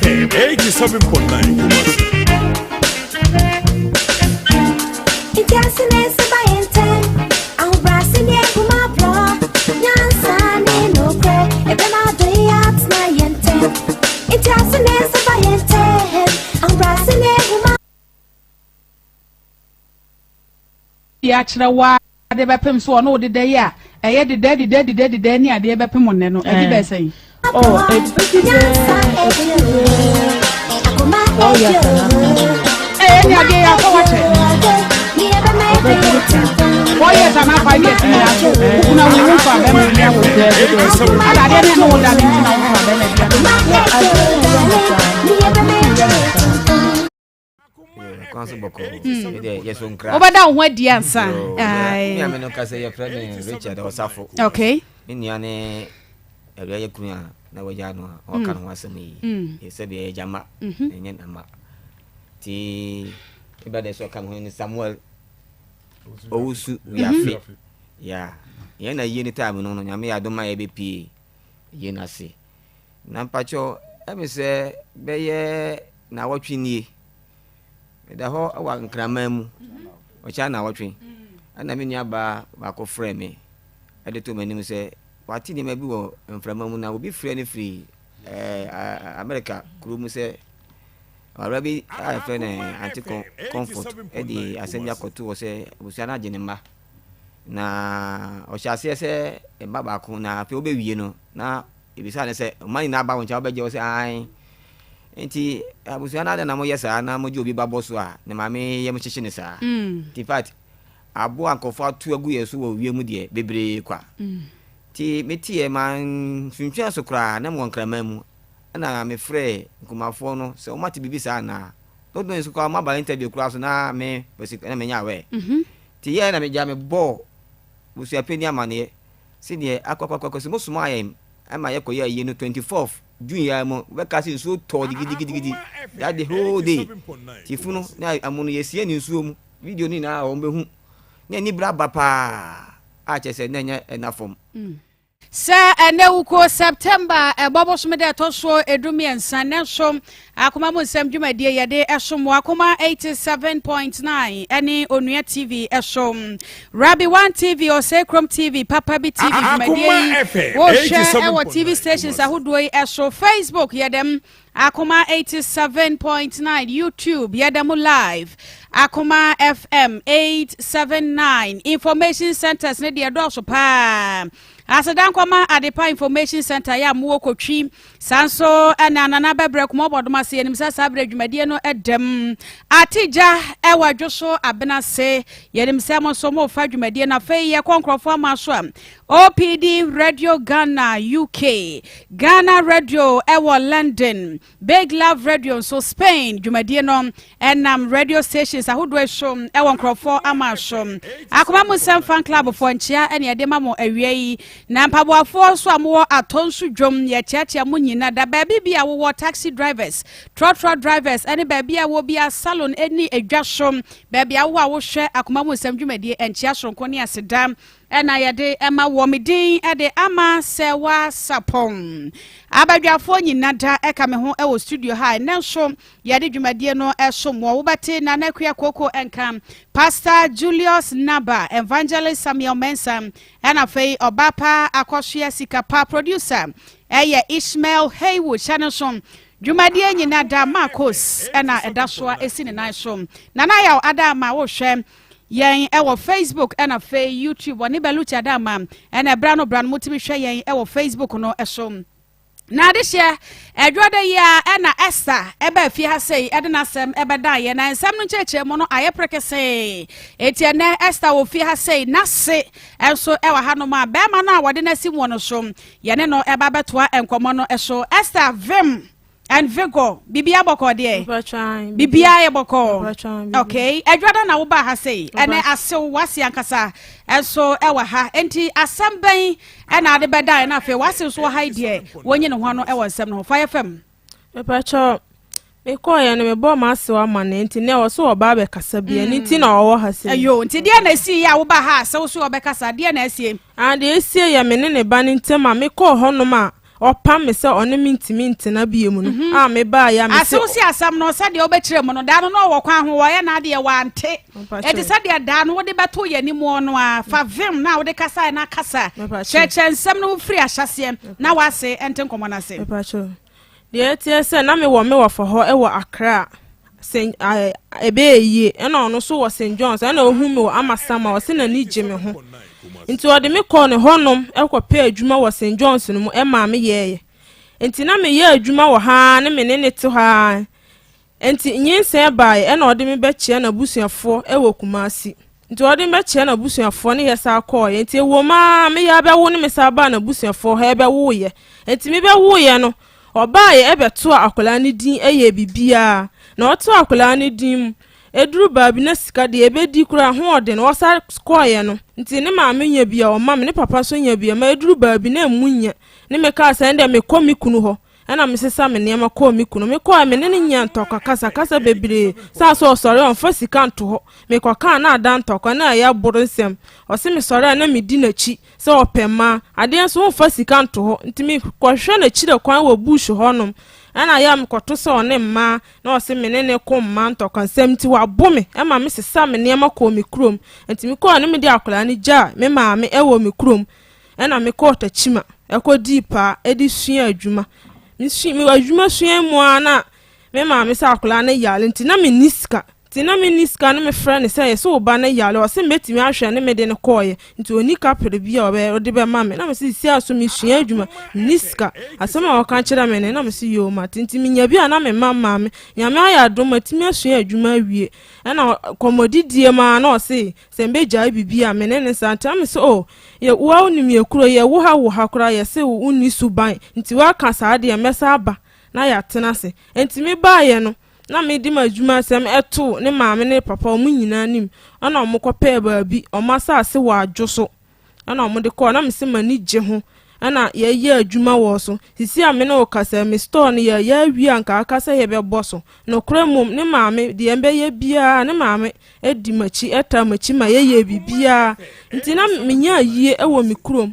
FM 87.9 Kumasi. Serwaa de bepem so no de dey a eye de dey ni ade bepem onne no e be say oh Akoma oh yes ni ade ya ko wache boy yes na 5 years ni aso una wo fa be me ya wo de ade ne no da ni na wo fa be Obada ho adi ansa. Ai. Me no ka say your friend Richard Osafo. Okay. Me nia ne area ye kunu na waja no o kan ho asem yi. E se be jama enye na ma. Ti ibade so kan ho ni Samuel Owusu yafi. Ya. Ye na ye ni time no nyame ya doma ye be pie. Ye na se. Na mpacho e me se be ye na wotwe nie. Da ho awa nkrama mu o cha na wotwe ana me nia ba ko frɛ me ade to manim sɛ wati ni ma bi wo mframa mu na obi frɛ ne free America kuro mu sɛ arabi a frɛ ne anti comfort edi asɛm yakoto wo sɛ obusia na agene mba na o cha sɛ mba ba ko na pe obewie no na ebisa ne sɛ mani na ba wo cha obegye wo sɛ ai enti abusuana na na mo yesa na mo je obi babo so a ne mame ye mo chichi ne sa ti fact abo ankofo atu agu yeso wo wie mu de bebre kwa ti meti e man fintua so kra na mo nkrama mu na me frɛ nkumafo no se o mate bibi sa na dodo nso kwa ma ba interview kra so na me besi na me nya we ti ye na me ja me bo busu apeni amane se de akokokoko se mo sumo ayem ama ye koye ye no 24th June ya mo we ka se nsuo to digidi that the whole day tifunu na amuno yesie ni nsuo mu video ni na o mehu na ni bra ba pa a chese na nya enafom Sa enewuko September bobo somede to so edumi ensane so akoma mo nsem dwumadie yede esom akoma 87.9 eni onua TV esom Rabi 1 TV or Sekrom TV Papa B TV dwumadie wo share our TV stations ahodo yi eso Facebook yedem Akoma 87.9 YouTube yedem live Akoma FM 879 information centers ne de do so pa Asadan kwama Adepa Information Center ya muwo kotwi sanso ana nana bebre kuma bodoma se enim sa bre dwumadie no edem atija ewa dwoso abena se yenim se mo so mo fa dwumadie na fe ye konkrofo amaso OPD Radio Ghana UK Ghana Radio ewa London Big Love Radio so Spain dwumadie no enam radio stations ahodo ehom ewa nkrofo amaso akoma musem fan club fo nchia ene edema mo awie na mpaboafo so amwo atonsu dwom ye chiachia mu nyina da baabi bia wo taxi drivers trotro drivers ene baabi a wo bia salon eni edwasom baabi a wo hwe akoma mu nsam dwumadie enchia sonko ne asedam ena yede ema wo medin ede ama Serwaa Sarpong abadwafo nyina da eka me ho ewo studio high nenso yede dwumadie no esom wo bate na nakua koko enka Pastor Julius Naba Evangelist Samuel Mensam ena fei obapa akohwe sikapa producer eye Ishmael Haywood Chanelson dwumadie nyina da Marcos ena edasoa esi ne nansom na na ya adama wo hwe yen ewo Facebook ena fe YouTube oni belucha dama ena brano mutimi hwe yen ewo Facebook no esom na de hye edwode ya ena Esther ebe fi ha sei edena sem ebe da ye na nsem no cheche mo no aye prekese etie na Esther wo fi ha sei na se enso ewa ha no ma be ma na wode na sim no so ye ne no eba betoa enkomo no eso Esther Vim and Vigo bibia boko de bibia ye boko okay edwada na wo ba ha sei ene asew wase ankasa enso ewa ha enti asamban ena ade beda na fe wase so ha de wonye ne ho no ewa nsem no Fire FM pepacho me ko ye no me bo ma asew ama na enti ne wo so oba be kasa bia ni ti na wo ha sei ayo enti de na si ya wo ba ha asew so oba kasa de na sie de sie ye me ne ba ni ntema me ko ho no ma opam me se one minti na bie mu no a me ba ya me se aso si asam no se de obekire mu no da no wo kwan ho wo ye na de wante e de se de da no wo de beto ye ni mu no a fa vim na wo de kasa na kasa cheche nsem no free ahyase na wase ente nkomo na se de tie se na me wo fo ho e wo Accra sen ebe yi e na ono so wo St John's e na ohu me wo amasama wo se na ni je me ho nti ode me call ne honom ekwope adwuma wo St John's no mu e ma me ye nti na me ye adwuma wo ha ne me ne te ha nti nyinse bae e na ode me be chia na busuafo e wo Kumasi nti ode me chia na busuafo ne ye sa call ye nti wo ma me ya be wo ne me sa ba na busuafo ha be wo ye nti me be wo ye no obae e be to akola ne din e ye bibia na oto akola ne din eduru baabi na sika de ebedi kura ho ode no osa score ye no nti ne maame nya bia o ma me ne papa so nya bia ma eduru baabi na emunya ne me ka sa nde me komi kunu ho ana me sesa me ne ma komi kunu me ko me ne nya ntoka kasa bebre sa so sore on fa sika nto ho me ko ka na ada ntoka na ya boro nsem o se me sore na me di na chi se opema ade so on fa sika nto ho nti me ko hwe na chi de kwan wo bush honom ana ya mkoto so ne mma na o se menene ko mma ntoka nsem ti wa bome e ma me sesa me ne ma ko mi krom enti me ko ne me di akola ni ja me ma me e wo mi krom e na me ko ta chima e ko dipa e di sua adwuma mi adwuma sua mu ana me ma me sa akola ne yale enti na me niska tina me niska no me friend say so ba na yale o se metimi ahwe ne me de ne koye nti oni kapere bia o de be ma me na me si aso mi sua adwuma niska asema o kan kira me ne na me si yo ma tinti mi nya bia na me mama me nya me aya do matimi asua adwuma wie na komodidie ma na o se be jai bibia me ne santa me so ye wo onimi ekuro ye wo ha kura ye se wo uni suban nti wa ka sa de mesa aba na ya tena se enti me ba ye no na me di majuma sem eto ne maame ne papa o nyina nim ana o mkope baabi o masa ase wa adwoso ana o de ko na me se mani je ho ana ye adwuma wo so sisi ame ne o kasa me store ne ya wi anka akasa ye be boso no kremum ne maame de embe ye bia ne maame edi machi eta machi ma ye bibia nti na menya yie ewo mi krom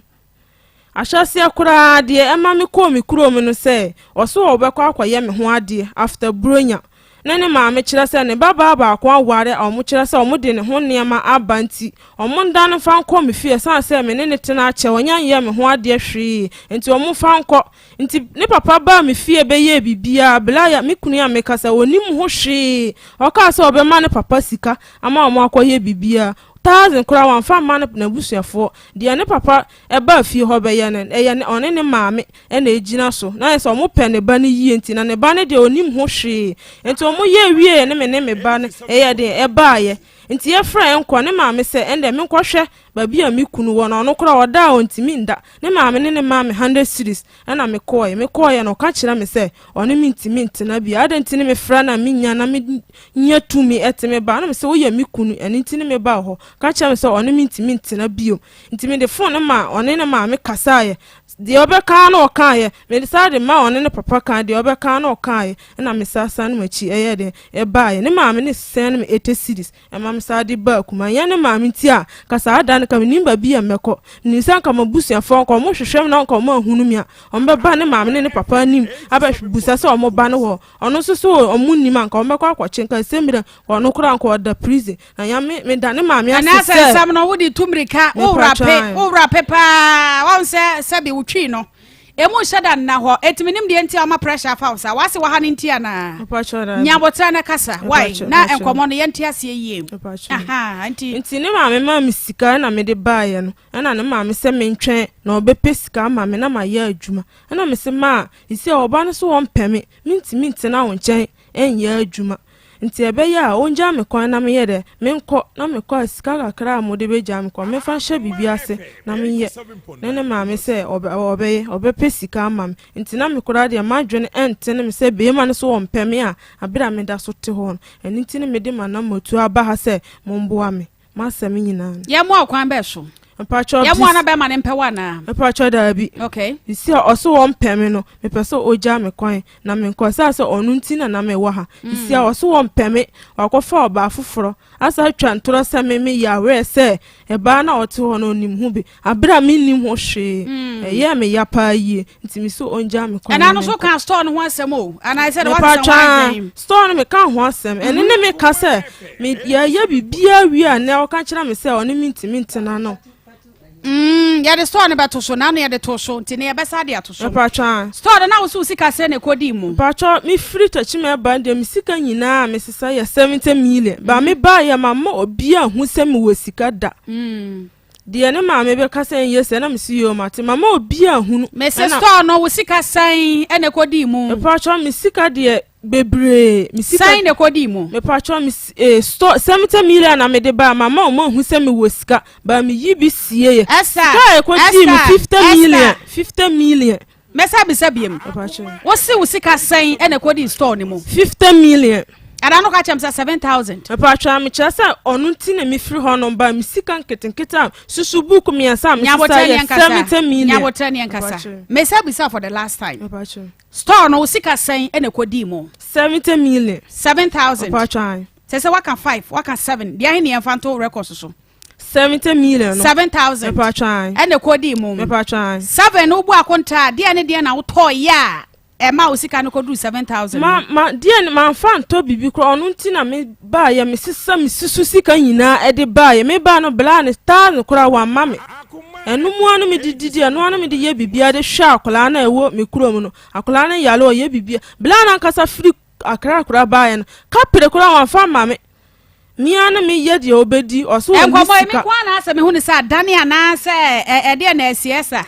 ahyase akura de ema me ko mi krom no se o so obekọ akwaye me ho ade after bronya nene maame kira se ne baba akwa aware omo kira se omo de ne ho niema abanti omo nda no fa nko me fie san se me ne tena ache onyan ye me ho ade hwe enti omo fa nko nti ne papa ba me fie be ye bibia bla ya me kunu ya me kasa onim ho hwe o ka se obe ma ne papa sika ama omo akwa ye bibia 1000 kura wan fa ma na busuafo de ne papa e ba fie ho be ye ne eye ne one ne maame e na ejina so na so omo pe ne ba ne yie nti na ne ba ne de onim ho hwe enti omo ye wie ne me ba ne eye de e ba ye nti ye fra enko ne maame se ende me nkohwe ba bia me kunu wo no kura oda ontimi nda ne maame ne maame 100 series na me koye no ka kira me se one me ntimi ntina bia adenti ne me fra na me nya na me nya tumi etime ba na me se wo ye me kunu eni ntini me ba ho ka kira me se one me ntimi ntina bio ntimi de phone ma one ne maame kasaye de obeka na okaye me decide ma one ne papa kan de obeka na okaye na me sasa na machi eye de e bae ne maame ne sen me 80 series e maame sa de ba kuma ya ne maame nti a kasa ada ne kam nimba bia meko ni san kam busuafo ko mo hwehwem na ko mo ahunu mi a ombe ba ne maame ne papa nim aba busa se omo ba ne ho ono so so omo nim anka ombe kwa kwache nka semira ono kura anka oda prison na ya me da ne maame asese ana sam no wodi tumrika o rape pa won se bi twi no emu shada na ho etiminim de ntia ma pressure fa sa wase wa ha ne ntia na nyabota na kasa why na enkomo no yentia se yie aha nti ne ma me sika na me de baaye no na ne ma me se me ntwen na obepe sika ma me na ma ya adwuma na me se ma isi oba no so won peme minti na won nchen enya adwuma nti ebe ya onja me kwa na me ye de me nko na me kwa sika kakra mo de beja me kwa me fa hye bibia se na me ye nene ma me se obe pesika ma me nti na me kura de ma dwene ente ne me se be ma no so won peme a abira me da so te ho eni nti ne me de ma na motu aba ha se mo mboa me ma se me nyina ye mo akwan be so pacho ya mo na be ma ne mpewa na pacho da bi okay isi oso won peme no me pese oja me kwan na me nkwasa so onu ntina na me wa ha isi oso won peme wakofa oba afoforo asa twa ntoro se me ya we se e ba na ote ho no nim hu bi abra me nim ho hwe ye me ya pa yi ntimi so onja me kwan ana no so kan store no ho asem o ana I said what is store no me kan ho asem ene ne me ka se me ya bibia wi a na o kan kira me se oni mintimi ntina no ya de store ne beto so na no ya de to so ntine ya besa de ato so pacha store na wo so sika se ne kodi mu pacha mi free tachi me ba de mi sika nyina me sisa ya 70 million ba me ba ya mama obi a hu se me wo sika da de ne ma me be ka se yes na me si yo mate mama obi a hu me se store no wo sika san ene kodi mu pacha mi sika de bebre mi sika san ne kodi mu me pacha mi store 70 million na me de ba mama o mo hu se me wo sika ba mi yi bi sie ye sika e kodi mi 50 million mesa bi sabiem wo se wo sika san ene kodi store ni mu 50 million ada no ka chem 7000 pacha mi chasa onu ntina mi free ho no ba mi sika nketenketa susu book mi ansa mi sisa 70 million nyabotani yankasa mesa bi for the last time pacha store no sika san ene kodi mu 70 million 7000 pacha say waka 5 waka 7 dia he ne enfanto records so 70 million no 7000 pacha ene kodi mu pacha 7 ubu akonta dia ne dia na wo ya ma usika no kodu 7000 ma dia ma fan to bibi kro onu ntina me ba ya me sisa me susu sika nyina e de ba ya me ba no bla ne star no kra wa ma me enu mu anu me didi anu anu me de ye bibia de hwa akola na ewo me kro mu no akola na yale o ye bibia bla na nkasa free akra kra ba ya no kapre kra wa fa ma me mi anu me ye de obedi oso wo sika me kwa na asa me hu ni sa dane ana se e de na asiesa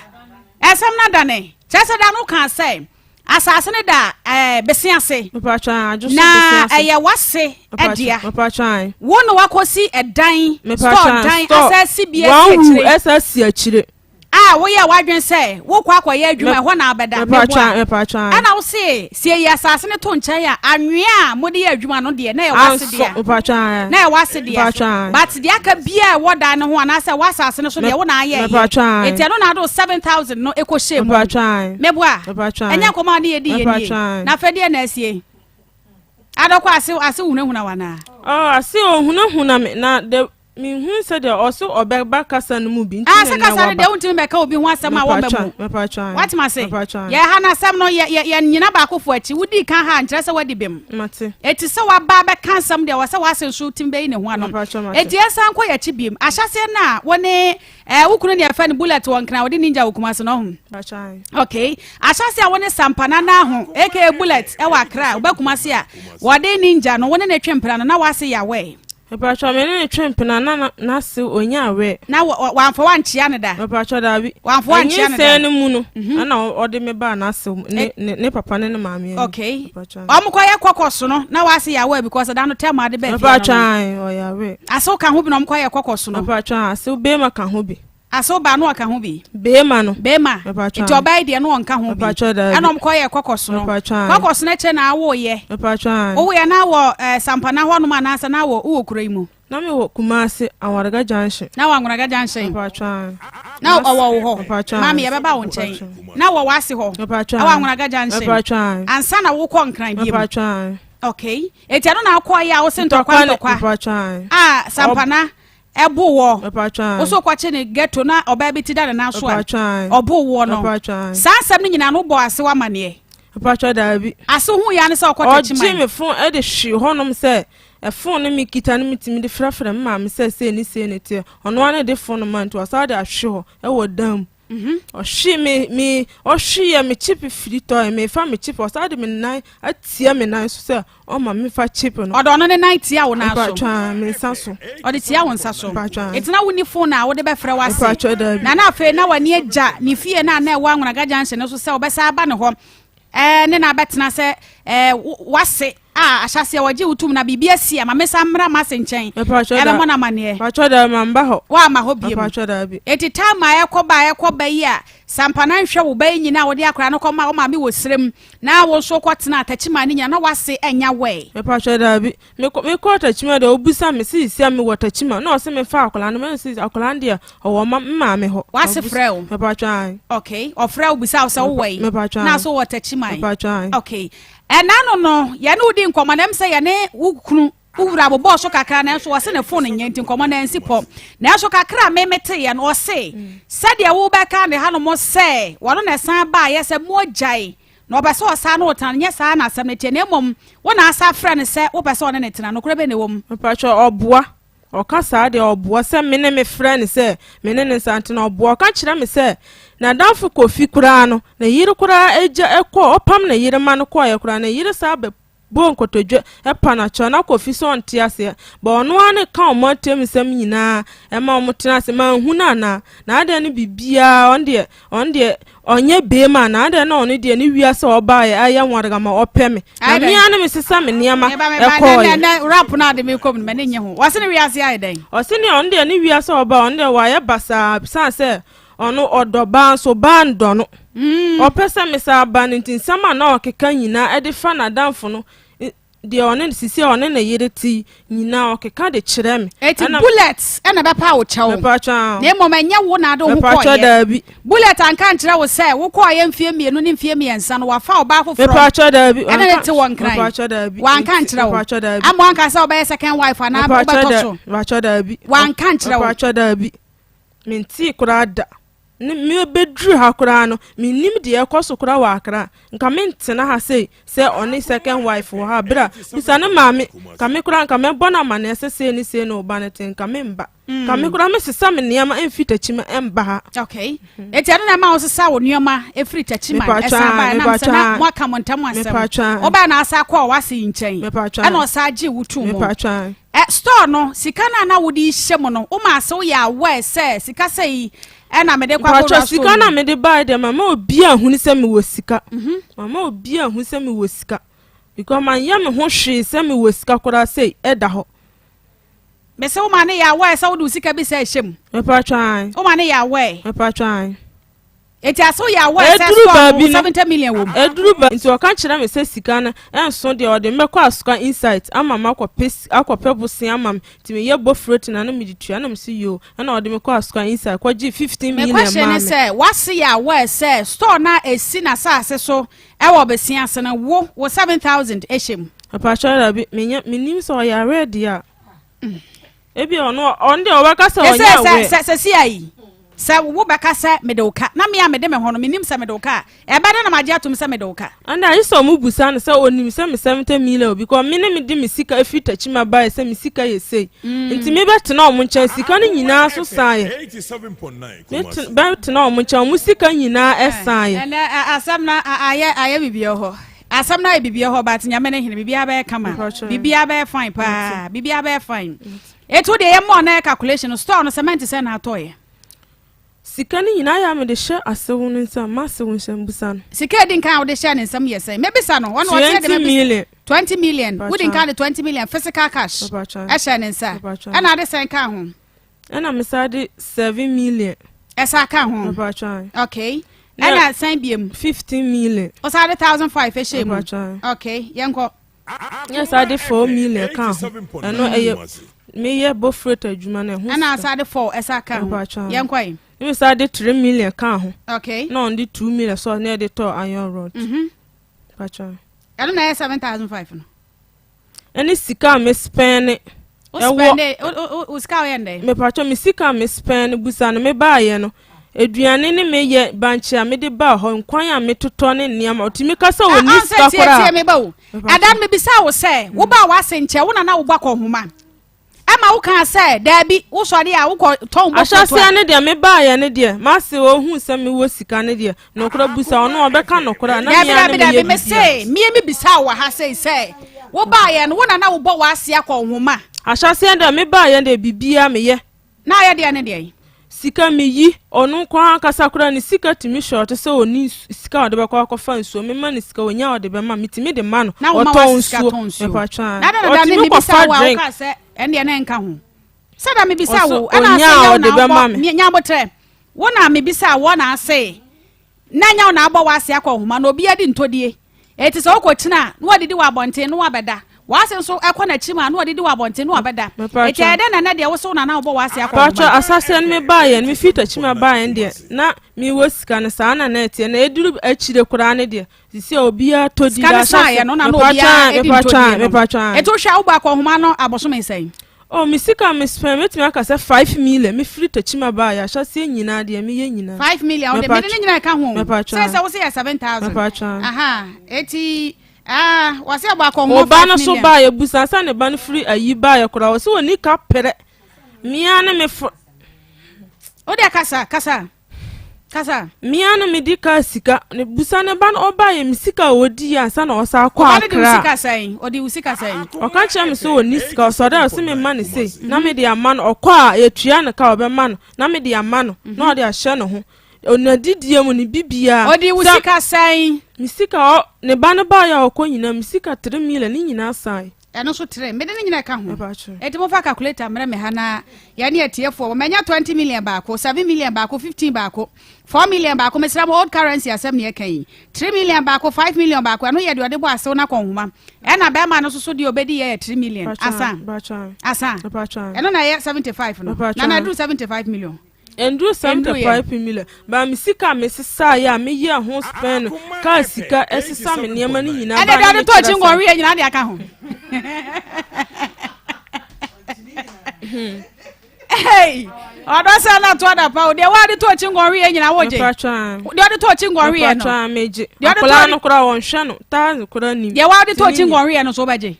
esem na dane chese da no kan say asase ne da besiase na eye wase edia wono wakosi edan store dan asase bia akire wo ye wadwen say wo kwa akoye adwuma ho na abeda ana wo se ye asase ne to nche ya anwea mode ye adwuma no de na ye wase dia na ye wase dia but dia ka bia wo da ne ho ana say wasase ne so de wo na aye eti no na do 7000 no ekoshe mu meboa enya koma na ye di ye na fa de na asie adokwa ase hunahuna wana ase ohunahuna me na de mi hu se de oso obeba kasa no mu bi ntine na kasa de untime be ka obi hu asem a wo be mu what ma say ye ha na asem no ye nyina ba akofo achi wudi kan ha nkyere se wadi bem mate eti se wa ba be kan asem de wo se wa sensu timbe ne hu ano eti esan ko ye chi bem ahyase na woni wukunu ne afa ne bullet won kana wodi ninja wukuma se no hu okay ahyase a woni sampana na hu aka bullet e wa kra obakuma se a wodi ninja no woni ne twempra no na wase ya we pacha me ne twempna na se onya we na wanfo wanchia ne da pacha da bi wanfo wanchia ne da ne mu no na ode me ba na se ne papa ne maame okay omkoye kokoso no na wase ya we because da no tema de be pacha o ya we aso ka ho bi no omkoye kokoso no pacha aso be ma ka ho bi aso ba no aka ho bi be ma no iti obai de no onka ho bi ana omkoye kokoso no kokoso na che na awo ye pacha wo ye na wo sampana ho no ma na asa na wo wo kura imu na me wo Kumasi Awaraga Junction na wa Awaraga Junction pacha na owo ho mama ye beba wo nchen na wo wase ho awa Awaraga Junction pacha ansa na wo ko nkran bi pacha okay eti ano na akwa ya wo sentokwa pacha sampana ebu wo oso kwache ne ghetto na oba bi ti da na so a obu wo no sa asem ni nyina no bo ase wa mane pacha da bi ase hu ya ne se okota chiman o ji me fon e de hwe honom se e fon ne mi kita ne mitimi de frafra ma me se ni te ono ane de fon man to asa de ahwe ho e wo dam o shi me o shi ya me chip free to me fa me chip o sa de me nan atia me nan so se o ma me fa chip no odo no ne nan tia wo na so pacha me sanso o de tia wo nsa so etina wo ni phone na wo de be frɛ wase na na afa na wani agya ni fie na na Awaraga Junction no so se obesa aba ne ho ne na betena se wase ahyase waje utum na bibia sia ma mesa mra ma senchen ela mo na mane pacho da mamba ho wa ma ho biem pacho da bi etita ma yekoba yi a sampana nhwe wo ba nyina wo de akra no koma wo ma me wo srem na wo so kwotena atachima ne nya na wase enya we pacho da bi me ko atachima da obusa me si me wo atachima na o se me fa akola no me si akola ndia o ma me ho wase frɛw pacho ai okay o frɛw bisa o se wo we na so wo atachima pacho ai okay enano no ye ne udi nkoma na mse ye ne wukunu uwura bobo so kakra na so wase ne phone nyenti nkoma na nsi po na so kakra memete ye no se sade wo beka ne hano mo se wono na san ba ye se mo jai na obeso osa na otan nye sa na asem ne tie na mom wona asa fra ne se obeso one ne tena no kura be ne wom pacho oboa okasa de oboa se me ne me fra ne se me ne nsante na oboa ka kira me se na danfo kofi kura no na yiri kura eja ekọ opam na yiri man ko ya kura na yiri sa be bon kotodwe epa na cho na kofi so nte ase ba ono ane ka o matem sam nyina e ma o mutena ase ma hu na ade ne bibia onde onye be ma na ade na ono de ne wiase oba ya aya nwarga ma opeme na mi ane me sesa me niama ekọ na rap na de me kom me ne nye ho wase ne wiase ayi den wase ne onde ne wiase oba onde wa ya basa san se ono odoba so bando no opesa me sa banintin sama na okeka nyina ede fa na danfo no de one sisi one na yereti nyina okeka de kire me eti bullets ena be pa wo chewo na mo manya wo na de ho koye bullet anka nkire wo se wo koye mfie mienu ni mfie miensa no wa fa wo ba foforo pacho da bi ena te won kran wa anka nkire wo amo anka se wo be second wife na bo beto so pacho da bi wa anka nkire wo pacho da bi minti kurada ni me bedru ha kura no minim de ekoso kura wa akra nka mentena ha sei se oni second wife wo ha bra bisa ne maame ka me kura nka me bona ma na se ni se no ba ne tin ka me mba ka me kura me sesa me niama emfita chima emba ha okay eti ade na ma wo sesa wo niama efrita chima esa ba na se na mo aka montam asem oba na asa kwa wase nchen ana osa agi wutu mo store no sika na wodi hyem no o ma se wo ya we se sika sei ena me de kwa ko sika na me de buy dem mama obi ahuni se me wo sika mama obi ahuni se me wo sika because man ya me ho hwe se me wo sika kora sei eda ho me se wo ma ne ya we se wo du sika bi se hyem me pa twan wo ma ne ya we me pa twan eti aso ya we se store 70 million wo eduru ba nti o kan kira me se sika na enso de o de mekọ asuka insight ama makọ pes akọpe busin ama ti me ye bofrot na me ditua na me si yo na o de mekọ asuka insight kwa gi 15 million ma me question say wase ya we se store na esi na saase so e wo besia se na wo 7000 ehim apa chara bi menim so ya ready a ebi ono on de o baka se onya we se si ayi sa wo baka se medoka na me amede me hono menim se medoka e ba na magia atum se medoka and I saw mu busa no se onim se me 70 million because me ne me di me sika efita chima ba se me sika ye sei nti me bet na o mo ncha sika no nyina so sae 87.9 bet na o mo ncha mu sika nyina esae asam na aye bibio ho asam na bibio ho but nyame ne hene bibia ba kama bibia ba fine pa bibia ba fine eto de ye mo na calculation store no cement se na atoye sika ni nyina ya me de hye asewu nsa masewu nsam busa no sika din kan wo de hye ne nsam yese me bisa no won wo te de 20 million wo din kan de 20 million physical cash e hye ne nsa ana de sen kan ho ana me sa de 7 million e sa kan ho okay ana sen biem 15 million o sa de 1500 e hye mu okay yenko yes I de 4 million kan ho eno eye me ye bofrot adwuma na ho ana sa de 4 e sa kan ho yenko yi we said 3 million kan ho okay no on the 2 million so near the to iron rod pacha I don't know 7500 no any sika me spend e o sika yende me pacha me sika me spend busa no me ba ye no eduane ne me ye banche a me de ba ho nkwan a me totɔ ne niam otimi kasa woni sika kora me ba wo adam me bisa wo se wo ba wa senche wo na wo ba ko homa ama wo kan say da bi wo sori a wo ko ton bo so asase ne de me ba ya ne de ma se wo hu se me wo sika ne de no kora busa ono obeka no kora na me ya ne me say me bisa wo ha say wo ba ya no wo na wo bo wa ase akọ homa asase de me ba ya de bibia me ye na ya de ne de sika me yi onu kwa kasa kura ni sika timi short se oni sika ode be kwa fa nsuo me ma ni sika onya ode be ma mitimi de ma no oton nsuo me pa twa na me bisa wa o ka se ende na enka ho sada me bisa wo ana se ya ode be ma me nya botre wo na me bisa wo na ase na nya na agbo wa ase akọ na obi adi ntodie eti so okotina no odidi wa bonten no abeda wase nso ekọ chima no odidi wa bonten no abeda eti ede na de wo so na obo wa ase akọ pacho asasen me baye me fita chima baye de na mi wosika ne sa na eti na eduru achire kura ne de sisi obi a todi da sa no na obi a edi ntodie me pacho eti wo hwa wo akọ homa no abosom nsai oh mi sika me spend metimi aka se 5 million me free tachima ba ya sha se nyina de me ye nyina 5 million de me nyina ka ho say wo say 7,000 aha eti wase agba ko ho 5 million ba na so ba ya busa sa ne ba no free ayi ba ya kura wo se woni ka pere mi ana me o de kasa miana me di ka sika ne busa ne ban oba ye misika odi ansa na osa akwa akra odi usika sai o ka che me so oni sika so da so me man sei na me di ama no okwa etua ne ka obe man na me di ama no na odi ahye ne ho onadidie mu ne bibia odi usika sai misika o ne ban ba ya okọ nyina misika 3 million ni nyina sai eno so 3 me de nyina ka ho eti mo fa calculator mre me hana ya ne etiefo wo menya 20 million baako 7 million baako 15 baako 4 million baako me sra mo old currency asem ne kan 3 million baako 5 million baako eno ye de ode bo asew na konhuma ena be ma no so de obedi ye 3 million asa eno na ye 75 no na do 75 million endru 75 million ba misika mesisa ya me ye ho spend ka sika esisa me niam ni nyina ba na de to chingori e nyina de aka ho hey odo se na to da pa o de wa de to chingori e nyina wo je de to chingori e no meje akola no kura won hwe no ta kura ni de wa de to chingori e no so beje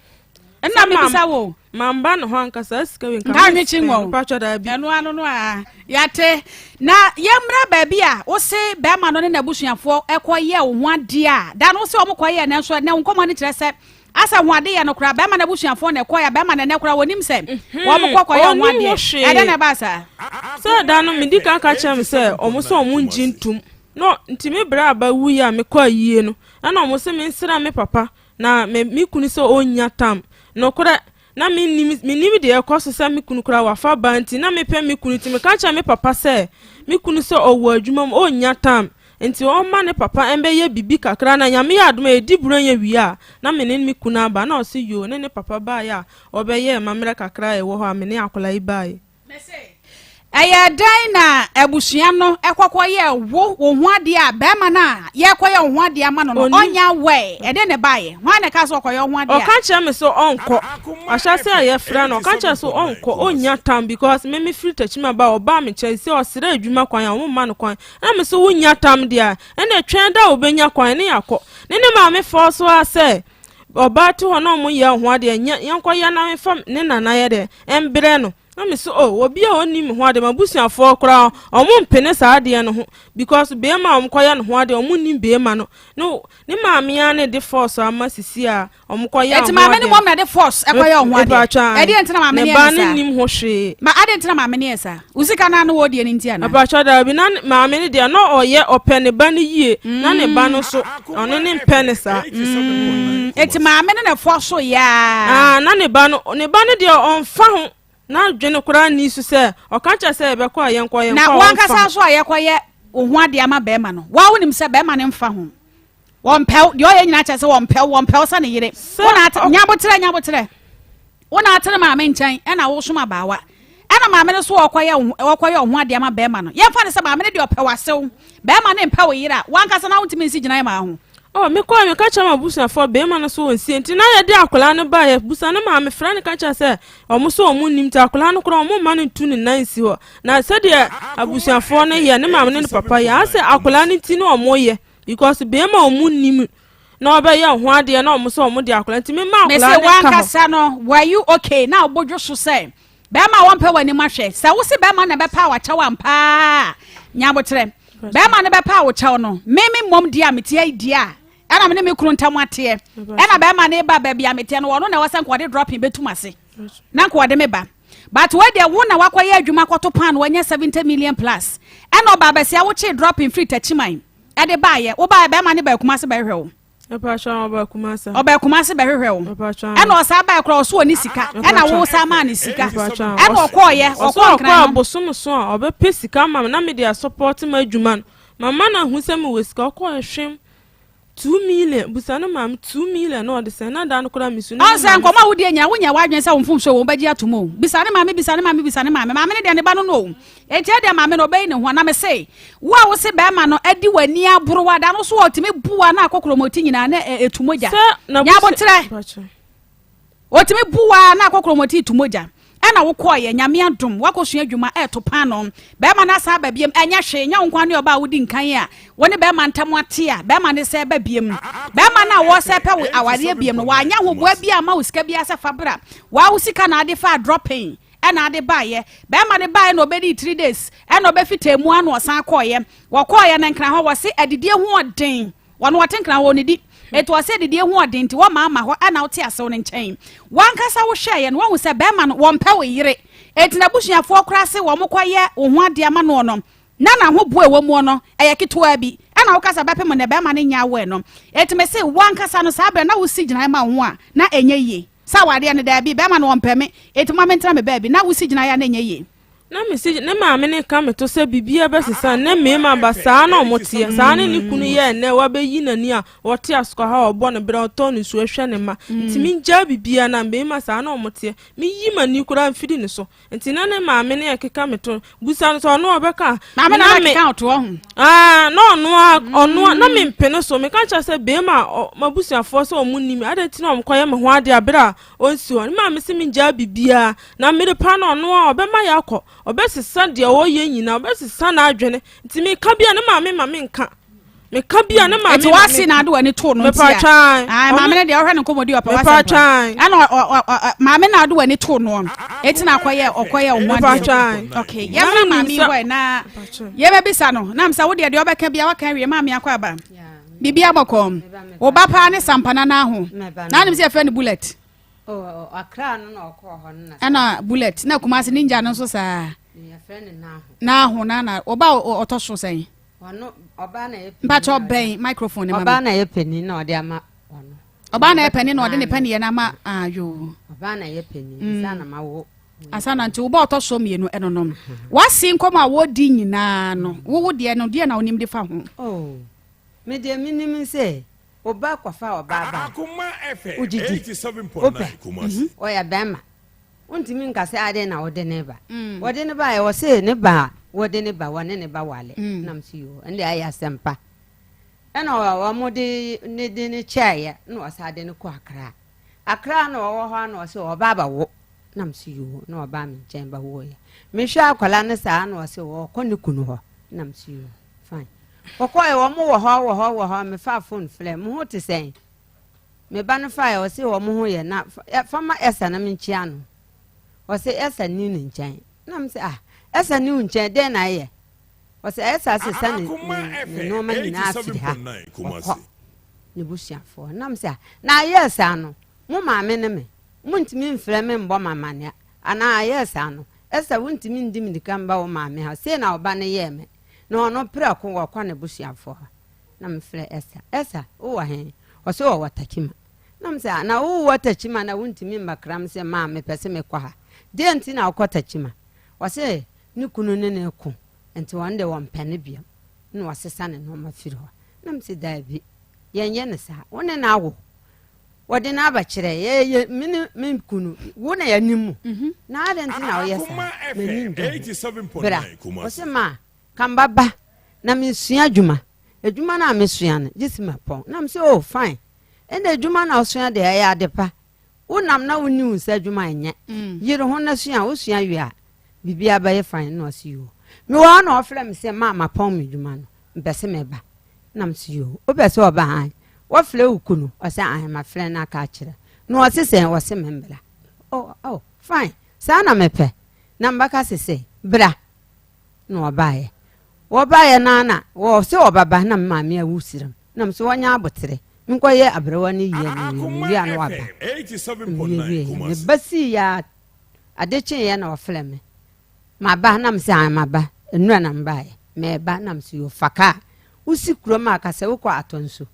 enna me bisa wo mamba no hanka sa sika wen ka nwe chinwo pacho da bi eno anu no a yate na yemra ba bi a wo se be ma no ne nabusuafo ekoye wo ho ade a da no se o mokoye na so na nkomo ne kire se asa ho ade ya no kura be ma nabusuafo na ekoya be ma ne kura wonim se wo mokokoye ho ade ade na ba sa so da no mi di kan ka chem se o mo so o mo njintum no ntimi bra ba wu ya me kwa yie no na o mo se me nsira me papa na me kunu se onya tam no kura na minim de ekoso se me kunu kura wa fa banti na me pe me kunu ti me ka cha me papa se me kunu se owo adwuma mo onya tam enti o ma ne papa embe ye bibi kakra na nyame ya adoma edi buranya wi a na me ne me kunu aba na o se yo ne papa ba ya obeye mamre kakra e wo ho amene akola ibai aya dai na ebusua no ekokoye wo ho ade a be ma na ye koye ho ade ama no onya we ede ne bae ho na ka so koye ho ade a o ka che me so onko asha se aye fra no ka che so onko onya tam because me free tachima ba oba me che se o sira adwuma kwan a mo ma no kwan na me so wonya tam dia ene twen da obenya kwan ne yakọ ne ma me fo so ase oba tu ho no mo ye ho ade nya yankoye na me fam ne nana ye de embre no na me so obi a onim ho ade mabusuafo kra omo mpene sa ade no ho because be ma omkoya no ho ade omo nim be ma no ne ma me ya ne de force ama sisi a omkoya eti ma me ne mom na de force ekoya ho ade e de entina ma me ne ba ne nim ho hwe ma ade entina ma me ne esa usika na no wodi eni ntia na ba cha da bi na ma me ne de no oye opene ba ne yie na ne ba no so ono ne mpene sa eti ma me ne na force ya na ne ba ne de onfa ho na dwene kura ni su se o ka cha se be kwa yenko na wankasa so ayekoye ohu ade ama be ma no wa wonim se be ma ne mfa ho wompel de oye nyina cha se wompel sa ne yire wona nyabotere wona atere ma me nchan e na wo soma baawa e na ma me so okoye ohu ade ama be ma no ye fa ne se ma me de opewasew be ma ne mpa wo yire a wankasa na wontimi nsi gina ma ho me kwa me ka cha ma busa for be ma no so wonsi enti na ye de akola no ba ye busa no ma me fra ne ka cha se omo so omo nim ta akola no kro omo ma no tu ne nansi ho na se de abusa for no ye ne ma me ne papa ya se akola no ti no omo ye because be ma omo nim na oba ye ho ade na omo so omo de akola enti me ma akola no ka me se wankasa no were you okay na obodwo so se be ma wonpa wani ma hwe se wo se be ma na be pa wa cha wampa nyabotre be ma na be pa wo cha no me mom dia metia dia ana me ne me kru ntam ate ana be ma ne ba ba bia metia no wono na wasan kwade dropping betumase na kwade me ba but where they won a wakwaya adwuma kwato pan wanya 70 million plus and no baba say wo che drop in free tachiman e de baye wo ba ma ne ba kumase ba hwe wo oba kumase ba hwe wo and no sa ba kro so oni sika and na wo sa ma ne sika and no koye okwa bosom so a oba pe sika ma na me dey support ma adwuma mama na hu se me we sika okwa hwem 2 million busana mam 2 million no de say na da no kura misu na say nkoma wo de nya wo nya wadwen say wo mfum so wo baji atomo bisane mame ne de ne ba no no enti de mame no be ne ho na me say wo se be ma no adi wani aboro wada no so otimi buwa na akokoro moti nyina na etumoja nya botre otimi buwa na akokoro moti etumoja ena wo koye nyame adom wakosua adwuma etopa no be ma na sa ba biem enya hwe nya nkwane oba wodi nkan a woni be ma ntam ate a be ma ne se ba biem be ma na wo se pe aware biem no wa nya ho boa bia ma usika bia se fabra wa usika na ade fa dropping ena ade baye be ma ne baye no be di 3 days ena obefitemu anu osan koye wo koye na nkran ho wo se adidie ho odin wono watenkran ho ne di eto ase de ho odenti wo ma ho ana wote asew ne nchen wankasa wo hwe ye no wo se be ma no wo mpa wo yire etina busuafo krase wo mkoye wo ho ade ama no no na ho bo ewo mu no eye kitoa bi ana wo kasa be pem ne be ma ne nya wo no etime se wankasa no sa be na wo sigina ma ho a na enye ye sa wade ne da bi be ma no wo mpeme etima mentra me ba bi na wo sigina ya na enye ye na message ne maame ne ka meto se bibia besesa ne me ma ba saa na omotie saa ne kunu ye ne wa be yi nani a wote asko ha obo ne bra oto ne so ehwe ne ma ntimi nja bibia na me ma saa na omotie me yi mani kura mfidi ne so nti na ne maame ne keka meto busa so no obeka na me na me ka oto ho no ono na me mpene so me ka cha se be ma mabusuafo so omunimi ade ti na omkoye me ho ade abra onsi ho ma me se me nja bibia na me de pa na ono obema yakọ obesisa de wo ye nyina obesisa na adwene nti me ka bia ne maame nka me ka bia ne maame eti wasi na ade wani to no ntia maame ne de ohwe ne komodi opa wasi ana maame na ade wani to no eti na akoye okoye omwade okay ye maame ho na ye be bisa no na msa wo de obeka bia waka wie maame akwa ba bibia bokom wo ba pa ne sampana na ho na nim se fe ne bullet Akra no okọ ho na ana bullet na kumase ninja no so saa ya friend na ho na oba otoso sen ono oba na ye mpacho ben microphone ma oba na ye peni na ode ama ono oba na ye peni na ode ne peni ye na ma ayo oba na ye peni sana ma wo asana nti oba otoso mienu enonom wasi nkoma wodi nyina no wo de no de na onim de fa ho me de minim se oba kwafa oba ba Akoma FM ujiji 87.9 Kumasi oya bema untimi nkase ade na ode ne ba ode ne ba e wo se ne ba wode ne ba wane ne ba wale nam si yo ende aya sempa ena wa mode ne de ne chaye na wasade ne ko akra na wo ho na wo se oba ba wo nam si yo na oba mi chen ba wo ya me hwa akwala ne sa na wo se wo ko ne kunu ho nam si yo fine okoye wo mo wo ho me fa phone flare mo ho te sen me ba no fa o se wo mo ho ye na fama esa na me nchia no o se esa ni ni nchan na me se esa ni nchan de na ye o se esa se sa ni no ma ni na afi ha ni busia fo na me se na ye esa no mo ma me ne me mo ntimi mfre me mbo mama ne ana ye esa no esa wo ntimi ndim dikamba wo ma me ha se na oba ne ye me no no pra ko wa kwa ne busuafo na mfre esa o wa he o se o watakima na mse na o watakima na wuntimi mbakram se ma me pese me kwa ha de nti na okotakima o se ni kunu ne ko enti wonde won pene bia na wasesa ne no mafiri ho na mse da bi yenye ne sa wone na awo wode na abakire ye min kunu wona ya nimu na ade nti na o yesa Akoma FM 87.9 Kumasi o se ma kambaba na mesua adwuma na mesua ne gisima pon na mse oh fine ende adwuma na osua de ya adepa wonam na woni unsa adwuma enye yire ho na sua wo sua wi a bibia ba ye fine na osi yo me wa na ofre me se mama pon me adwuma no mpese me ba na mse yo obese oba han wo fle ukunu o se an ma fle na ka kire no o se sen wo se membla oh fine sa na mepe na mbaka se bra no obaye wobaye nana wo se obaba na maame a wusiram na mso wonya abotere nkoye abrewa ne yiye ni wi anu aba 87.9 Kumasi basi ya adeche ye na ofle me ma ba nam se an ma ba enu na mba ye me ba nam se yo faka usi kuro ma ka se wo kwa atonso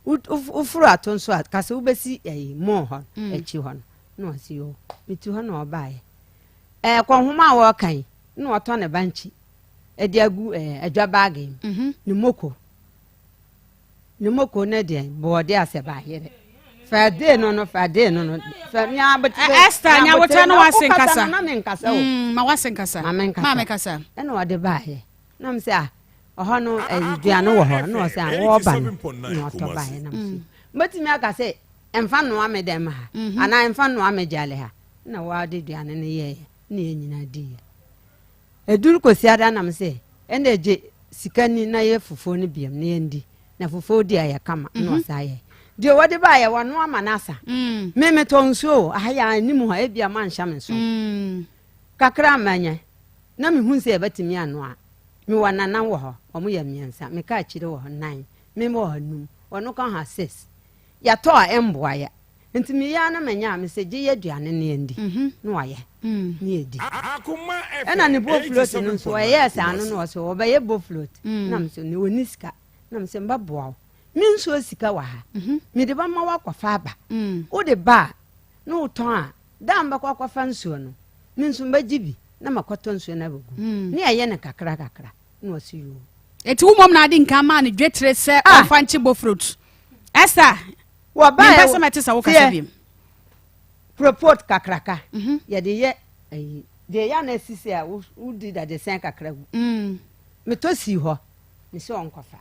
ufuru atonso ka se wo besi mo ho echi ho no si yo mitu ho na oba ye kwa homa wo kan no oto ne banchi edi agu adwa bag ni moko ne de bo de ase ba here fade no fa nya but Esther nya wota no wasenkasa na me nkasa o ma wasenkasa ma me kasa e no de ba he na me se oho no dua no wo ho no se wo ba no to ba he na me but me aka se emfa no ame dem ha ana emfa no ame jale ha na wa de dua ne ye na enyina di eduru ko siada na me se ene je sikani na ye fufo ne biam na endi na fufo di aya kama no sa ye dio wode ba ye wono amanasa me tonso ahaya ni mu ha ebia man hya me so kakra manya na me hu se batimi ano a me wanana wo ho omo ya miensa me ka chire wo ho 9 me mo ho num wono kan ha 6 ya to a emboa ya ntimi ya na manya me se je ye duane ne endi no aye ni edi Akoma ena ne bo float no so yes anu no so wo ba ye bo float na me so ne woniska na me se mbaboa min so sika wa ha mi de ba ma wa kwafa ba o de ba no ton a da mba kwa kwafa nsuo no min so mba jibi na makoto nsuo na begu ni aye ne kakra no so yo eti wo mom na adi nka ma ne dwetre se kwafa nchi bo fruit Esther wo ba me pese mete sa wo kasa biem proport kakraka ye de ye de ya na sisi a wo di da de sen kakra gu me to si ho ni so onkofa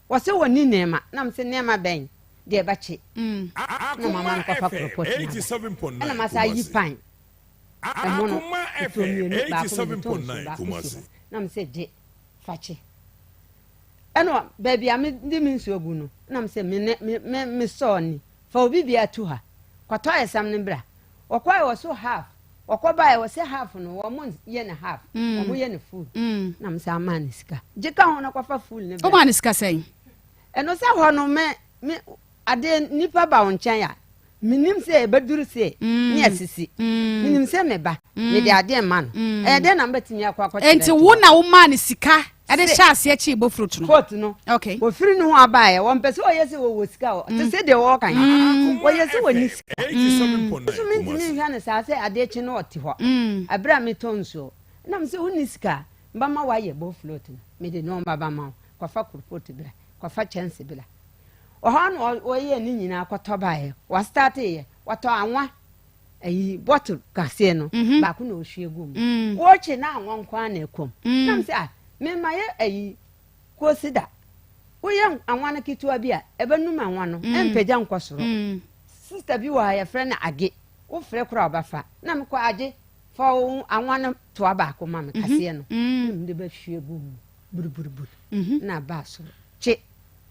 wose woni nema na mse nema ben de bache na mama nkofa proport 87.9 na masa yi pan Akoma FM 87.9 Kumasi na mse de fache eno baby am di min so gu no na mse me so ni fa obi bia tu ha kwato esam ne bra okwa wo so half okoba e wo se half no wo mon ye ne half wo mo ye ne full na mse amani sika je ka ho na kwafa full ne bra o mani sika sen eno se ho no me ade nipa ba won chen ya minim se beduru se ni asisi minim se me ba me de ade ma no de na mbetimi akwa enti wo na wo mani sika ade chance ya chi bo fruit no coat no okay wo firi no ho abaye wo mpese wo yesi wo sika wo te se de wo kan wo yesi wo ni sika 87.9 so mi hwa ne sa se ade chi no oti ho abra mi tonso na mse wo ni sika mba ma wa ye bo float no me de no mba ba ma kwa fa kurpot bra kwa fa chance bra oha no wo ye ni nyina akoto bae wa start ye wato anwa ayi bottle kase no ba ko na ohwie gum wo chi na anwa nkwa na ekom na mse me ma ye ayi ko sida wo ye anwa na kitua bia ebenum anwa no empeja nkosoro sister bi wa ya frɛ na age wo frɛ kora obafa na me ko age fa anwa na to aba ko ma me kase no me de ba hwie gum buruburu na ba so che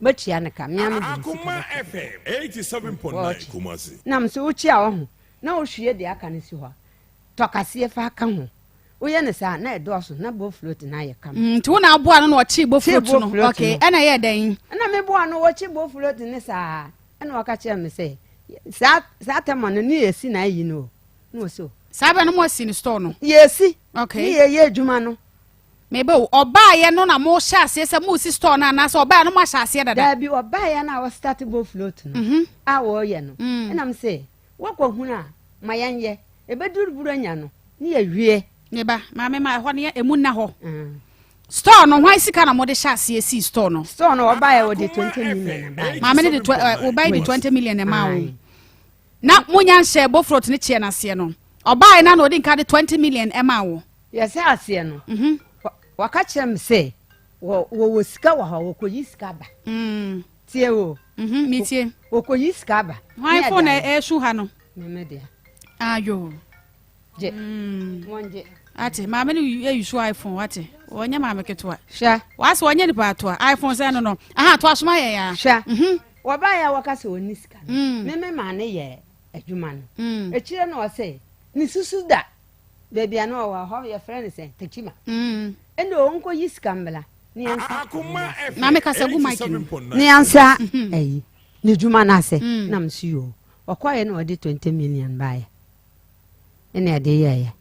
batia na ka miam di Akoma FM 87.9 Kumasi nam so uchia wo ho na wo hwie de aka ne si ho to kase fa aka ho wo ye ne sa na edoso na bo float na ye kam nti wo na aboa no na ochi bo fruit no okay ena ye dan na me bo ano wo chi bo float ne sa ena waka che me se sa temo no ni esi na yi no no so sabe no mo si ni store no yesi okay ni ye adwuma no mebe oba ye no na mo hya ase se mo si store na na so oba no ma hya ase dada da bi oba ye na wo start bo float no a wo ye no na me se wo ko huna ma yenye ebeduru buru anya no ni ye wie neba ma me ma ho ne emu na ho store no hwan sika na mo de hya ase si store no oba ye wo de 20 million na ma me de oba de 20 million na ma wo na mo nya hye bo fruit ne chie na ase no oba ye na no de nka de 20 million e ma wo yes ase no waka chem se wo sika wa wo ko yiska ba tie wo mi tie wo ko yiska ba hwan phone e shu ha no me dia ayo je monje ate ma me ni e use iPhone ate wonya ma me ketwa sha wase wonya ni pa to iPhone se no no aha to asoma ye ya sha wo ba ya waka se oni sika me ma ne ye adwuma no echire no se ni susu da baby ano wa ho your friend say tekima endo onko yiska mbla ni ansa Akoma FM na me kasa gu mic ni ansa eh ni dwuma na se na msuo okwaye na odi 20 million bae ene ade ye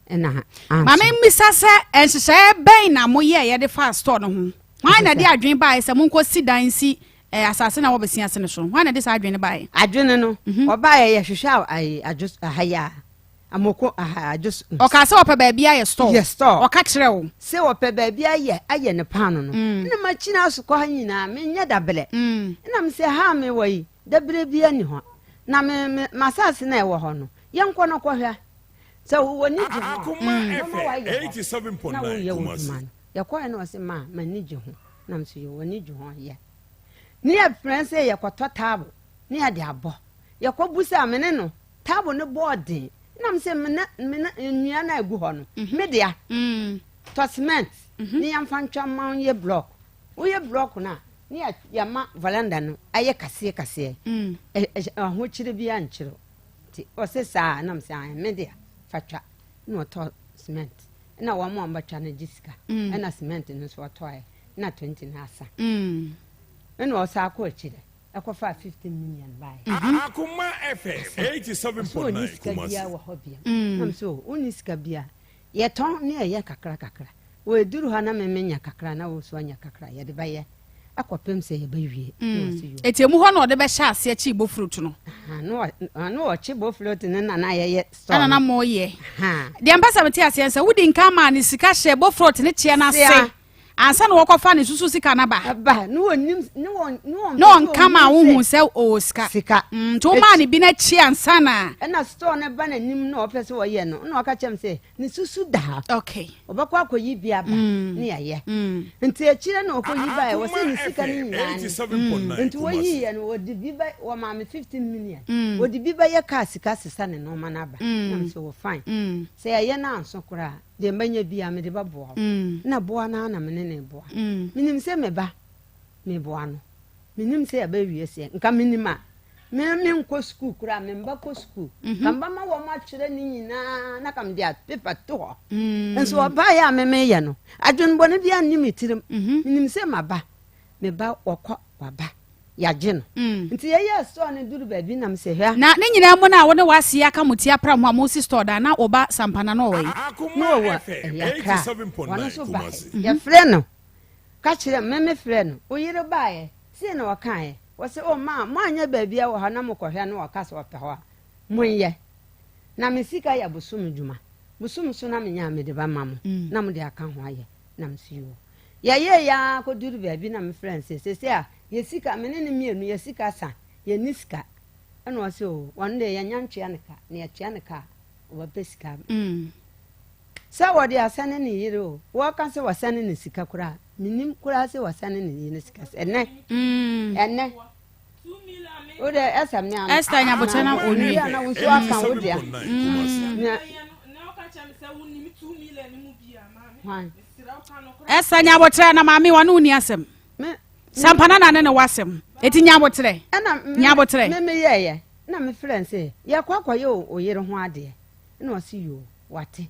ena mama mmisa se enhyehyɛ bɛn na mo ye de fa store no ho hwan na de adwen bae se mo nkosi dan si asase na wo besia se ne so hwan na de sa adwen bae adwen no obae ye hwehwɛ ajus ahaya amoko ajus o ka se opa ba bia ye store yes store o ka kire wo se opa ba bia aye ne pano no na machina asukọ ha nyina me nya dabele na me se ha me wai dabere bia ni ho na me masase na e wo ho no ye nkọ no kwohwa so woni je Akoma FM 87.9 Kumasi. Ya kwa na wase ma ni je ho na mso ye woni je ho ye ni e friend say ye kwato table ni ya de abo ye kwa busa me ne no table ne board na mse me nua na egu ho no me dia to cement ni ya mfa ntwa ma ye block wo ye block na ni ya ma valanda no aye kase ho chire bia nchiro ti o se sa na mse me dia fatwa no to cement na wa mo ambatwa na jisika na cement no so to ai na 20 na asa na o sa ko chire akofa 15 million buy Akoma FM 87.9 Kumasi. Wa hobia am so uniska bia ye ton ne ye kakra we duru ha na memenya kakra na wo so anya kakra ye de baye akopem se ye ba wie etiemu ho na o de be hya ase achi bo fruit no no o chi bo fruit ne na ye store ana na mo ye de ambasa meti ase ensa wudi nka ma ni sika hye bo fruit ne chie na se ansa na wokofa ne susu sika na ba no onim no nka ma wo hu se o sika to ma ni bi na chie ansa na store ne ba na nim na opese wo ye no na oka chem se ni susu da okay obakwa akoyi bia ba ne ye nti achire na okoyi ba e wo se ni sika ni nyina nti wo yi ye no odi bi ba wo ma me 15 million odi bi ba ye ka sika sesa ne no ma na ba na so wo fine se ye na anso kura de manya bia me de ba bo na bo na na me ne bo minim se me ba me bo ano minim se ya ba wie se nka minim a me nko school kura me mba ko school kamba ma wo ma kire ni nyina na kam dia paper to ho enso oba ya me ye no adwon bo ne bia nim tirim minim se ma ba me ba okọ wa ba ya je no nti ye so ne duru ba bi na me se hwa na ne nyina mu na wo ne wase aka muti apra mu amosi store da na oba sampana no we Akoma FM 87.9 Kumasi. ya freno ka kire me freno o yire baaye se na o kan ye wo se o ma anya ba bia wo ha na mokọhwa na o ka so pe ho monye na me sika ya busum djuma busum so na me nya me de ba mamu na me de aka ho aye na me siyo ya ye ya ko duru ba bi na me friend se a ye sika me ne mienu ye sika sa ye niska ana o se o wonde ya nyantwe ne ka ne ya twa ne ka o ba pesika sa wo de asane ne yire o wo kan se wasane ne sika kura minim kura se wasane ne yire sika ene o de esam ne Esther nya botena onu na wo so aka wo de Esther nya botre na mami wa no ni asem sampana na ne wasem eti nya botre nya botre me ye na me friend say ye kwakwaye o yire ho ade na o si yo wate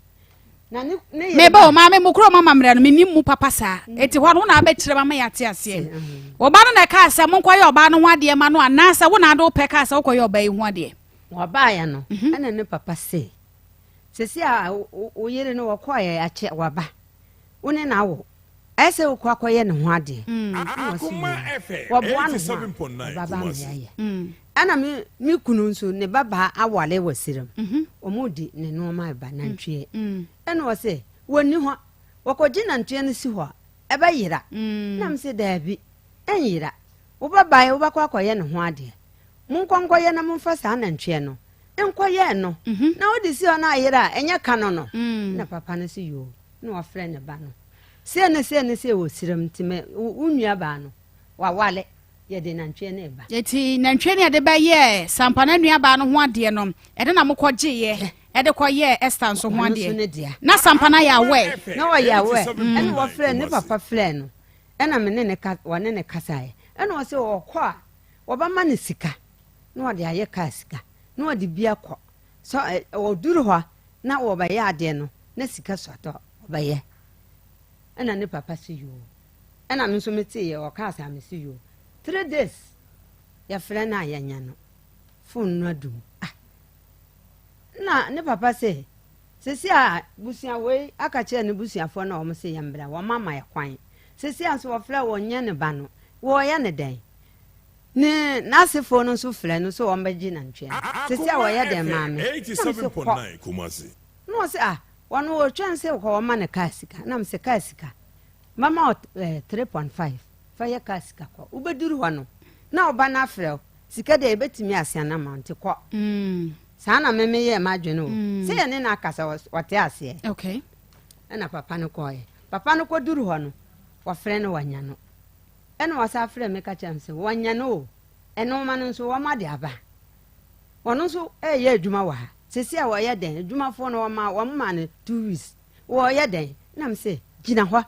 na ne me ba o mami mukro mama mra no menim mu papa sa eti ho no na ba kire mama yate ase oba no na ka ase mo kwaye oba no ho ade ma no anasa wo na ado pe ka ase wo kwaye oba yi ho ade oba ya no ana ne papa say sesi a o yire no wo kwaye ya che waba woni na wo ese wo kwaye ne ho ade Akoma FM 87.9 Kumasi. ana mi kunu nso ne baba awale wasiram omudi ne no ma ba nantwe ena wo se woni ho wakoji nantwe ne si ho e ba yira na mse dabi enyira wo baba ye wo bakwaye ne ho ade munkonkoye na mumfa sa nantwe no enkoye no na odi si ho na yira enya kano no na papa ne si yo na wo frɛ ne ba no se ne wo siram time unua ba no wa wale ye de nantwe ne ba eti nantwe ne de ba ye sampana nua ba no ho ade no e de na mokɔgye ye e de kɔye Esther nso ho ade na sampana ya we na wo ya we ene wo frɛ ne papa frɛ no ena me ne ka wo ne kasae ena wo se wo kɔ a wo ba ma ne sika na wo de aye ka sika na wo de bia kɔ so wo duru hɔ na wo ba ya ade no na sika soto wo ba ye ena ne papa si yo ena me nso meti ye wo ka asa me si yo 3 days ya frɛ na ya nya no phone no adum na ne papa se sesi a busia we aka che ne busiafo na omo se yambra wo mama ya kwan sesi anso wo fra wo nye ne ba no wo ya ne den ne nasefo no so fra no so wo mbaji na ntwe sesi a wo ya den maame 87.9 Kumasi no se wono wo twan se wo ma ne kasika na mse kasika mama 3.5 fa ya kasika kwa ubeduru ho no na oba na fra sika de ebetimi asiana mante kwa sana meme ye madwene o se ye ne na akasa wote ase okay na papa no ko ye papa no ko duru ho no wa frɛ no wanya no ɛna wasa frɛ me ka kyam se wanya no ɛno ma no so wa ma de aba wono so ye adwuma wa ha sesi a wo ye den adwuma fo no wa ma ne 2 weeks wo ye den na me se gina ho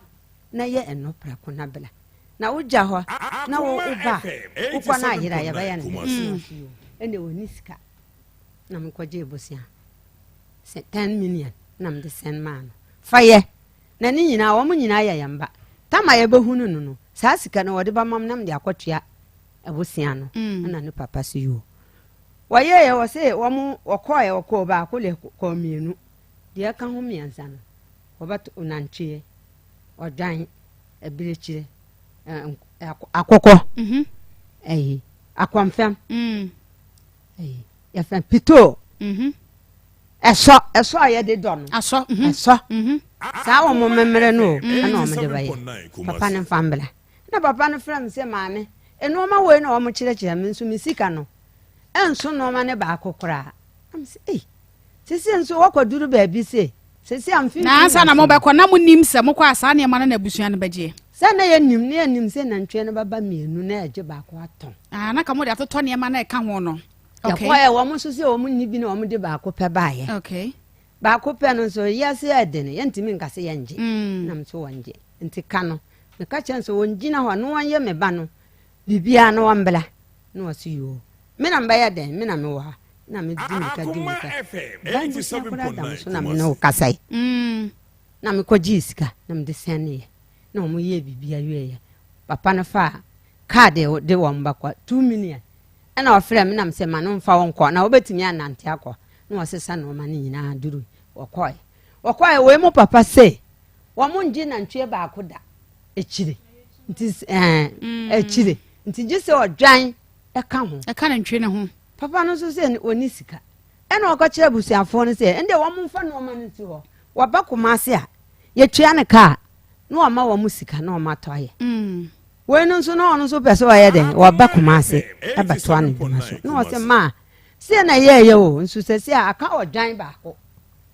na ye eno prako na bela na wogya ho na wo ba wo na yira ya ba ya ne ene woni sika na mkwaje bosia 10 million na mde sen man faye na ni nyina wo nyina ya yamba tama ye behunu no saa sika no wode ba mam nam de akwatua abosia no na ne papa so yo waye ye wo se wo mu okoye okọ ba akole ko mienu de aka ho miansa no wo bat unantwe odwan ebirechire akokọ akwamfam ya fan pito eso aye de don aso sa wo mo memre no na o me de baye papa ne fambla na papa ne fram se maame eno ma we na o mo kire me nso misika no enso no ma ne ba akokora am se sisi enso wakwaduru ba bi se sisi amfi na ansa na mo be ko na mo nim se mo kwa asa ne ma na busua ne baje sa na ye nim se na ntwe ne baba mienu na age ba ko aton na ka mo de atoto ne ma na e ka ho no okay ya wo mo so se wo mo ni bi na wo mo de ba ko pe ba ye okay ba ko pe no so yase adene ye ntimi nkase ye nje na mso wanje nti ka no me ka chenso wonjina ho no wanye me ba no bibia no wambela no wasi yo me na mbaya den me na me wa na me di me ka di me ka 87.9 so na me no kasai na me ko jisika na me de sene na mo ye bibia ye papa no fa card de wamba kwa 2 million na ofre me na me se ma no mfa wonko na obetimi anante akọ na osesa no ma ni nyina duru okoy we mo papa se wo mo nji na ntwe ba akoda echire nti echire nti gise odwan e ka na ntwe ne ho papa no so se oni sika e na okọ busuafo no se ende wo mo mfa no ma nti ho wo ba komase a ye twea ne ka na wo ma wo mo sika na wo ma toye we no so na ono so pese wo ye den wo ba komase e ba to ane bi so na wo se ma se na ye o nsu se se aka odwan ba ko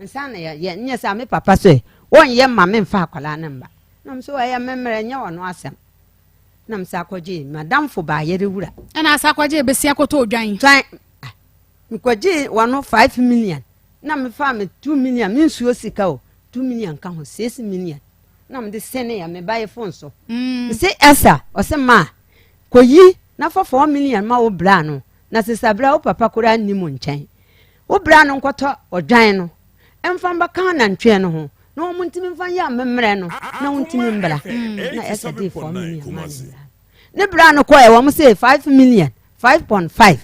nsa na ye nye sa me papa so won ye ma me mfa akwala na mba na mso ye memre nya wono asem na msa akwaje madam fo ba ye rewura na asa akwaje besi akoto odwan mi kwaje wono 5 million na me fa me 2 million me nsuo sika o 2 million ka ho 6 million na me de sene ya me baye fon so se esa o se ma koyi na fa 4 million ma wo bra no na sisabra wo papa kura ni mu nchen wo bra no nkoto odwan no emfa mba kan na ntwe no ho na wo muntimi mfa ya memre no na wontimi mbra na esa de 4 million ne bra no ko e wo mo say 5 million 5.5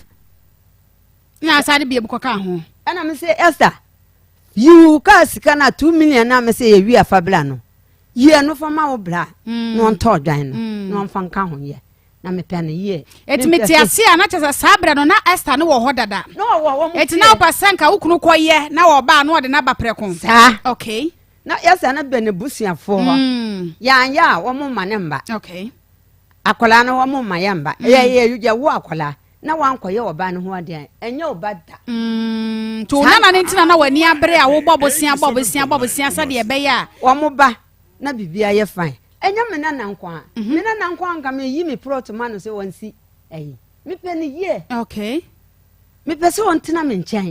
na asade bie bukoka ho ana me say esa you ka sika na 2 million na me say ye wi afa bra no ye no fa ma wo bra no nto odwan no no mfa nka ho ye na me pene ye etimeti ase a na chese sabra no na Esther no wo ho dada no wo etina opasanka ukunu koye na wo ba no de na ba preko sa okay na yesa na bene busuafo ho ya wo mo mane mba okay akola na wo mo mayamba ye yuja wo akola na wankoye wo ba no ho ade enye obada to na ntina na wani abre a wo bobosia sa de be ya wo mo ba na bibia ye fine enya me na nankwa me na nankwa nka me yi me prot ma no se wonsi me pe ni ye okay me pe se wontina me nchen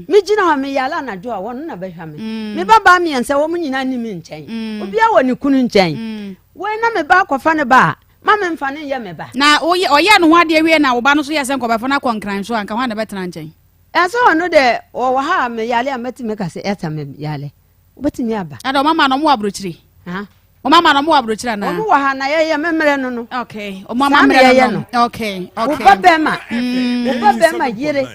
me gina ho me yala na do a won na behwa me me baba me ense wo nyina ni me nchen obi a woni kunu nchen we na me ba akwafa ne ba ma me mfa ne ye me ba na oye no ho ade wie na wo ba no so ye se nkobefo na konkran so anka ho na betena nchen ense wono de wo ha me yale a meti me ka se eta me yale obetimi aba ada mama no mo abrochiri ha o mama no mo abrochira na o wa ha na ye memere no no okay o mama memere no okay o ba be ma yere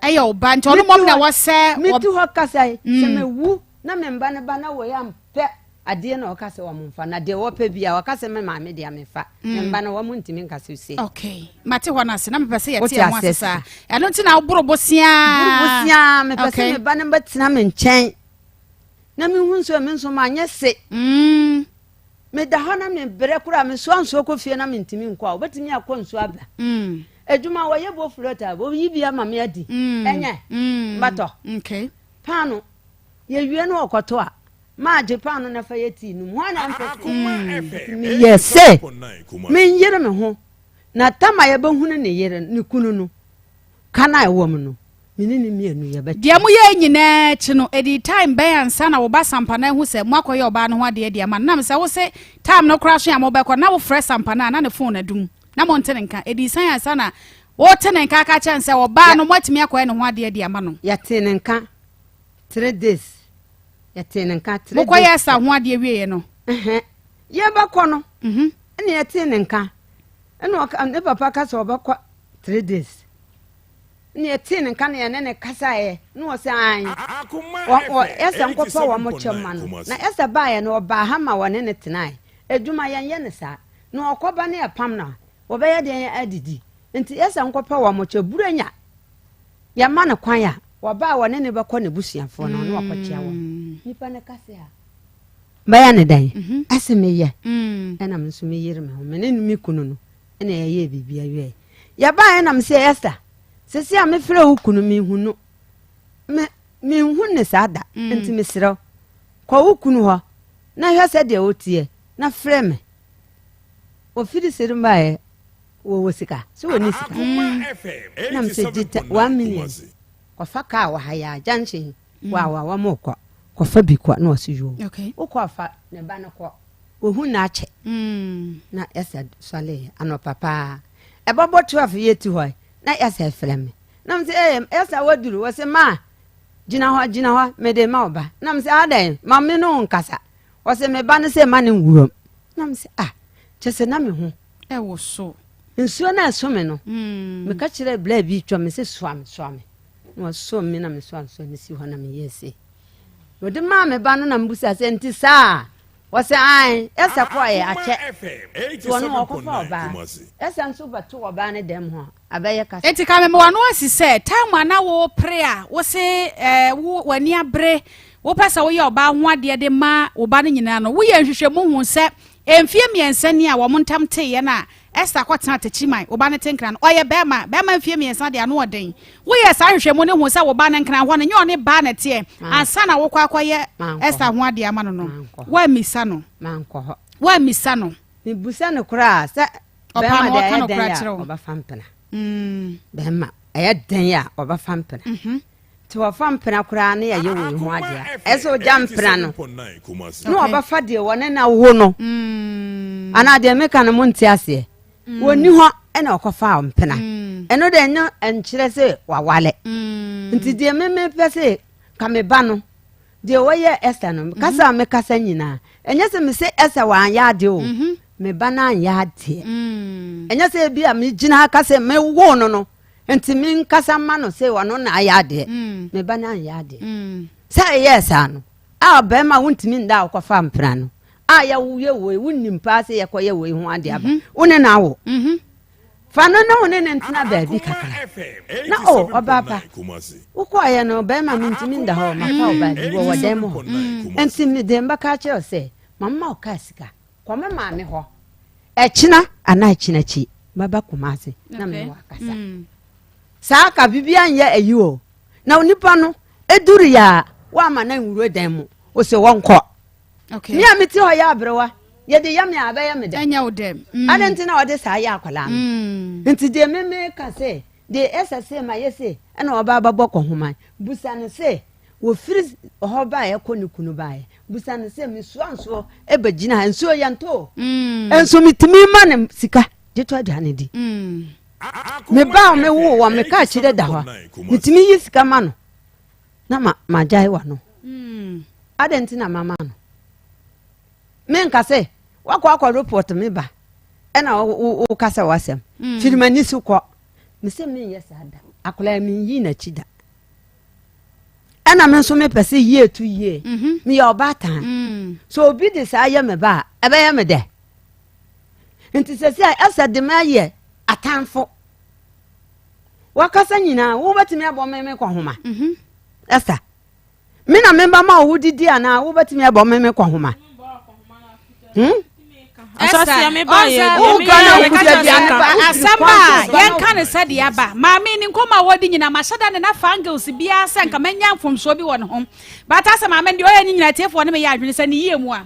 ayo ba nti ono mom na wo se mi tu ho kasa se me wu na me mba ne ba na wo ya mpe ade na o kasa wo mfa na de wo pe bia o kasa me ma me de amefa me mba na wo mu ntimi nkasa se okay mate ho na se na me pese ye tie ho asesa eno nti na oboro bosia me pese me ba ne ba tina me nchen na me hu nso me nso ma anye se me da ho na me bere kura me so anso ko fie na me ntimi nkwa obetimi akọ nso aba ejuma wo ye bo flota bo yibia ma me adi enye bato okay pano ye wie no okoto a ma je pano na fa yeti nu ho na mpe yes me yere me ho na tama ye bahunu ne yere ne kunu no kana ewo m no minini mienu ye be dia mu ye nyina chi no edi time be ansa na wo ba sampana hu se mu akoye oba no ho ade dia ma nam se wo se time no crash ya mo be ko na wo fresh sampana na ne phone adum na mo ntene nka edi san ansa na wo tene nka aka chense wo ba no matimi akoye ne ho ade dia ma no ya tene nka 3 days ya tene nka 3 days mo koye sa ho ade wie no ye ba ko no ene ya tene nka ene ne papa ka so ba ko 3 days ni tene nka ne ne kasa ye no se an o esa nkopa wa mo chema no na esa ba ye no ba ha ma wone ne tenai eduma ye ne sa no okoba ne apam na wo be ye de adidi nti esa nkopa wa mo cheburanya ya ma ne kwan ya wo ba wone ne be ko ne busuafo no no akochia wo nipa ne kasa ya ba ya ne dan aseme ye ena mso me yire me ho me ne numi kunu no ena ye bibia wie ya ba ye na mse esa sisi a me frɛ wo kunu mi hunu me hunu ne sada enti me srɛ kwa wo kunu ho na hwɛ sɛ de wo tie na frɛ me o firi serum bae wo sika so woni sika na me sɛ dita 1 million kwa fa ka wa haya junction wa mokɔ kwa fa bi kwa na o si yo o kwa fa ne ba na kwa wo hu na ache na esa swale ano papa e bobo 12 yeti hoy na yasa frame na mse yasa waduru wose ma gina ho me de ma oba na mse adan ma me no nkasa wose me ba ne se ma ne nwurom na mse chese na me ho e wo so nsuo na so me no me ka kire bla bi twa me se soame no so me na me so ne si ho na me yesi wode ma me ba no na mbusa se nti sa wose ai esa kwa ye ache wono okofa oba esa nso bato oba ne dem ho abaye kasa enti ka me wano asise time na wo pre a wo se wo wani abre wo pesa wo ye oba ho ade de ma oba ne nyina no wo ye hwehwemu hu se emfie miensa ni a wo montam te ye na esa kwatena tachiman oba ne tenkran oye bema mfie miensa de ano oden wo ye sa hwehwemu ne hu se wo ba ne nkran ho ne nye one ba na te ansa na wo kwakoye esa ho ade ama no wa misa no manko ho wa misa no ni busa no kra se bema de kan kra kire oba fampena bema aya den ya oba fampena ti wa fampena kra ne ya ye wo ho ade eso jampena no no oba fa de wona na wo no ana de meka no monti ase woni ho ena okofa mpena eno de nya enkyere se wawale nti de meme pese ka me ba no de woye esa no kasa me kasa nyina enye se me se esa wan ya de o me ba na ya de enye se bia me gina kasa me wo no nti me kasa ma no se wono na ya de me ba na ya de sa yes ano a ba ma wuntimi nda okofa mpena no aya wuye we wunnim paase ye koye we hu ade aba one na wo fa no na one ne ntina ba bi kakara na obaba wo koye no ba ma mintimi nda ho ma fa oba bi wo dem ho enti mi dem ba ka che o se mamma o ka sika kwa mama me ho echina ana echina chi baba kumase na me wa kasa sa ka bibia nya ayi o na onipa no eduru ya wa ma na nwuro dem mo o se wonko okay mi amiti ho ya abrewa ye de yam ya abaya me de anya wo dem adenti na ode sa ya akwala nti de meme ka se de esase ma yese na oba babo ko homan busa ne se wo firi ho ba ye ko ne kunu ba ye busa ne se mi so anso e bagina anso ya nto enso mitimi ma ne sika je to ada ne di me ba me wo wa me ka chire da ho mitimi yi sika ma no na ma jai wa no adenti na mama no men ka say wakwa report me ba e na wo ka say wasem firimani su ko me say men yes ada akola men yi na chida e na men so me pese ye to ye me your batan so obi de say ye me ba e be ye me de nti se say asa de ma ye atanfo wakasa nyina wo batimi abo me kwa homa asa me na memba ma wo didi ana wo batimi abo me kwa homa Asase me ba ye asamba yenka ne sade aba maame ni nkoma wodi nyina mashada ne na fangles bia se nka manya mfomso bi won ho bata se maame de oye nyina tiefo ne me ya adwene se ne yie mu a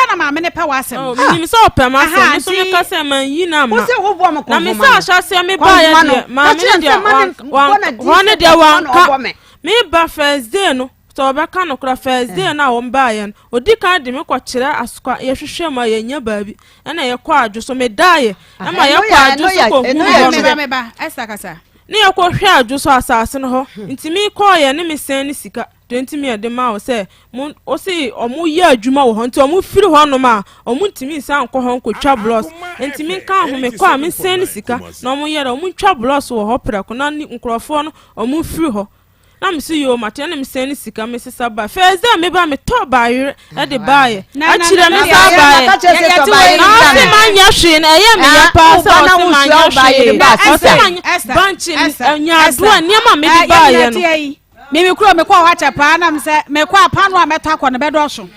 na maame ne pa wasem minim so opem asem me so me ka se man yi na ma wo se wo bo mo ko na me sa asase me ba ye de maame ne de wan de wan ka me ba first day no so obeka no kra first day na wo mba ye odi kan de me ko kire asukwa ye hwehwe ma ye nya baabi na ye kwa adwo so me dae na ma ye kwa adwo so ko hu me ba esa kasa ne ye ko hwe adwo so asase no ho ntimi ko ye ne me sen ni sika 20 me de ma o se mo o se omu ye adwuma wo ho nti omu firi ho no ma omu ntimi san ko ho ko twa bloss ntimi kan ho me ko a me sen ni sika na omu ye omu twa bloss wo ho prako na nkrofo no omu firi ho na me see yo mate na me sen ni sika me sesa ba first day me ba me to ba yire e de ba ye a chire me sa ba ye na se manya hwe na ye me ya pa sa o se manya hwe o se manya banchi nya do niam me di ba ye no mimi kuro me kwa wacha pa na mse me kwa pano a metakọ no bedo so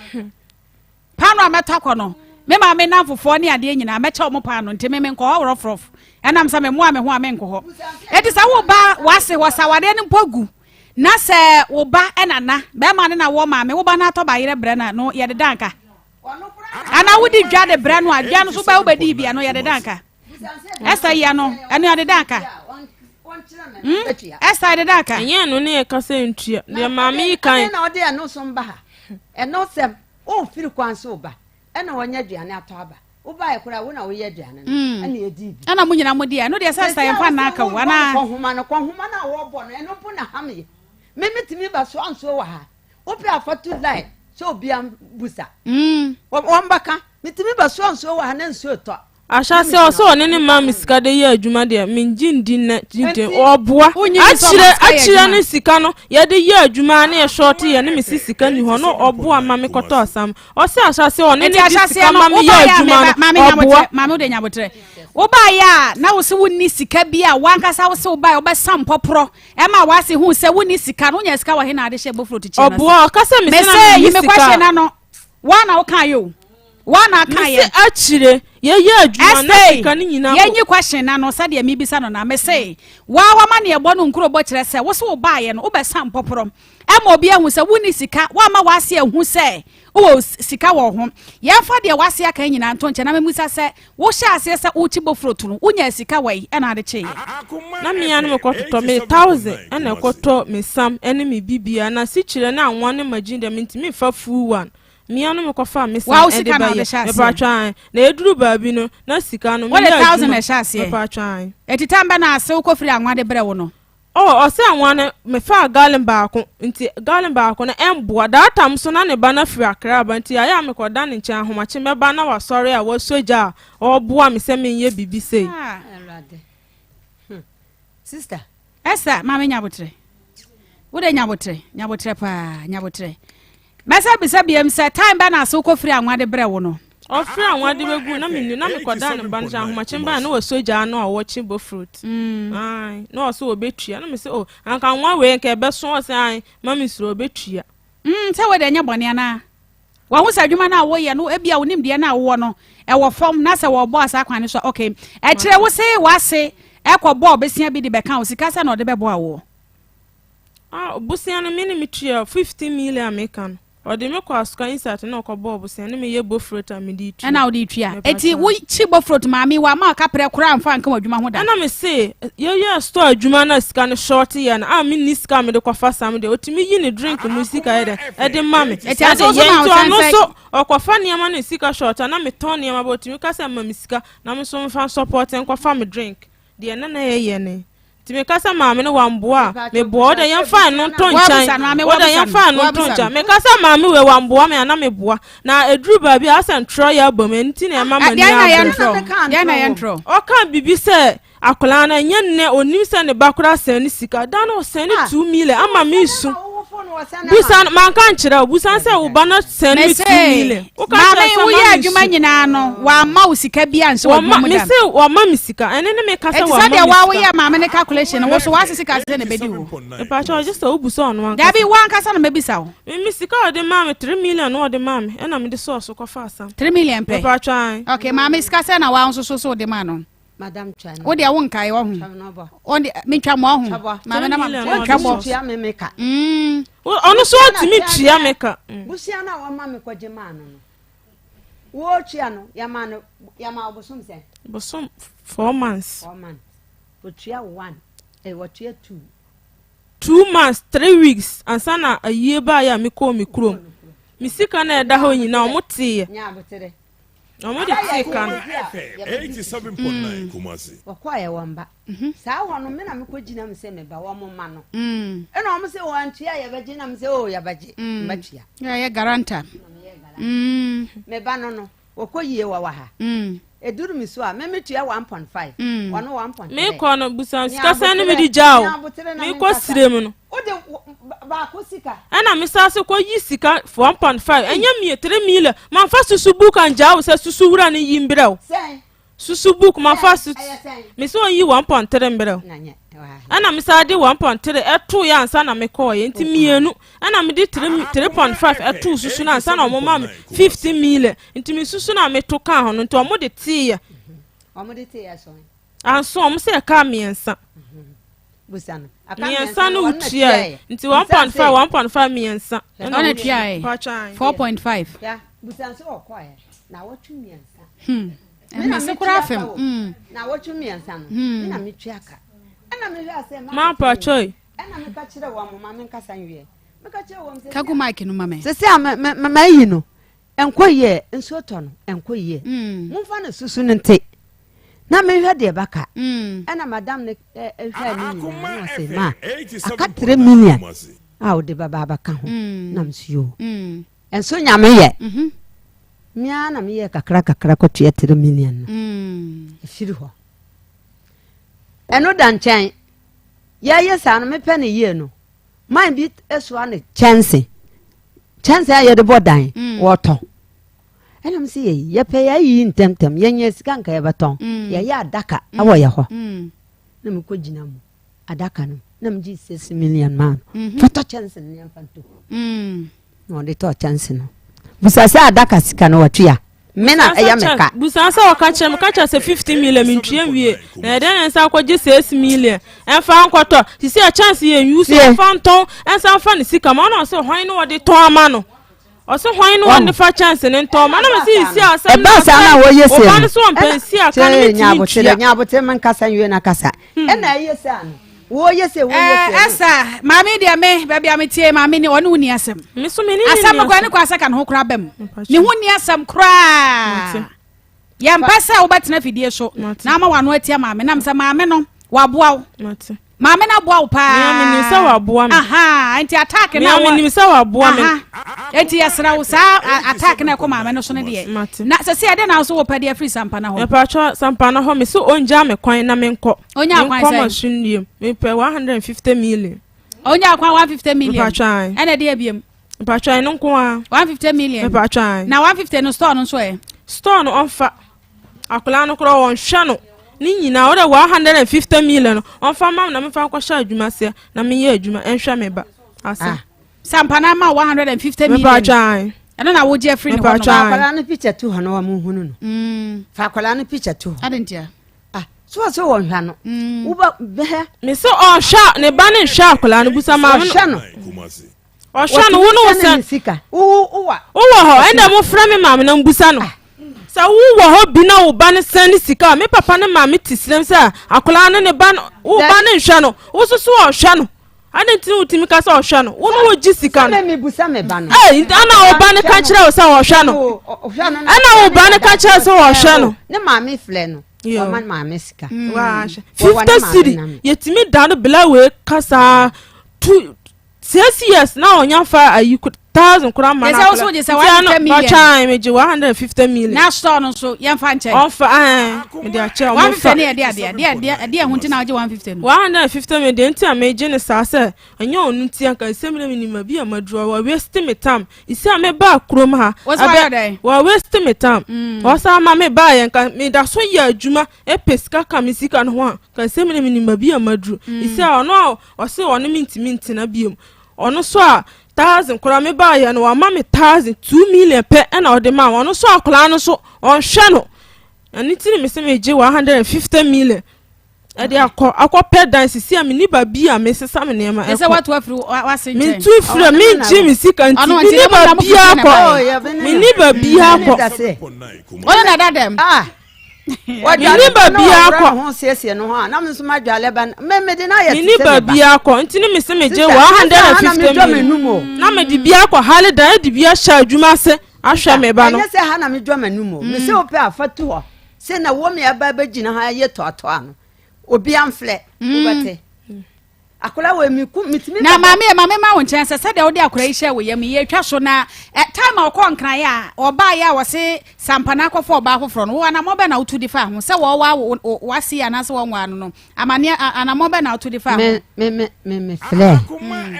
pano a metakọ no me ma me na fofo ne ade nyina mecha omo pano nti me nko horofrof enam se me mo a me ho a me nko ho eti sa wo ba wase wasawade ne mpogu na se wo ba enana be ma ne na wo ma me wo ba na to ba yire bre na no ye de danka ana wodi dwa de bre no adwa no so ba wo ba di bia no ye de danka esa ya no eno ye de danka esa de daka enye no ne ka se ntua de maami kan na ode eno so mba ha eno sem o firi kwan so ba ena wonya duane ato aba wo ba ekura wo na wo ye duane no ena edi bi ana mu nyina mu dia no de sa ye fa na aka wo na kohuma na wo bo no eno po na hame me metimi ba so anso wa ha wo pe afatu lai so obi am busa wo mbaka metimi ba so anso wa ha na nso to ashase oso ne mama sika de ye adwuma de minjindi na jinde oboa achire ne sika no ye de ye adwuma na ye short ye ne misi sika ni ho no oboa mama koto asam o se ashase o ne de sika mama ye adwuma no mama de nyabotre wo ba ya na wo se wonni sika bia wankasa wo se wo ba oba sam popro e ma wa se hu se wonni sika no nya sika wa he na ade she bofro to chi na oboa kasa mi se na me kwashe na no wana wo kan yo wana kan ye achire ye adwuma na sika ni nyina ye nyi question na no sade mi bisa no na me say wa ma na ye bo no nkuro bo kire se wo se wo ba ye no wo be sam poporo e ma obi ahu se woni sika wa ma wa se ahu se wo sika wo ho ye fa de wa se aka nyina nto nche na me musa se wo sha ase se wo chi bo fruit no unya sika wai e na ade che na me anu me kototo me 1000 na koto me sam ene me bibia na si kire na anwa ne maginde me ntimi fa full one mianu me kofa me sa e de ba ye e pa twan na eduru baabi no na sika no me 1000 e sha se e pa twan etitamba na ase wo kofiri anwa de bre wo no o se anwa ne me fa galen baako nti galen baako na emboa datam so na ne ba na firi akra ba nti aya me koda ne nche ahomache me ba na wasori a wo soja o boa me se me ye bibi sei sister esa mama nyabotre wo de nyabotre pa nyabotre masa bisa biam se time ba na so ko firi anwa de bre wo no o firi anwa de begu na me na me koda ne ban jan homa chimba na wo soja no wo chimbo fruit ai no so obetua na me se o anka anwa we nke be so o se ai mami suro obetua se we de nya bone na wa hu sa dwuma na wo ye no ebia wo nim de na wo no e wo fom na se wo bo asa kwan so okay e kire wo se wase e ko bo obesia bi de be kan o sika se na o de be bo awo busia na me ni metua 50 million American o de me ko aska insert na ko bob se na me ye bofrot am di tu na o di tua eti wo chi bofrot maami wa ma ka pre kura amfa nka wadwuma ho da na me se ye store adwuma na sika no short ye na me ni sika me de ko fa sam de otimi yi ni drink mu sika ye de mame eti aso so na so o ko fa niam na sika short na me ton niam ba otimi ka se mame sika na me so mfa support en ko fa me drink de na ye ne ti me kasa maame no wamboa me boa da yan fa no tonchan wo da yan fa no tonchan me kasa maame we wamboa me ana me boa na eduru ba bi asan tro ya bom enti na mama ni ya na yentro o kan bibi se akola na nyenне onim se ne bakura sen sika da na o sen 2 million ama me su busan man kan kire busan se wo ba na sen 2 million o kan mama wo ya adwuma nyina no wa ma wo sika bia nse wo mu da me se wa ma me sika ene ne me kasa wa ma me wa wo ya mama ne calculation wo so wa sika se ne bedi wo e pa cho just o buso no da bi wan kasa no me bisa wo me sika o de mama 3 million no o de mama ena me de so ko fa asam 3 million pe e pa cho okay mama sika se na wa so de ma no Madam Chan. Wo de won kai wo hu. O de me twa mo hu. Mama na ma twa bo. Tia me meka. Ono so timi tia meka. Busia na wa ma me kwaje ma no. Wo tia no ya ma obosum se. Bosom 4 months. 4 months. Wo tia 1. Wo tia 2. 2 months, 3 weeks. Ansana a year ba ya me ko me krom. Mi sika na eda ho nyina o motie. Nya botere. Omo de sika no. 87.9 Kumasi. Wakwaye wamba. Sa ho no me na me kogina me se me ba wo mo ma no. E no mo se wo antua ya baje na me se o ya baje. Matua. Ya garanta. Me ba no wakoyie wa ha. Eduru mi so a me metua 1.5. Wono 1.5. Me ko no busan sika san me di jaw. Me ko sirem no. O de ba ko sika. Ana me sa se ko yi sika 1.5. Enya me 3 million. Man fa susu book an jaw se susu wura ni yimbraw. Sen. Susu book man fa susu. Me so yi 1.3 mbraw. Ana me sa de 1.3 eto ya ansa na me ko ye nti mienu. Ana me di 3.5 eto susu na ansa na mo ma 50 million. Nti me susu na me to kan ho no nti omo de tie. Omo de tie so. Anso omo se ka miensa. Busana. Miensa no utia. Nti 1.5 miensa. Ona tia 4.5. Ya, busana so okwa ya. Na wotu miensa. Me se kura fem. Na wotu miensa no. Na me tuaka. Ana me hwa se ma pa choi. Ana me ka kire wo mama me nkasa nwie. Me ka kire wo mse. Ka go mic no mama. Se se ma yi no. Enkoye nso to no. Enkoye. Mumfa na susu ne nte. Na me hwa de baka. Ana madam ne hwa ni na se ma. Aka 3 million. Ah o de baba baka ho. Na msio. Enso nyame ye. Mia na me ye kakra ko tua 3 million. Efiri ho. Eno dan chen ye sa no me pe ne ye no man bi eso ane chance aye de bodan woto enam si ye pe ya yi ntemtem ye nye sika nka ye beton ye ya adaka awo ye ho na me ko gina mu adaka no na me ji 6 million man foto chance ne yamfanto no de to chance no busa sa adaka sika no watua mena eya meka busan sa waka che 50 million mintue wie na den nsa kwaje 6 million enfa nkwoto ti se a chance ye use enfa nton ensa fa ne sika ma na se hwan no wode ton ama no o se hwan no wode fa chance ne nton ma na me si asa e ba sa na wo yese o ba ne so mpensi aka no mi nya bote man kasa yue na kasa e na yese an wo yese asa mami dia me ba bia me tie mami ni onu ni asem me so me ni asem ko ne ko asaka no kra bam ni hu ni asem kra ya mpasa wo batena fidie so na ma wano atia mami na msa mami no waboa mami na boa pa me ni sa waboa me aha anti attack na me ni sa waboa me enti yasra wo sa attack na ko mami no so ne de na se ade na so wo pa de free sampa na ho e pa cho sampa na ho me so onja me kwan na me nko onya kwan sai nko machine me pe 150 million onya kwan 150 million pa cho ene de abiem pa cho no nko 150 million pa cho na 150 no store no so e store no onfa akola no kro won hwa no ni nyina wo de 150 million onfa mam na me fa kwasha adwuma se na me ye adwuma enhwa me ba asa sampana ma 150 million pa cho eno na wo je free no akwala no picture tu hano wa mu hunu no fa akwala no picture tu adentia so won hwa no wo ba be me so on sha ne ba ne hwa akola no busa ma no Kumasi. o hwa no wo no sen sika wo ho enda mo fra me mam na mbusa no sa wo ho bi na wo ba ne sen sika me papa ne mam tisrem sa akola no ne ba wo ba ne hwa no wo so o hwa no ade nti utimi ka sa o hwa no wo no wo ji sika no me busa me ba no ana wo ba ne ka kire wo sa o hwa no ana wo ba ne ka kire sa o hwa no ne mami fle no Oman ma mesika. Wa 50 city yetimi dan bela we kasa 6 years na onya fa ayi 1,000 kura mana. Yes, also just 150 million. Time me 150 million. Na store no so yan fa nche. On fa me dey ache o mo fa. 150 dia hunti na je 150 no. 150 million nti ameje ne sa se anya onu nti anka semre minima bi amaduro wa waste me time. Isi ame ba krom ha. Wa waste me time. O sa ma me ba yan ka me da so ya adwuma e pesika ka me sika no ho ka semre minima bi amaduro. Isi ono o se ono minti na biom. Ono so a 1,000 kura me ba ya no wa ma me 1,000 2 million pe na o de ma ono so akula no so on hwe no ani ti me se me je 150 million e de akọ pe dance si am ni ba bi a me sesa me nema e se what wa se me tu free me je me sika nti ni ba bi akọ me ni ba bi akọ ona na dadem Mini babi akọ ho siesie no ho a na me so madwale ba me de na ya mini babi akọ nti ni me se me je 150 million na me di bi akọ hale da di bi ahya adwuma se ahwa me ba no anya se ha na me dwa manumo me se ope afatu ho se na wo me aba ba gina ha ye toto ano obi amfle ubate akola we mi ku mitimi na mama ma won chen se de wo de akola yi hye wo yam ye twa so na time a okọ nkran ya oba ya wo se sampana akofo oba afoforo no wo na mo be na utu difa ho se wo wa si ya na se wo nwa no amane ana mo be na utu difa ho me fle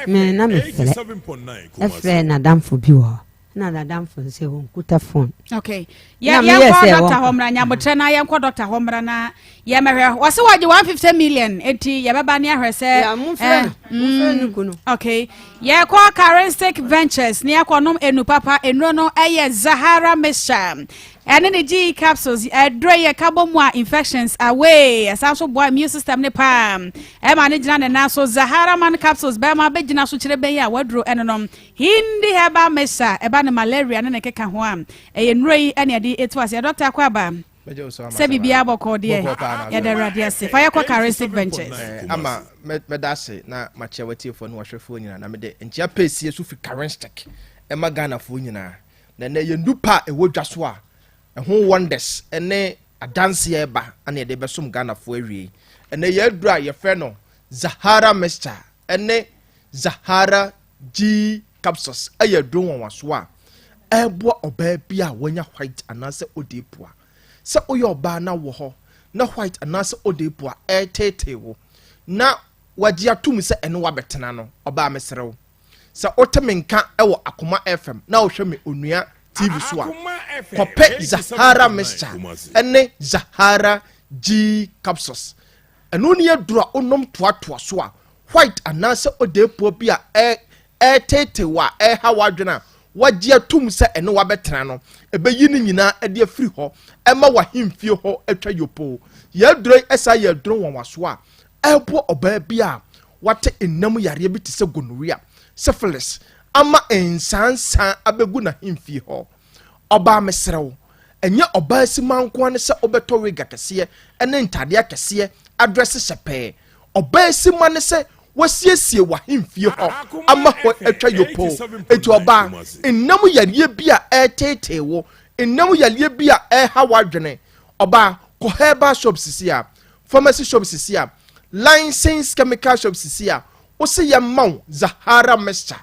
me na me fle fle na damfo bi wo na da damfo se wo kuta phone okay ya Dr. Homra nyabotre na ya Dr. Homra na ya mehwe wo se wo je 150 million enti ya baba ne ahwe se ya mu fle nukuno okay ya Charistic Ventures ne akonom enu papa enu no eye Zahara Mesha ene ne G capsules dry carbon infections away asanso boy immune system ne pa e ma ne gina ne na so Zahara man capsules be ma be gina so kire ben ya wadro ene no hindi heba Mesha e ba ne malaria ne keka ho am e nroi ene ade etwas ya Dr. Akwaba se bibia boko de ya da radiase fa ya Charistic Ventures ama medase na machewati fo no hwefo nyina na mede entia pesi su fi Charistic e magana fo nyina na na ye ndupa e wodwa so a ho wonders ene adanse e ba ana de besom Ghana fo awie ene ye dura ye fe no Zahara Mixture ene Zahara G capsules aye do won waso a ebo oba bia wonya white anase odepua se oyo oba na wo ho na white anase odepua tete wo na waji atum se ene wabetena no oba mesrew se otemenka ewo Akoma FM na wo hwe me onua TV so a kope Zahara Mixture ene Zahara G capsules eno ne adura onom toatoa so a white anase odepua bia tete wa hawa dwena waji atum se ene wabetena no ebeyi ni nyina ade afiri ho ema wahemfie ho atwa yopo ye dure esa ye dure won waso a ebo oba bia wate enam yare bi te se gonorrhea syphilis ama ensansan abegu na hemfie ho oba mesrew enye oba simanko ne se obeto wega kese ene ntade akese address sepe oba simane se wasiesie wahemfie ho ama ho atwa yopo etu oba enam yare bia tete wo enam yare bia hawa dwene oba ko herbal shops sisia pharmacy shops sisia licensed chemical shops sisia o se yamma Zahara Mixture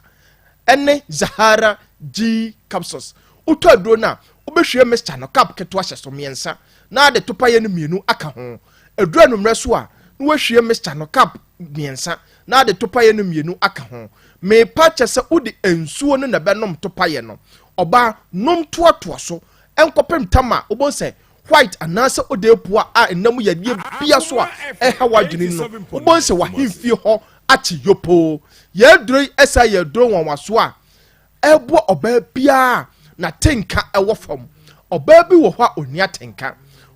ene Zahara G capsules uto aduro na obehwe mixture no cap keto ahye so miensa na de topa ye no mienu aka ho aduro no mreso a no wahwe mixture no cap miensa na de topa ye no mienu aka ho me pa chese udi ensuo no na benom topa ye no oba nom toatoa so enkopem tama obonse white anase odepua a enam yadie bia so a hawa dwene no obonse wahemfie ho achi yopo ye droi esa ye dro won waso a ebo oba bia na tenka ewo fam oba bi wo ho a onia tenka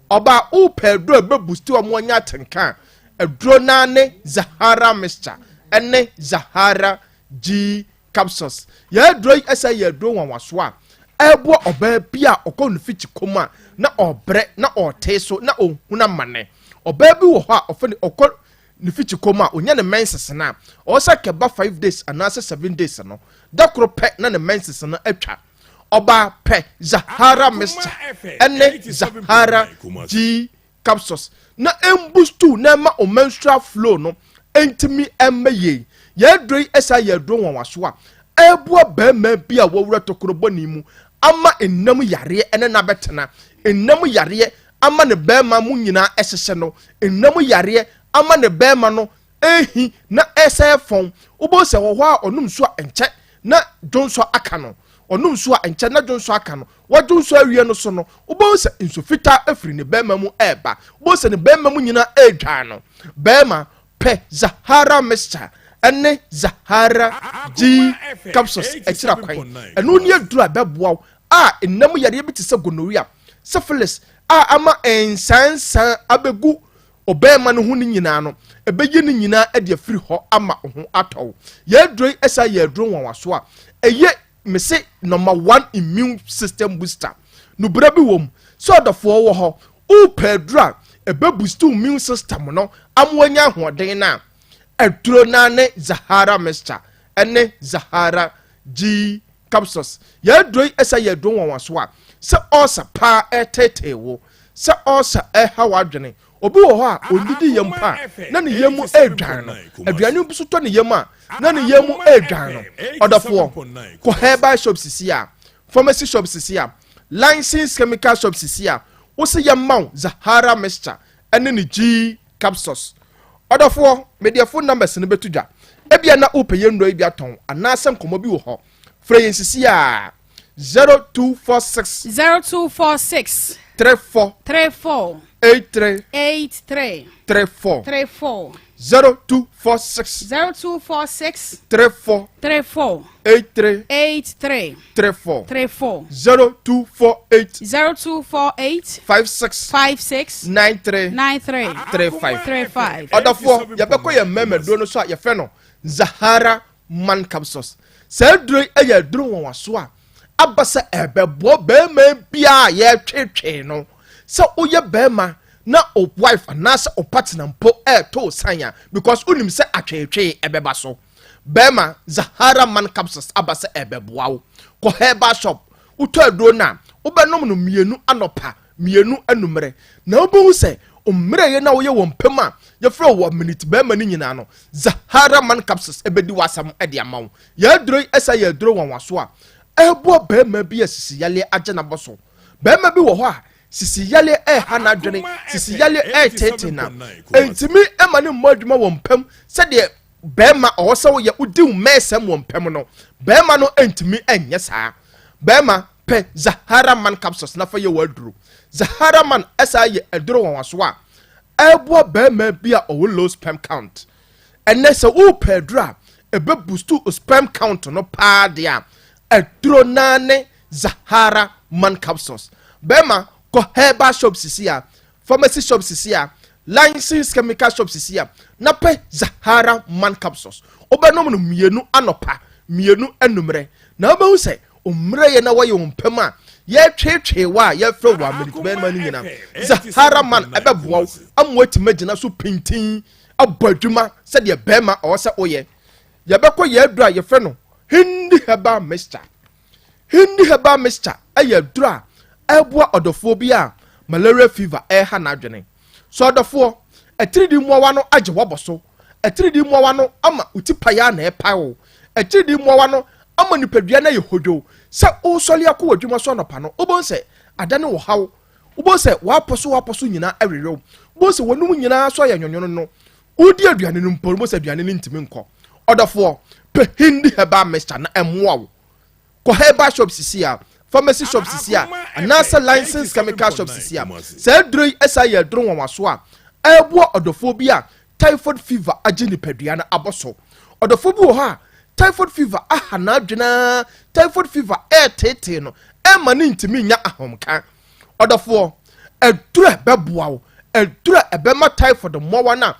oba o pedro be boost o mo nya tenka edro na ne Zahara Mixture ene Zahara G capsules ye droi esa ye dro won waso a ebo oba bia okonu fichi koma na obre na oteso na ohuna mane oba bi wo ho a ofani okon ni fichi koma onya ne menses na o sa keba 5 days anase 7 days no dakro pe na ne menses na atwa oba pe Zahara Mixture ene Zahara G capsules na embustu na ma o menstrual flow no entimi emaye ye droi esa ye dro wanwaso a ebua ba ma bi a wowura tokoroboni mu ama enam yare ene na betena enam yare ama ne ba ma mu nyina ehhehye no enam yare ama ne ba ma no ehi na esa fon ubo se wo ho a onum so a enche na jonso aka no onum so a enche na jonso aka no wajunso awie no so no ubo se insofita afiri ne ba ma mu eba ubo se ne ba ma mu nyina edwa no ba ma pe Zahara Mixture ene Zahara G capsules extra kwan eno ne adura beboa a enam yare bi te se gonorrhea syphilis a ama ensansan abegu obema no hu ni nyina no ebeyi ni nyina e de afiri ho ama ho atɔ ye droi esa ye dro wanwaso a eye mese number 1 immune system booster no bra bi wom so odofo wo ho u pedra ebe boost immune system no amwanya hoden na aduro na ne Zahara Mixture ene Zahara G capsules ye droi esa ye dro wanwaso a se osa pa etetewo se osa hawadwene obi wo ho a ondidi yem pa na ne yemu edwan no aduane bi so to ne yem a na ne yemu edwan no odofo ko herbal shop sisi a pharmacy shop sisi a licensed chemical shop sisi a wo se yem maw Zahara Mixture ene ne G capsules odofo media phone numbers ne betudwa ebia na opeye ndo ebia ton anasem komo bi wo ho frey sisi a 0246 34 83 34 0246 34 83 34 0248 56 93 35 odafo yabeko ye memedro no so a ye fe no Zahara man capsules se dro eye dro wonwaso a abasa ebebo be ma bia ye twetwe no se oye be ma na o wife anasa o partner mpo to sanya because unim se atwetwe ebeba so be ma Zahara man capsules abasa ebeboawo ko herbal shop uto aduro na ubenom no mienu anopa mienu anumre na obehu se omre ye na wo ye wompem a ye fro wo minute be ma ni nyina no Zahara man capsules ebedi wasam ede amawo ye duro esa ye duro wanwaso a ebo be ma bi asisi yale agye na boso be ma bi wo ho a sisi yale hana dwene sisi yale tete na entimi emane mmadwuma wompem se de be ma owosa wo ye udi umesem wompem no be ma no entimi enye saa be ma pe Zahara man capsules na fa ye waduro Zahara man esa ye aduro wanwaso a ebo be ma bi a owo low sperm count enne se wo pedra ebe boost to sperm count no pa de a aduro nane Zahara man capsules bema ko herbal shop sisi a pharmacy shop sisi a licensed chemical shop sisi a na pe Zahara man capsules obenom no mienu anopa mienu anumre na obehu se omre ye na waye ompem a ye twetwe wa ye fro wa minute man nyina Zahara man ebeboa amwati magina so pintin abadwuma se de bema o se oye ye beko ye adura ye fre no hindi herbal mixture aye adura eboa odofo bi a malaria fever ha na adwene so odofo etiridi muawa no age woboso etiridi muawa no ama utipaya na epawo etiridi muawa no ama nipadua na ye hodwo se o sole akọ adwuma so no pa no obonse adane wo hawo obonse waposo nyina awerew obonse wonum nyina so ya nyonyono no udi aduane no mpo obonse aduane ni ntimi nko odofo pe hindi heba mixture na emwoawo ko herbal shop sisi a pharmacy shop sisi a anasa licensed chemical shop sisi a se droi esa ye dro wanwaso a ebo odofo bi a typhoid fever ageni padua na aboso odofo bi wo ha typhoid fever na adwena typhoid fever tete no ma ni ntimi nya ahomka odofo edura beboawo edura ebema typhoid mowa na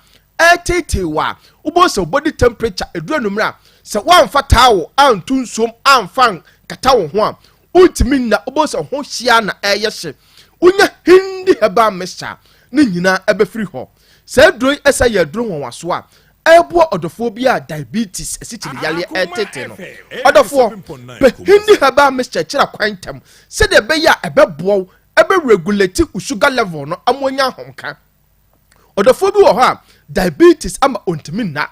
tete wa ubose body temperature edura numra se wanfa tawo antu nsom anfan katawo ho a untimi na ubose ho hia na yehye unya hindi heba mixture ni nyina ebefiri ho se droi esa ye dro wonwaso a ebo odofo bi a diabetes esichiri yale tete no odofo pe hindi heba mixture kira kwantam se de be ya ebebo ebe regulate sugar level no amonya honka odofo bi wo ha diabetes ama ontimi na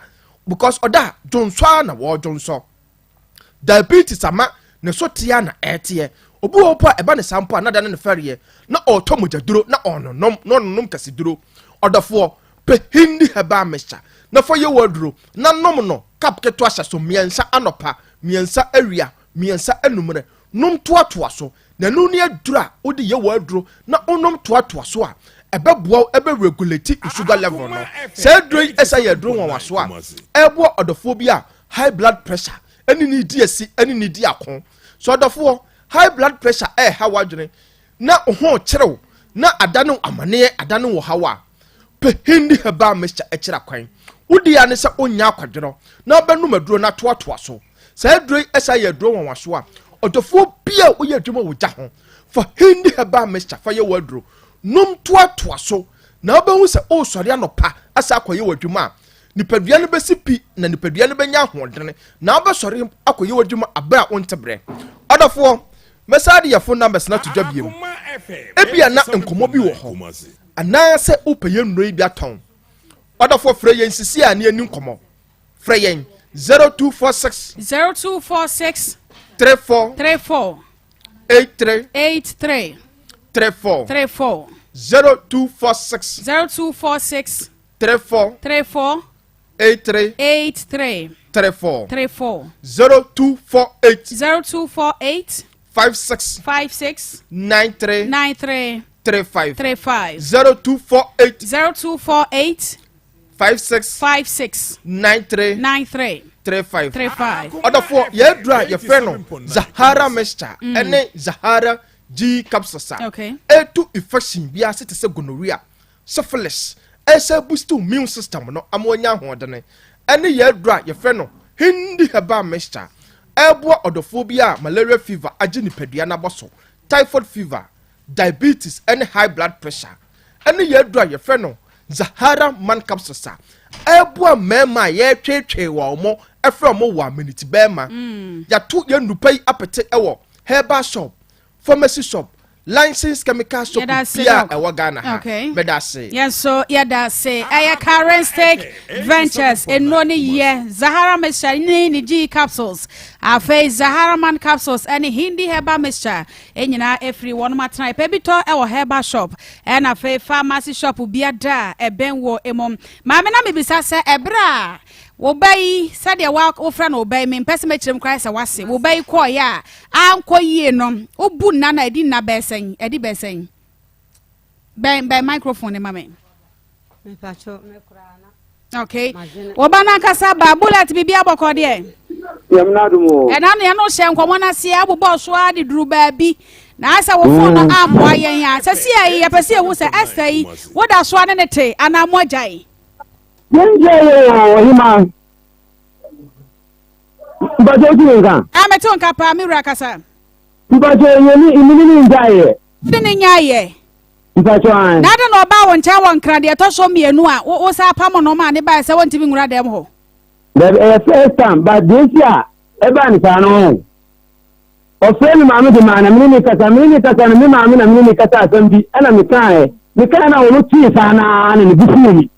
because oda jonso na wo jonso diabetes ama ne so tia na etie obi wo pa eba ne sampo na da ne feriye na otomoja duro na ononom kase duro odofo pe hindi heba mesha na fo ye waduro na nom no kap keto ahya so miensa anopa miensa awia miensa anumre nom toatoa so na nu ne adura odi ye waduro na onom toatoa so a ebe boa ebe regulate sugar level no say drink esa ye duro won waso a ebo odofo bi a high blood pressure eni ni di esi eni ni di akon so odofo high blood pressure ha wadwene na ho kyerew na adane amane adane wo hawa pe hindi heba mesha ekira kwan wodi ya ne se onya akwadwero na obenu maduro na toatoa so say drink esa ye duro won waso a odofo bia wo ye adwuma wo gya ho fa hindi heba mesha fa ye waduro nom toatoa so na obehu se o sori anopa asa akoye wadwuma nipadua ne besi pi na nipadua ne benya hodene na obesori akoye wadwuma abra ontebre odofo mesade ya phone numbers na tudwa biem ebia na enkomo bi wo ho ana se upeye nnoi bi aton odofo frɛ yen sisi a ne ani nkomo frɛ yen 0246 34 83 34 0246 34 83 34 0248 56 93 35 0248 56 93 35 odafo ye dra ye freno Zahara Mixture ene Zahara G capsules okay etu infection bia sete se gonorrhea syphilis ese boost immune system no amonya hodene ene ye dra ye freno Hindi Herbal Mixture ebo odofo bia malaria fever age nipadua na boso typhoid fever diabetes and high blood pressure ene ye dra ye freno Zahara man capsules ebo mema ye twetwe wo mo efre mo wa minute bema ya to ye nupai apete ewo herbal shop pharmacy shop licensed chemical shop bia ewo Ghana ha bedase yes so yadase aya current stake ventures enoni ye Zahara Mixture ni G capsules afa Zahara man capsules and Hindi Herbal Mixture enyina every one matna pebito ewo herbal shop and afa pharmacy shop bia da ebenwo emom ma me na me bisa se ebra wo bai sadia wa ofra na obai me pese me kirem Christ wase wo bai ko ya anko yie no obu na na edi na besen edi besen ben microphone ma me pacho me kurana okay wo bana kasa ba bullet bibia bokọ de yamnadumo na no ye no hye nkomo na se abobọ so ade duru ba bi na asa wo phone no amo ayen ya sesi ayi ya pese ewu se asai wo da so ane ne te ana mo agyan Hima. Mbaje utinga. Ametonka pa miura kasa. Mbaje yeni imini njaye. Dini nyaye. Mbaje an. Nada no ba won cha won kra de to so mienu a wo sa pa mo no ma ne ba se won timi ngura dem ho. The first time but this year eba ni sa no. O frame ma me de ma na mini kasa na mi ma me na mini kasa asambi ana mi kan na wo ti sa na ni bufuni.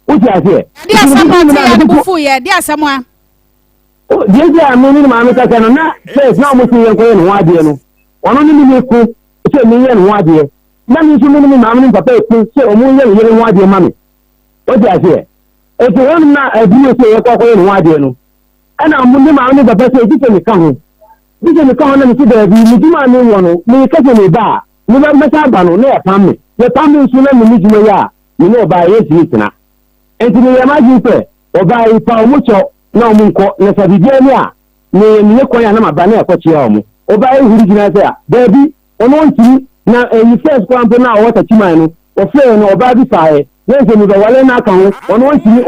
Uti ase. Dia samwa ya bufu ye, dia samwa. O dia amini ma me kasa no na face na mo ti yen ko no ade no. Ono ni mi ku se mi yen no ade. Na mi su mi ma me papa ku se o mo yen yen no ade ma me. Uti ase. E to won na abi se ye ko no ade no. Ana mo ni ma me papa se ti se mi kan ho. Ti se mi kan ho na mi ti da bi mi ti ma ni wo no. Mi ka se mi ba. Mi ba me sa ba no na e pam me. Ye pam me su na mi ni juma ya. Mi no ba ye si tina. Enti ni yamaji pe oba ipa omucho na omunko na sabidie ni a ni ko ya na maba na ekochi ya omu oba ehuru gina se a baby ono ntimi na eyi first kwampo na wota chiman no ofe no oba bi fae na se mi ba wale na aka ho ono ntimi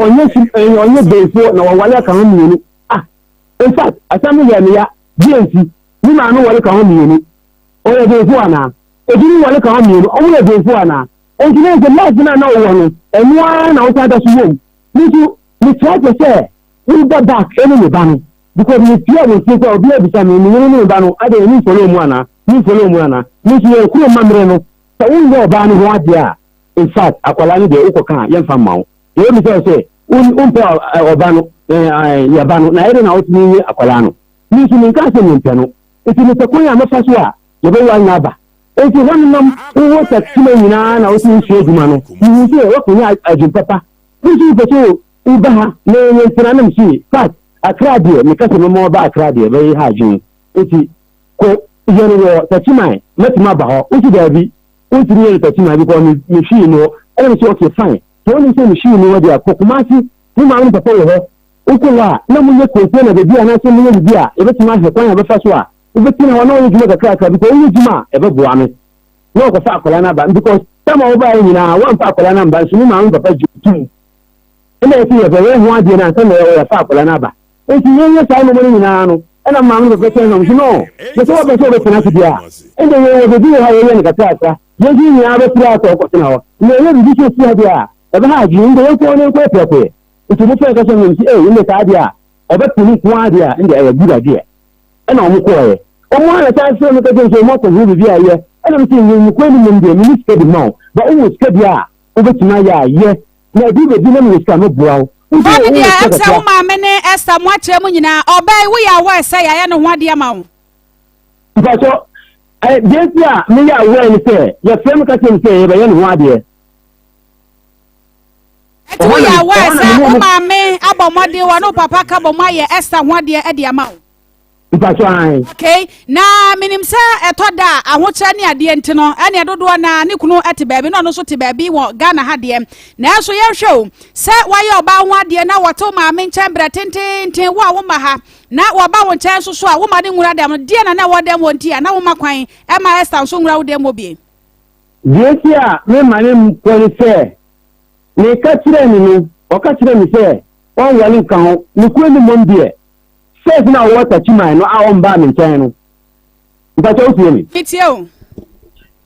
onye befo na wale aka ho mienu ah in fact asami ya ni ya DNC ni ma no wale ka ho mienu oye befo ana ejini wale ka ho mienu omu befo ana enti na se last na wo no enwa na wo ta da suwo ni try to say we go back any ban because we fear we say obi e bisa me ni ba no ade ni follow mu ana ni so ye ku mamre no so un go ba no ho ade in fact akwala no de ukoka yemfa mawo ye bi say un pe oba no ya ba no na ere na otini akwala no ni su min ka se min pe no eti ni sekon ya mafa so a ye be wa nya ba eti hon nam wo ta kima nyina na otini hwe duma no ni se o ko nya ajun papa ni su pe so uba ha na ye ntira nam si fact akrade me ka se mo ba akrade be ha jun eti ko yene wo ta kima metima ba ho uti da bi uti ni ta kima bi ko mi hwi no ele so okay fine so ni se mi hwi no wa dia kokumasi ni ma ni papa wo ukula na munye ko na bebi ana so munye bebi a ebetima he kwan abefa so a ebetima ho na onye juma kakra because onye juma ebebo ame no ko fa akola na ba because sama oba yin na wan fa akola na ba so ni ma papa jutu ina eti ye be ho ade na so na ye fa akola na ba eti yenye sai no money na no ena ma mu papa no no ye so ba so be tena so dia ende ye bebi ha ye ne kakra ye ji ni abe tra to ko tena ho ne ye bi so si ade a ebe ha ji ndo ye ko ne ko pepe iti mo fẹ́ kẹ́sọ̀ mi ilé káàdì à ọbẹ̀ tìlú kún àdì à ndẹ̀ ẹ̀yẹ gbúdà díẹ̀ ẹ̀nà ọmọ kọ́ ẹ̀ ọmọ àrẹ tá a fẹ́ mi kẹ́sọ̀ ṣe mọ́tò fún bíbí ayẹ ẹ̀nà mi sì ń yẹn kó ẹni mi ndẹ̀ mi ní sikẹ́dì náà bá ó wò sikẹ́dì à ọbẹ̀ tìmọ̀ ayẹ àyẹ na ẹbí bèbí náà mi sikà mi bùra o. bọ́ọ̀ni di ẹ̀ ṣe wọ́n máa mi ní ẹ̀sà mú àkyerẹ́ mu nyinaa ọbẹ̀ wíyà wọ́ ẹ̀sẹ̀ yà yẹ́ ni wọ́n adìẹ máa wò. ìfàṣọ bíẹ́sì à mi yà wọ́ ẹni sẹ́ yẹ fẹ́ mi kẹ́sọ̀ mi sẹ́ yẹ bẹ̀ yẹ́ ni wọ́n adìẹ. eti wo ya wa esa o ma me abomode wo no papa ka bomo aye esta ho de e de ama wo mpacho an okay na minim sa etoda ahocha ne ade enti no ene dodo na ne kunu ete baabi no no so te baabi wo Ghana ha de na so ye hwe o se wa ye oba ho ade na woto ma me nche bra tenten wo ma ha na wo ba wo nche so a wo ma de nwura dem de na wo dem wo ntia na wo ma kwan e ma esta so nwura wo dem obie Jesi a me mane mkwani se ne ka kire ni no o ka kire mi se on wali nkan ho ni ku ni mo ndie se na wo ta chima no a on ba mi nchen no nta cho tie mi fitio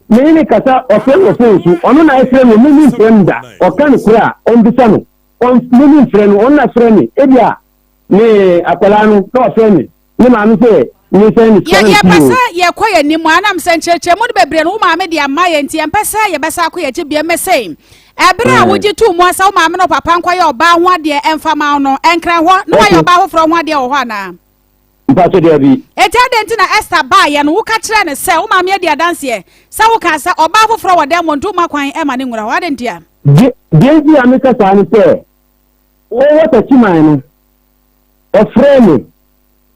me ni kasa o fe su ono na efre mi mi frem da o kan kura on bisa no on mi frem on na frem e bia ni akwala no no frem ni ma mi se ni se ni ye pesa ye koye ni mu anam se ncheche mu de bebre no ma me de ama ye nti empesa ye besa koye che bia me sei ebra wo jitu mu asa wo ma me no papa nkwa ye oba ho ade emfa ma no enkran ho no wa ye oba ho fro ho ade wo ho ana mpacho de bi eti ade nti na Esther ba ye no wo ka kire ne se wo ma me de adanse ye se wo ka se oba ho fro wo de mo ntu ma kwan e ma ne nwura ho ade ntia Jesi a me kasa ni se wo ta chima no o frame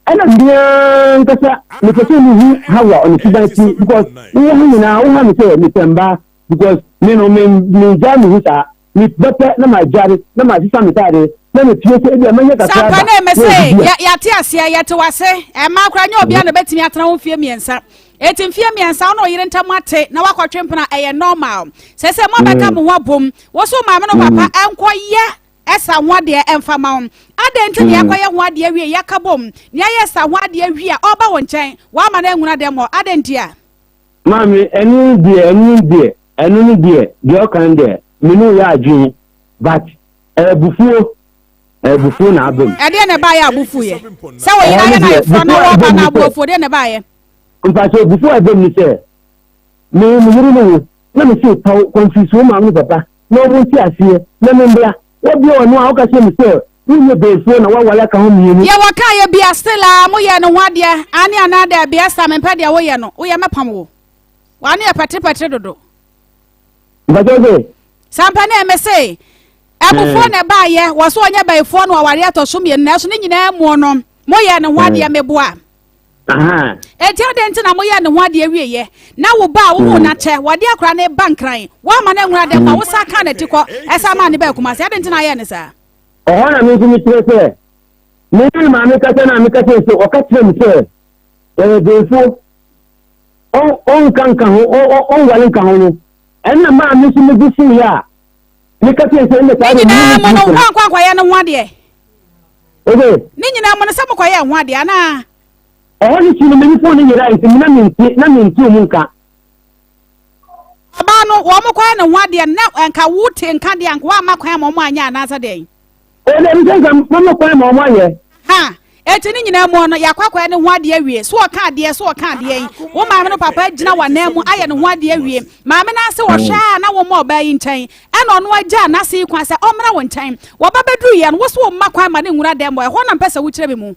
ana biyan kasa ni kasa ni hawa on sibanti because we hu na wo ha me say ni temba because me no me jam hu sa ni bete na ma jare na ma sisa me tare na me tie se e ma nya kasa Sampa na me say ya te asia ya te wase e ma kra nya obia na betimi atena ho fie miensa eti fie miensa no yire ntam ate na wakwatwempena eye normal se mo beka mo ho bom wo so ma me no papa enkoye esa ho de emfa ma won ade nti ya kwaye ho de awie ya kabom ne ya esa ho de awie a oba won chen wa ma na ehuna de mo ade nti a mami enu die de o kan de minu ya adwin but bufuo na abem ade ne ba ya abufu ye se wo yira ya na ifo na wo ba na abufu de ne ba ye mpa so bufuo abem ni se me yiri no na me se taw confuse wo ma mu papa na wo ti asie na me mbra wo bi o no a o ka se me se ni be so na wa wala ka ho mi ni ye wo ka ye bia stela mo ye no ho ade ani anada bia sa me pede wo ye no wo ye mepam wo wa ne patre dodo bajoge sampa na me say ebufo na ba ye wo so onya baifo no ware atoso me na so ni nyina mu no mo ye ne ho ade meboa aha eti ade nti na mo ye ne ho ade awie ye na wo ba wo na che wade akra na bankran wa ma na nwura de ma wo sa ka na tiko esa ma ne ba kuma se ade nti na ye ne sa oho na me mi tire se me ma me ka na me ka se o ka tire mi se beifo on kan ho on wale kan ho no enna ma mi su mi bisu ya ni ka se ne ta ni na mo no kwa ya no ho ade ebe ni nyina mo no sa mo kwa ya ho ade ana oh ni chini me fo ni nyira isi na minti mu nka aba no wo mo kwa na ho ade na nka wuti nka de anka wa ma kwa mo anya na sa de ele nzenga mo kwa mo anye ha eti ni nyina mu no yakwakwa ne ho ade awie so o ka ade yi wo maame no papa gina wa na mu aye ne ho ade awie maame na ase wo hwa na wo ma oba yi nkyɛn ɛna ɔno agya na se kwan sɛ ɔmra wo nkyɛn wo ba beduru ye no wo so wo makwan ma ne nwura dem boy ho na mpɛsɛ wo kyerɛ bi mu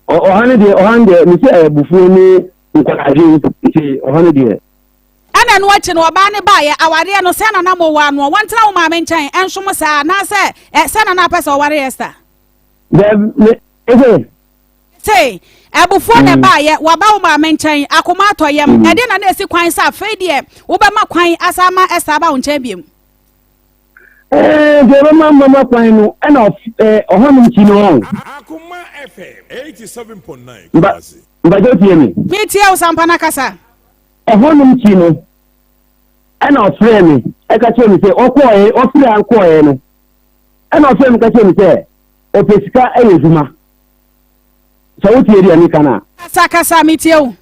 ɔhane de mi sɛ bufuo ni nkɔlaje ti ɔhane de ana no achi no oba ne ba ye aware no sɛ na mo wa no wɔntena wo maame nkyɛn ɛnsom saa na sɛ sɛ na pɛsɛ ɔware Esther say abufuo ne ba ye waba wo maame nkyɛn akoma atoyem ɛde na esi kwan sɛ afei de wo ba ma kwan asama Esther ba wo nkyɛn biem de mama kwan no ɛna ɔhane nchi no Akoma FM 87.9 Kumasi. Mbajo tie mi. Me tie wo sampana kasa. Ɛhɔnom chi no ɛna ɔfrɛ mi ɛka kyerɛ mi sɛ ɔfrɛ ankɔɛ no ɛna ɔfrɛ mi ka kyerɛ mi sɛ ɔpɛ sika ɛyɛ adwuma sɛ wotie deɛ meka no a kasa me tie wo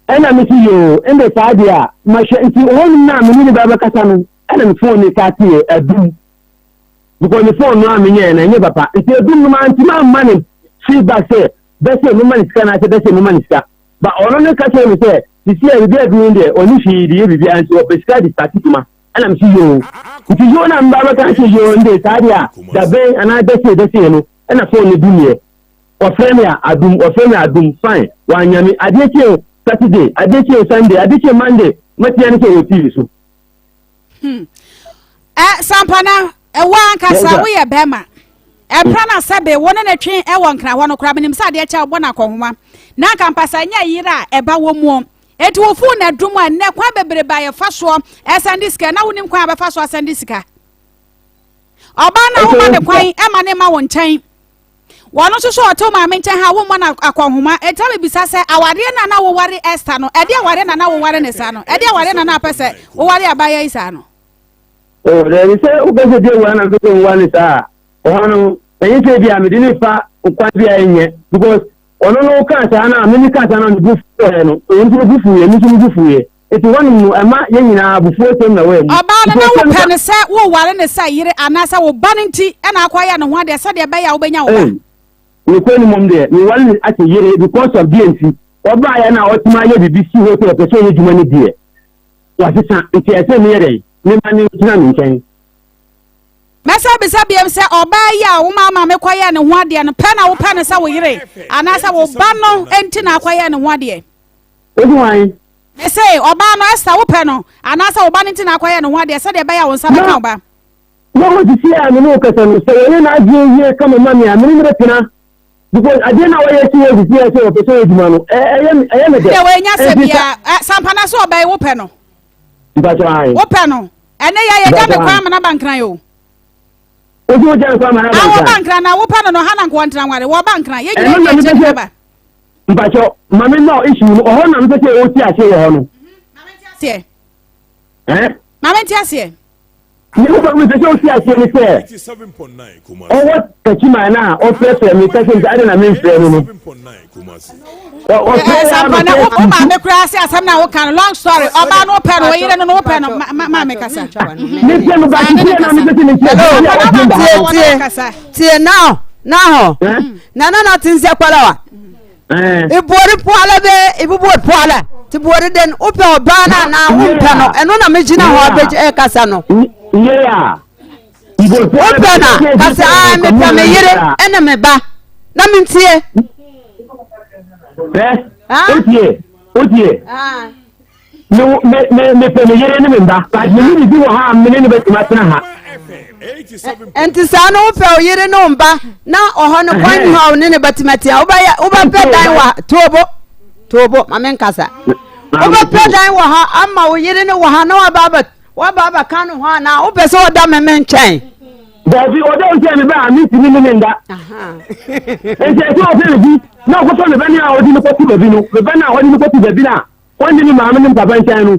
ɛna mete yo ɛnde saa deɛ a mahwɛ nti ɔhɔnom no a mene ne bɛbɛkasa no ɛna me phone ne ka teɛ adum because ne phone no a menyɛɛ na ɛnyɛ papa nti adum no mantimi amma ne feedback sɛ bɛsɛ mema ne sika no asɛ bɛsɛ mema ne sika ba ɔno ne ka kyerɛ me sɛ sisi a bibi adun de oni fi di bibi anti obesika di statisma ana msi yo nti yo na mba ba kan yo nde sadia da be ana dese no ana fo ne dumie o frame ya adum fine wa nyame adeche Saturday adeche Sunday adeche Monday matia ne ke oti so sampana wa ankasa wo ye bema prana sabe wona na twen wo nkra ho no kra benim sa de cha bo na kohoma na kampasa nya yira eba wo mu eti wo fu na dum a ne kwa bebre ba ye fa so esande sika na wonim kwa ba fa so asande sika oba na wo ma ne kwan e ma ne ma wo nkyɛn wono so so oto ma me nkyɛn ha wo mo na akwahoma eta be bisa sɛ aware na wo ware Esther no ede aware na wo ware ne sa no ede aware na pɛsɛ wo ware abaya isa no there is a ubese de wa na ko wani sa ono eyin se bi amidi ni fa kwa bi ayenye because ono no ka sa na me ni ka sa na bufu no onti bufu ye mi tumi bufu ye eti woni mu ama ye nyina bufu tem na we mu oba na wo pɛ ne sɛ wo ware ne sa yire anasa wo ba ne nti na akwa ya ne ho ade sɛ de ba ya wo benya wo ba ni ko ni mom de ni wale ati yire because of DNC oba ya na otima ye bibi si ho so pe so ye juma ni die wa sisa eti ese ni yere ni ma ni tina mi nkyɛn mesa bisa biem sɛ oba ya wo mama me kwaya ne ho ade no pɛ na wo pɛ ne sɛ wo yire anasa wo ba no enti na akwaya ne ho ade odu wan me say oba no Esther wo pɛ no anasa wo ba ne enti na akwaya ne ho ade sɛ de ba ya wo nsa bɛka wo ba no wo ti sia me no kasa no sɛ ye na agye ye kama mami a me ni tina because agye na wo ye ti ye ti sia sɛ wo pɛ sɛ eduma no ɛyɛ me de de we nya sɛ bia sampana so oba wo pɛ no mbacho ai wo pɛ no ene ya ga me kwa mana bankran yo ojo ja kwa mana ba bankran na wo pɛ no hana nko ntran ware wo bankran ye nyina ye che ba mbacho mami no issue no ho na me sɛ o ti ase wo ho no mami ti ase mami ti ase ni ko me sɛ o ti ase ni sɛ 87.9 Kumasi. o what kachima na o pressure me kasi ade na me frɛ no 87.9 Kumasi. o sampana wo ma me kura ase asam na wo kan long story oba no pɛ no yire no pɛ no ma me kasa me pɛ no ba ti na me sɛ ni tie now na tinse kwala wa ibori poala be ibori poala ti bori den upe obana na umpe no eno na megina ho abeje kasa no yeah upe na kasa me pa me yire ene me ba na mentie otie me pe me yire ne me ba ba ni bi wo ha me ne be tena ha enti sa no upe o yire no mba na oho no kwan ha o ne batimati a uba pe dan wa tobo ma men kasa uba pe dan wa ha amma o yire ne wa ha na wa baba kan ho na upe so da me nkyɛn Davi oda nse me ba mi ti mi nda enti e so fe bi na ko so me ba ni a odi ni ko ti baby no me ba na odi ni ko ti baby na won ni ma me ni papa nkyɛn no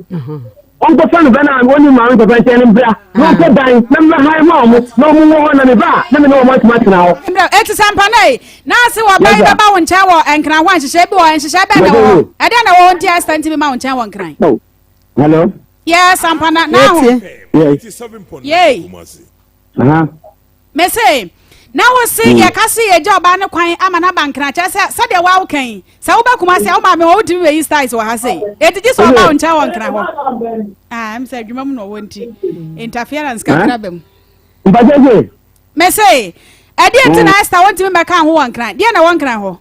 on ko fa me ba na won ni ma me papa nkyɛn no bra no ko dan na me ha ma mo na mo wo na me ba na me no mo ti ma tena ho eti sampanai na se wo ba ba wo nkyɛn wo enkran ho anhyehyɛ bi wo anhyehyɛ ba na wo e da na wo nti Esther nti ma wo nkyɛn wo nkran hello yes sampana now 87.9 Kumasi. me say Now we see ya kasi ye job ane kwan ama na bankra cha sa de wa wo kan sa wo ba kuma se wo ma me wo di we styles wa ha say eti ji so ba won cha won kra ho am say dwuma mu no wonti interference ka kra bem Mpajeje me say e di enti na sta wonti me ba kan ho won kra de na won kra ho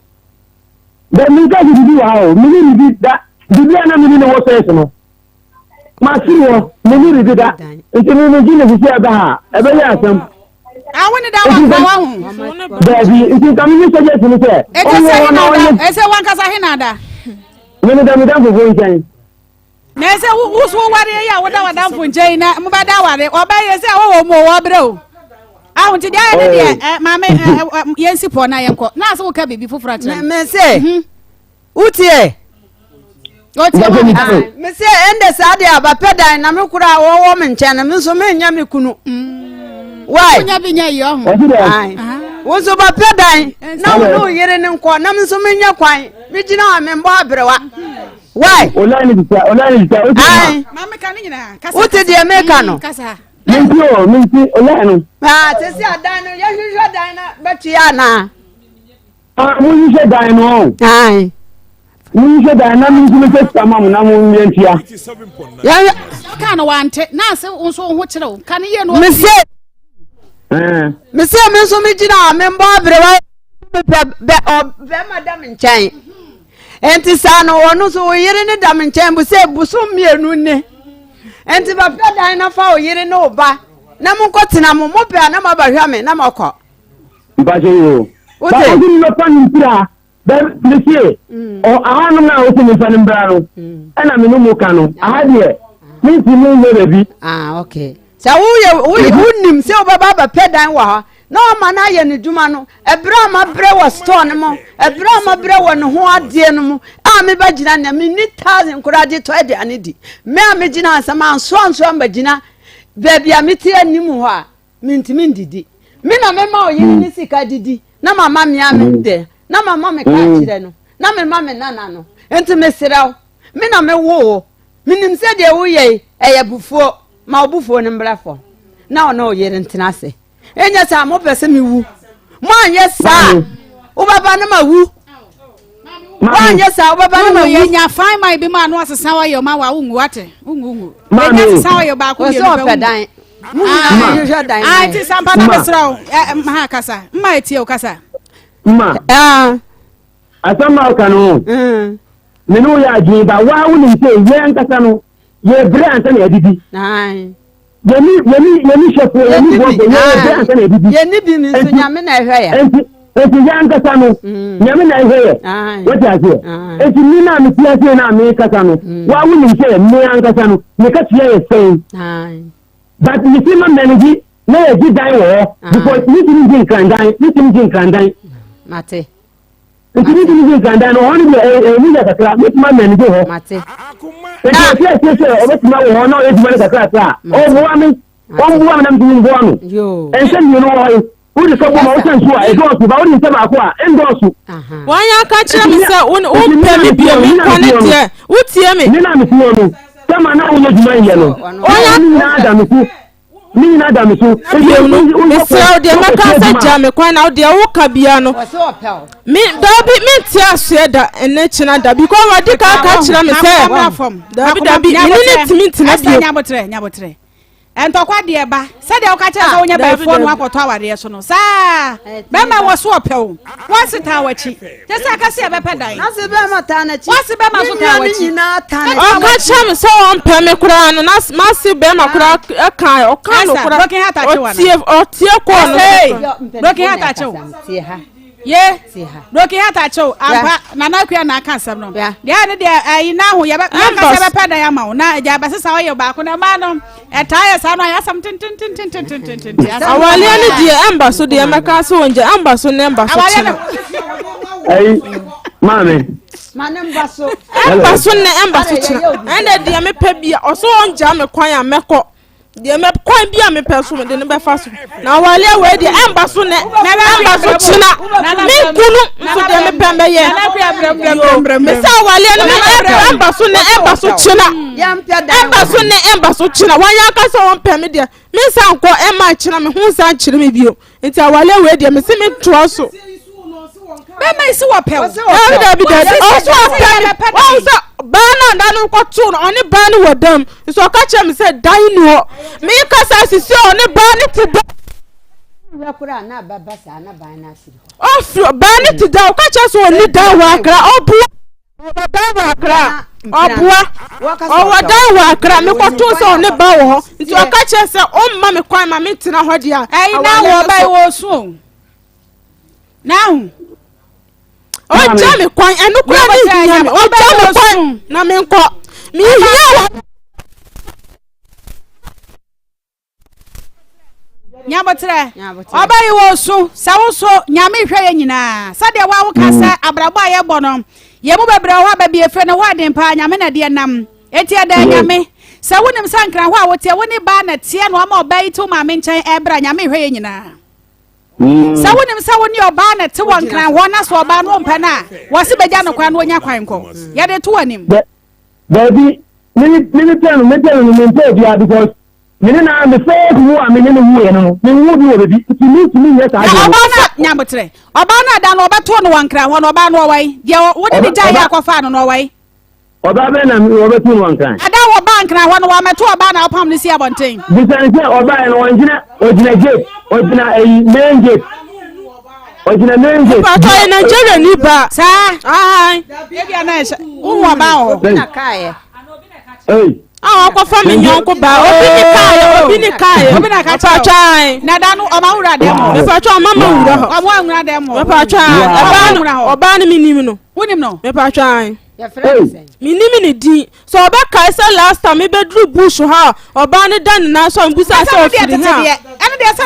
da mi ka di wa o mi ni di da di na mi ni wo sense no ma si wo mi ni di da enti mi ji ne si aba ha e be ya asem I want that one for one. Baby, if you come in, suggest me, sir. It's a one Casahinada. Many damn for going Jane. There's a who's what area without down for Jane, Mubadawa, or by yourself, oh, more, bro. I want to die, Mamma, Yancy Pona, now so can be before Fratman. Me say, Utie. What's your me say, and the Sadia, but Peda, and Namukura, or woman, Chana, so many Yamikunu. Why? What's about Pedine? No, you're in Unqua, Nam so many quine. Regina, I'm in Barbara. Why? Mamma Canina, what did the Americano? Casa. Ah, to see a diner, you're diner, but Tiana. We should dine on. Aye. We should dine on to some mamma, 87.9. Yeah, Can't want it. Now, so what's it? Can you know? Monsieur Misso Mijina, member Madame in Chain. And Tisano, or so you're in a damn in Chain, but say Busum Nune. And if I pet I know for you know, but Namukotinamo, Mopa, Namabahame, Namako. But you, what I didn't know fun, Monsieur, or I don't know what's in the San Brown, and I'm in Umukano. I had here. Means you know, baby. Ah, okay. So we wouldn't him say Baba Pedan wa. No man I and Dumano, a Brahma brewer storm, a Brahma brewer and who are dear no. I'm a Bajina, me 1,000 courage to Eddie and Eddie. May I imagine as a man swan Bajina, baby, I meet here Nimuha, Mintimindi. Mina memo, you sick I did. No, my mammy, I'm there. No, my mammy can't. No, my mammy, no. And to miss it out. Mina me wo. Minim said, ye, a before. Ma bufo ne mbrafo na ona oyere ntenase enya sa mo pese mi wu mo anye sa wo baba na ma wu mo anye sa wo baba na ma wu enya fine my be ma no asesa wa yo ma wa ungu ate ungu enya asesa wa yo ba ko ye no pedan ah ti sampa na besra ma kasa ma etie o kasa ma asama kanu menu ya jiba wa wu ni se ye nkasa no ye brand na edidi ai yemi shefu yemi bobo ye brand na edidi ye ni bi mi so nyame na ehwe ya enti ya nkasa no nyame na ehwe ya what are you enti ni na mi tiase na mi kasa no wa wu ni se mi ankasa no me ka tie ye sen ai but you see my manager na ye di dan wo because ni tin jin kan dan mate enti ni tin jin kan dan no honi ni ya kakra mi ma manager ho mate Akoma. Obetuma wo no eduma ka kra o buwa mi na mtini buwa mi yo ense mi no wo uri so mo san so a edosu ba uri se ba ko a endosu wanya ka kire mi se un pe mi bio mi kwane tie utie mi ni na mi tuo no sama na wo eduma ye no wanya na da mi ku mi na da mi so mi se o de maka se jame kwan na o de wo ka bia no mi dabi mi ti aso da ene china da because wa de ka kire mi se dabi ni timi tina bio nyabotre entokwa de ba se de o ka kire se wonya ba fo no akoto aware so no sa be ma wo so opew wo sita wachi je se aka se be pedan na se be ma ta na chi wo se be ma so ta wachi na ta na o ka kire mi se on pe me kura no na ma se be ma kura kan o kan no kura o tie ko no broken heart acho tie ha ye broken heart acho ampa na na kwa na aka asem no de ane de ayi na ho ye be ka se be pedan ya ma na ja ba se sa wo ye ba ko na ma no etaya sa no ya sam tin awale ani die amba so de maka so onje amba so ne amba so china ai mame manemba so amba so ne amba so china ene de me pa bia o so onja me kwan ya meko de me kwan bia me peso me de ne be fa so na wale we de emba so ne emba so china me kunu so de me pembe ye me sa wale no me emba so ne emba so china emba so ne emba so china wan ya ka so won pem de me sa nko emma china me hu sa chire me bio nti wale we de me se me tro so Bema isi wape o. Da bi da. Also wape. Wa so bana da no kwato no oni bana wadam. So ka che me say dan no. Me ka sa sisi oni bana ti da. Ya kura na baba sa na bana siri. Oh bana ti da ka che so oni dan wa kra obu. Dan wa kra. Obua. O wadan wa kra me kwato so oni ba wo ho. Nti o ka che say o mma me kwan ma me tina ho dia. Ai na wo bai wo so. Now o jame kwan enu kura ni nyame o jame kwan na me nko mi hia wa nyabotre obai wo so sawo so nyame hwe ye nyina sade wa wo kasa abrabo aye bono ye mu bebre ho ba bie fe no ho aden pa nyame na de nam eti ada nyame sawo nim sankra ho a wote woni ba na tie no ama obai to ma me nchen ebra nyame hwe ye nyina sawo nim sawo ni oba na te won kran ho na so oba no mpa na wose beja no kwan no nya kwan ko ye de to wanim baby mini tell me bia because mini na the first who am mini who ye no me who bi obi to me yes I oba na nyabotre oba na da no oba to no wan kran ho no oba no wai ye wo de ja ya kwafa no wai oba be na me oba to no wan kran ada wo bank na ho no wa meto oba na opam ni si abonten bisan se oba no ojina gate ojina main gate ojina main gate pa to Nigeria ni ba sa ai e bia na wo ba o na kae kwa fa me nyonko ba obi ni kae na ka cha na da no o ma wura dem me pa cho mama wura ho o ma wura dem me pa cho oba ni minim no wonim no me pa cho ya friends minimi ni din so oba kai say last time me bedru bush ha oba ni dan na so mbusa say ofiri ha ene de sa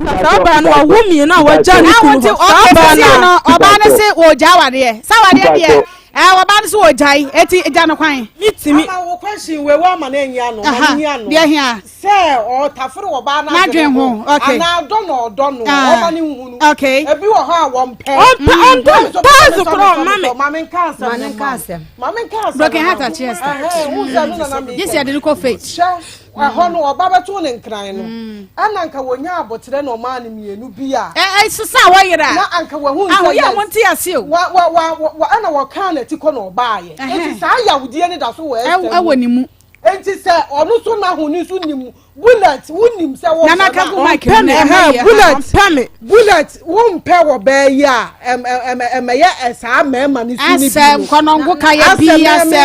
Saba no wumi na waja ni ku saba na oba na se oja wade sa wade de oba na se ojai eti eja no kwan mitimi wo question we wa ma na enyi ano ma ni ano de hia se o tafere oba na dwen ho okay ana do no oba ni hunu okay ebi wo ha wo mpe on pass kro mami cancer broken heart at chest yes ya de ko faith ho no oba beto ne nkran no ana nka wonya abotre na o ma ne mienu bi a sisa wa yira na anka wo hu nsa ya wonti ase o wa ana wo kan na ti ko na oba ye enti sa ya wudie ne da so wo woni mu enti se onu so na honi so nimu bullet wunim se wo na ka go mic bullet wo mpe wo ba yi a ye esa mema ni su ni bi konongo ka ya bi ya se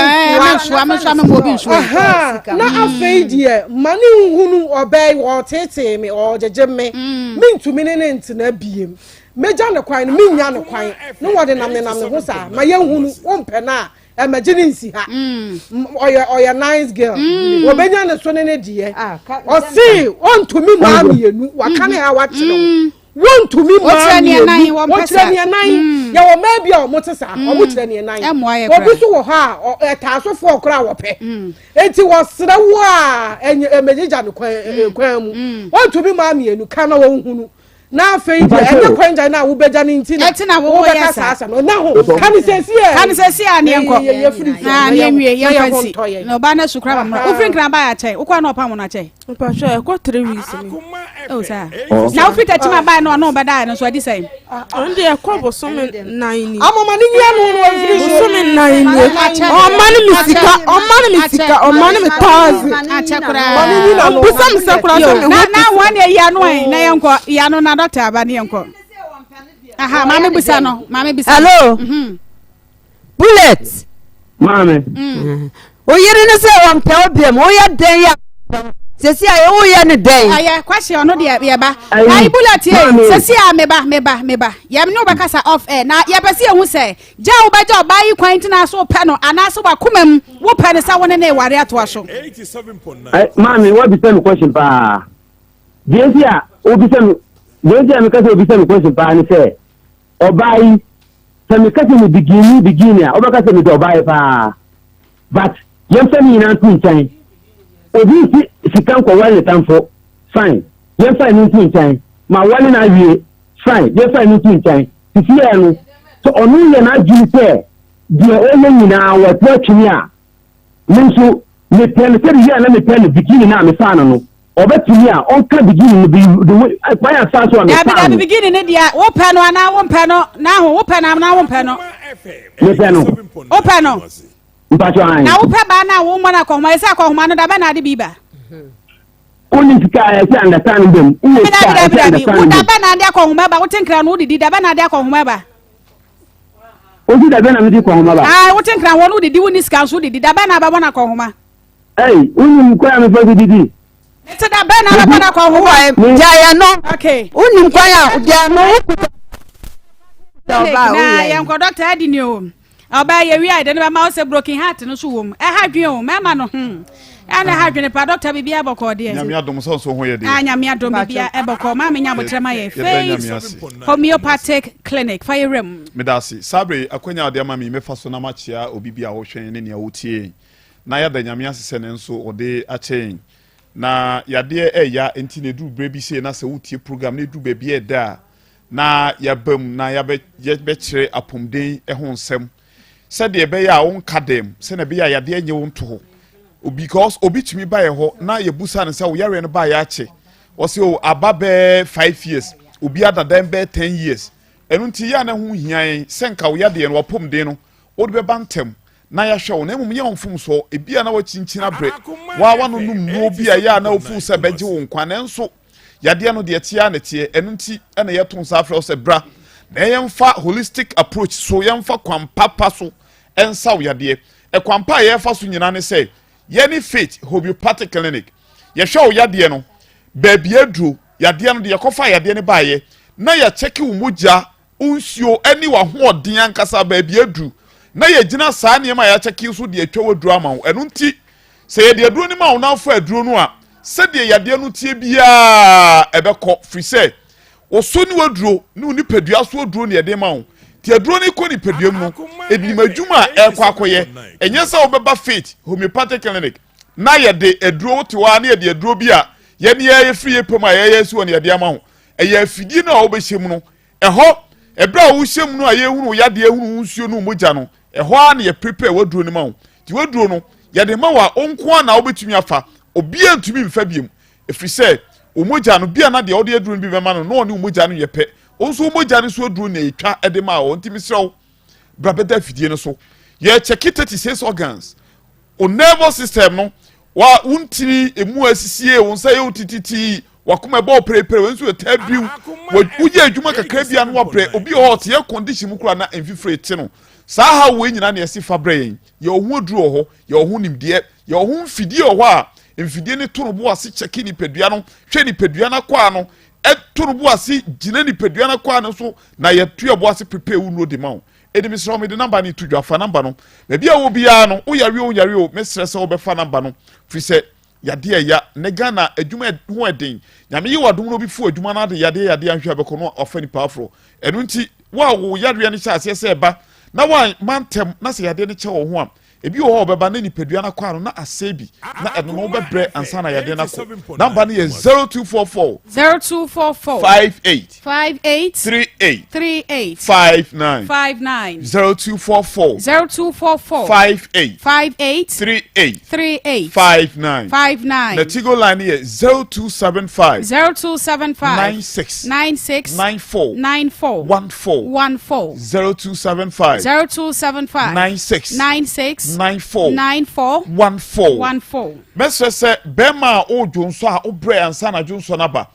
me mo bi nsu na afei die mani hunu obai wo tete me o jeje me mintumi ne ntina biem meja ne kwan me nya ne kwan no wode nam ne ho sa ma ye hunu wo mpe na imagine nsi ha oya nice girl wo benya ne so ne die o si on to me ma mienu wakane ha wakire won to me ma mienu wo tire ne nan ya wo ma bia o motesa o mo tire ne nan wo bi so wo ha ta so fo okra wo pe enti wo sere wo a emejeja ne kwan mu won to me ma mienu kana wo hunu na afei de enya kwanja na wo beja ne nti na wo ya sa na ho kan sesi a ne enko na ne nwie ye fancy no ba na sukra ba mo ofin kran ba ya chai wo kwa na opam na chai pa sure e ko 3 weeks ni o sa na ofin ta chima ba no ba da no so adi sai on de e ko bo so me 9 ni amama ni nwie no no ofin so me 9 ni o man mi mi tazi achakura busam sakura so me na wan e ya no na yenko ya no na doctor aba ne yenko aha mama bisa no mama bisa hello bullet mama o yiri ne se won pe obiem o ya den ya sesi aye o ya ne den aye question no de ya ba ai bullet e sesi a meba ya me no ba kasa off air na ya pese ehun se ja wo ba ja ba yi kwan tina so pe no ana so ba komam wo pe ne sa wona na e ware ato aso 87.9 mama what be the question pa Desia obisem Desia me kase obisem question pa ni se obai se me kase me beginning a obaka se me do obai pa but yem se ni na tun chan obi sika ko wale tamfo fine ye fa ni tin chan ma wale na wie fine ye fa ni tin chan sisi ya no so onu ye na dwun se de o ye nyina wa twatwini a menso me pen se ye na me pen bikini na me fa no obetumi a onka bikini no bi kwa ya sa so na ya bikini ne dia wo pen no ana wo pen no na ho wo pen na wo pen no me pen no wo pen no mpacho an na wo pe ba na wo mo na ko ma isa ko ma no da ba na de biba oni sika ya se understand them wo da ba na de ko ma ba wo tinkra no didi da ba na de ko ma ba oji da be na mi ko ma ba wo tinkra wo no didi wo ni sika so didi da ba na ba bona ko ma unim kwa ya me fa didi ite da ba na ba na ko ma ja ya no okay unim kwa ya ja no na ya ko doctor adi ni o oba ye wi ide no ma o se broken heart no so wom ha dwen o ma no ana ha dwen pa doctor bibia boko de nyame adom so ho ye de nyame adom bibia e boko ma me nya botrema ye face homeopathic clinic firem medasi sabre akwanya ode ama me mefa so na machia obibia wo hwen ne ne wotie na ya da nyame asese ne nso ode achen na yade eya enti ne du brebi se na se wotie program ne du bebia e da na yabam na yabe kire apomden ho nsem said the be ya won kadem se na be ya yade enye won to ho because obi tumi ba ye ho na ye busa ne se wo yare ne ba ya ache o se o ababe 5 years obi adadan be 10 years enu nti ya na hu hian se nka wo yade no apomden no wo de be bantem na ya hwe wo na mum ye onfum so ebia na wo chinchina bre wa no num no bi ya na ofu se beje wo nkwa na nso yade no de tia na tie enu nti na ye ton sa afre se bra na yemfa holistic approach so yemfa kwampapa so ensa wo yade e kwampa ye fa so nyina ne se ye ni faith homeopathic clinic ye hwe wo yade no baabi aduro yade no de ye kofa yade ne baaye na ye cheki wo mogya unsuo ani wa hoodin ankasa baabi aduro na ye gina saa ne ma ya cheki so de atwa waduro ama wo enu nti se ye de aduro ni ma wo na fa aduro no a se de yade no tie bia ebekọ free say oso ni waduro ni onipadua so waduro ne yade ma wo ti aduro ni ko ni padua mu edim adwuma ekọ akoye enye sa obeba faith homeopathic clinic na yade aduro ti wa na yade aduro bia ye ne ye free pem a ye yesu ne yade ama wo eye afidi na obehye mu no eho ebra wo hye mu no a ye hunu yade ehunu nsuo no mogya no eho a na ye prepare waduro ni ma wo ti waduro no yade ma wa onko na obetumi afa obi antumi mfa biem efri se omogya no bia na de ode aduro no bi bema no no ne omogya no yepe onso omogya no so aduro na etwa ede ma wo ntimi srew brabeda fidie no so ye check 36 organs o nervous system no wa untiri emu asisie wonsa ye utititi wakoma be operepere wenso etabiu wuje adwuma kakra bia no wabre obi hot ye condition mu kura na emfifre ti no saa ha we nyina na yesi fabre yen ye ohu aduro ho ye ohu nimde ye ohu fidie ho a mfidie ne tonobo ase cheki ni pedua no hwe ni pedua na kwa no tonobo ase gina ni pedua na kwa no so na ye tuobo ase prepare wu no de ma wo edi misro me de number ni tudwa fa number no bia wo bia no wo yare o mesre se wo be fa number no fi se yade ya ne Ghana adwuma ho eden nyame yi wadom no bi fu adwuma na de yade ahwe abeko no ofa ni powerful enu nti wo yare ne cha ase se ba na wa mantem na se yade ne che wo ho am ebi wo beba na nipadua na kwa no na asebi na eno no bebre ansa na yade na ko number ni 0244 58 38 59 0244 58 38 59 na tigo line is 0275 96 94 0275 96 94 Mesre se bema o jonso a obre ansa na jonso na ba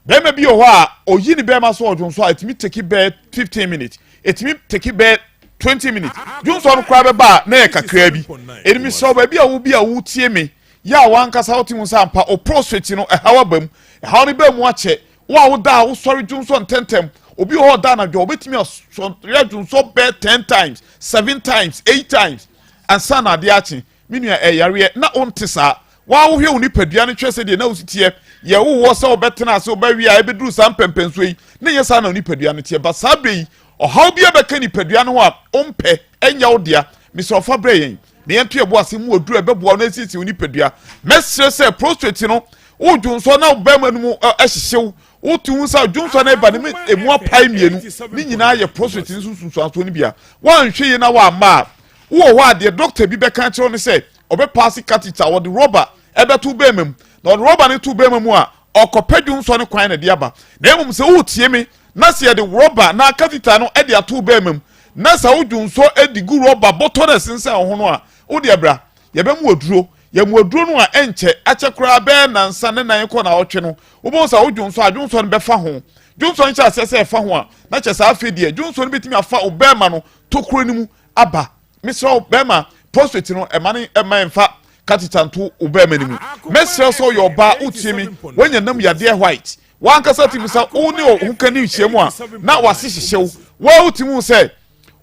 bema bi o ho a oyi ni bema so o jonso a etimi take be 15 minutes etimi take be 20 minutes jonso no kra be ba na e kakra bi enimi so ba bi a wo tie me ya wankasa wo timu sa mpa o prostrate no e hawa bam e hawa ni bam a che wo da wo sorry jonso ntentem obi ho da na jo obetimi so ya jonso be 10 times 7 times 8 times ansa na de achi minua yare na ontisa wa wo hwe uni padua no twese de na usitie ye wo so obetena se obawi a ebeduru sam pempenso yi ne yesa na uni padua no tie ba sabe yi o haw bia beka ni padua no a ompe enya wo dia misrofa bre yen na yentu ebo asemu oduru ebeboa na sisi onipadua mesre se prostrate no odwunso na obema no ahyehyew wotu sa dwunso na eba ne emu apai mienu ni nyina ye prostrate nsusunso aso ni bia wanhwe ye na wa ma wo wa de doctor bi be kan kire no se obe pass catheter wo de rubber ebe tu bemem na rubber ne tu bemem a okopadwunso ne kwan na de aba na emum se wotie me na se de rubber na catheter no e de atu bemem na sa wodwunso edigu rubber bottle na sensa ho no a wo de bra ye be mu oduro ye mu oduro no a enche ache kura be na nsa ne nan ko na otwe no wo bo sa wodwunso adwunso no be fa ho dwunso ncha asese fa ho a na che sa afedie dwunso no betimi afa obema no tokuro ni mu aba misro obema prostrate no emane emanfa katitanto obema ni mu mesre so your ba utiemi wenya nam yade white wan kasa timi sa oni o hukani hyiemu a na wasihyew wa utimu se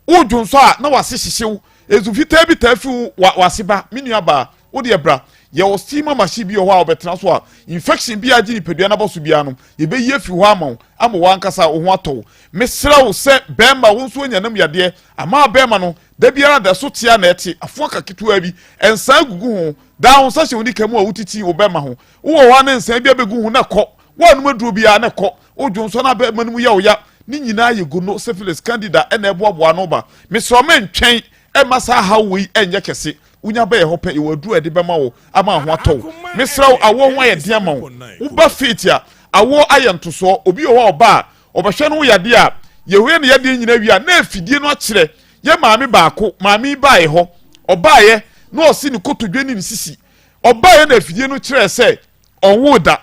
udwunso a na wasihyew ezufita bi tafi wasiba minua ba wode ebra ye o steam machine bi o wa obetena so a infection bi agi ni pedua na boso bia no ye be ye fi ho ama wan kasa o ho ato mesra wo se bemba wo nso nya nam yade ama bemba no da biara da so tia na eti afo kaketua bi ensa gugu ho da ho sa hye woni kamu a wutiti wo bemba ho wo wa na ensa bi abegu ho na ko wo no maduro bia na ko odwonso na bemba no mu ya oya ni nyina ye gono syphilis candida ena eboaboa no ba mesra men twɛn masa hawi enye kese unya ba ye hope e wadu ede bema wo ama ho atɔ mesra awo ho ye de ma wo uba fit a awo ayentoso obi o ho ba obehwe no yade a yehwe ne yade nyina wi a na afidie no akyere ye maami baako maami ba ye ho oba ye na osi ne kotodwe ni sisi oba ye na afidie no kyere se onwo da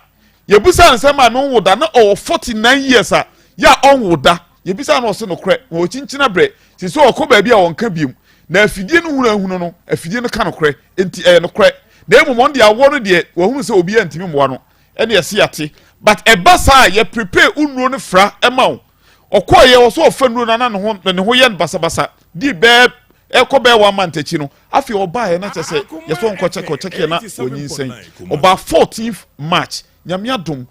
yebusa nsem a no wo da na o 49 years a ya onwo da yebisa na osi no kre wo chinchina bre sisi okọ ba bia wonka biem na afidie no hunu no afidie no ka no kre enti no kre na emom de awo no de wo hu se obi antimi mmoa no ene yesi ate but ebasa ye prepare unro no fra ema okọ ye wo so ofanu na ne ho ye basabasa di be ekobe wa mantachi no afi oba ye na chese ye so nko check na onyinsen oba 14th March nyame adom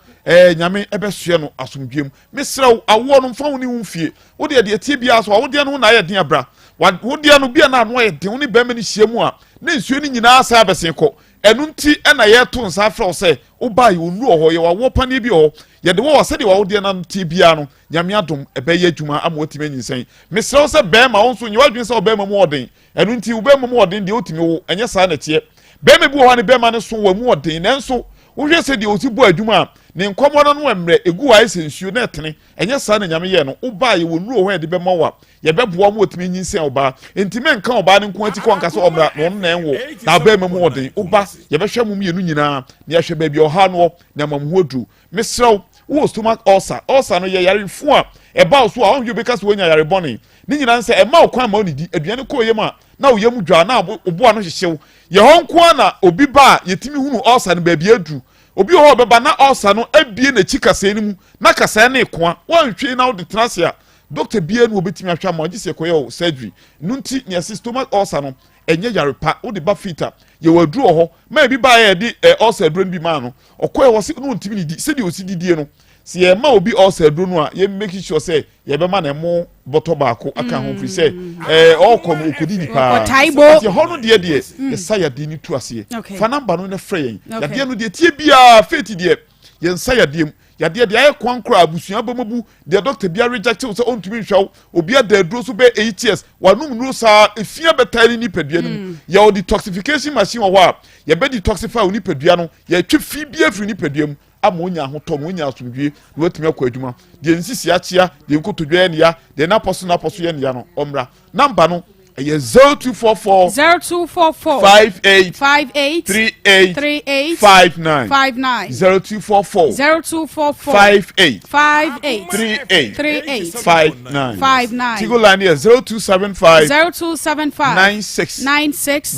nyame ebesue no asomdwem mesraw awo no mfa woni humfie wo de tie bia so wo de no na ye den abra wo de no bia na no ye den woni be me ni hyiemu a na nsuo ni nyina asa abesen ko enu nti na ye to nsa fra se wo ba ye onu ho ye wo pane bi ho ye de wo se de wo de na tie bia no nyame adom ebe ye adwuma ama otime nyinsen mesraw se be ma wo so nyi wadwen se wo be ma mu oden enu nti wo be ma mu oden de otime wo enye sa na tie be me bi wo ha ne be ma ne so wo mu oden nenso wohwe se de osibo adwuma ne nkomo no emre egu wa esensuo na etene enye sa na nyame ye no uba ye wonuro ho de be mawa ye beboa mo otimi nyinsen oba entime nka oba ne nko ati ko nka so omra no na enwo na ba memu oden uba ye be hwe mum yenu nyina ne ahwe ba bi oha no na mamhu odu mesrew wo stomach ulcer no ye yare fu a eba so a onhwe be ka so wonya yare boni ni nyina nse e ma okwan ma onidi aduane ko yem a na wo yem dwa na obo ano hyehyew ye honko na obi ba yetimi hunu ulcer no ba bi adu obi ho beba na ulcer no abie na chikasa ni mu na kasa na ekoa wanhwe na wo de trasia doctor bie no obetimi ahwa ma ogise koye surgery nunti ne stomach ulcer no enye yarepa wo de ba filter ye waduro ho ma bi ba ye de ulcer duro bi ma no okoye wo se no ntimi ni di se de osididie no si ye ma obi ulcer duro no a ye make sure say ye be ma na mo bottle baako aka ho free say okọ no okodi ni pa ye ho no de ye sa ya de ni tu ase fa number no na frɛ yen ya de no de tie bia faith de ye nsa ya de ya de aye kwankra abusua bamabu de doctor bia reject so ontumi hwaw obi ada duro so be 8 years wanum no sa efia betari ni padua no ya o detoxification machine wo a ye be detoxify oni padua no ya twi fi bia firi ni padua mu amonya hoto no nya asomdwe no atumi akọ adwuma de nsisi achia de nkotodwa ya ne ya de na poso ye ne ya no omra number no ye 0244 58 38 59 0244 58 38 59 Tigo line 0275 96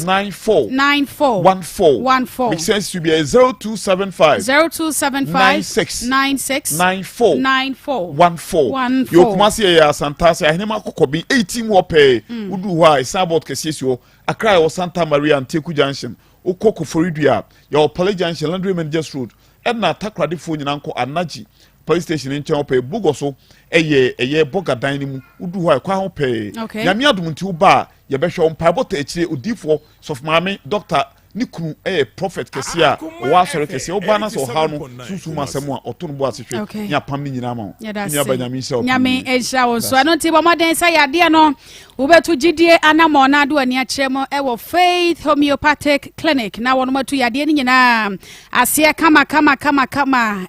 94 14 make sense to be 0275 96 94 yo kuma se ya santase ahinema kokobi 18 wo pe udu wa isabot kesieso akra yo Santa Maria Nteku Junction ukoko Foridua ya Opale Junction Landry Managers Road na takrade fo nyina nko anaji police station nkyɛn ɔpɛ bugo so ɛyɛ bogadan ne mu udu hɔ ɛkwa ho pɛ nyame adom nti wo ba yɛbɛhwɛ mpa bɔta akyire odifoɔ sɔfmaame doctor Niku prophet kesi a wa sɔre kesi o ba na so ha no susu ma asɛm a ɔto no bo asehwɛ nya pam ni nyina ma nya ba nyame nhyɛ nyame ehya wo so ano ti bɔ mɔden sɛ yade no wobetu gidie anamɔ na do ani akyerɛ mo ɛwɔ Faith Homeopathic Clinic na wɔn matu yade ni nyina aseɛ kama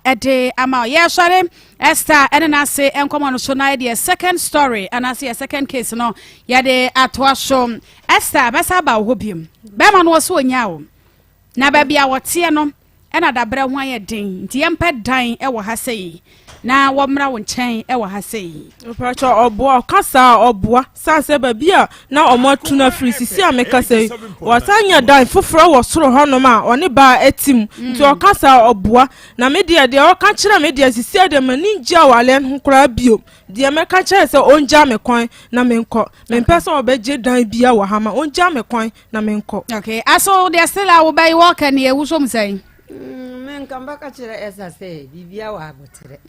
ɛde ama yɛ sɔre Esther ɛne na se ɛnkɔmɔ no so na yɛ second story and as second case no yɛde atoa so Esther bɛsa ba wo biem bɛma no so onya wo na ba bia wɔte no ɛna dabrɛ ho ayɛ den nti yɛmpɛ dan ɛwɔ ha sɛyi na wɔmra wo nkyɛn ɛwɔ ha sɛyi opracho oboa kasa oboa sanse ba bia na ɔmɔtu na free sisi a meka sɛyi wɔtanya dan foforo wɔ soro hɔnom a ɔne ba etim nti ɔkasa oboa na me de ɔka kyerɛ me de sisi de mani gya wale ho kora bio de meka kyerɛ sɛ onja me kwan na menkɔ mempɛ sɛ ɔbɛgye dan bia wɔ ha ma onja me kwan na menkɔ okay aso de stella wo bai walk and ye wusom sɛyi Kambaka chira esa se bibia wa abotere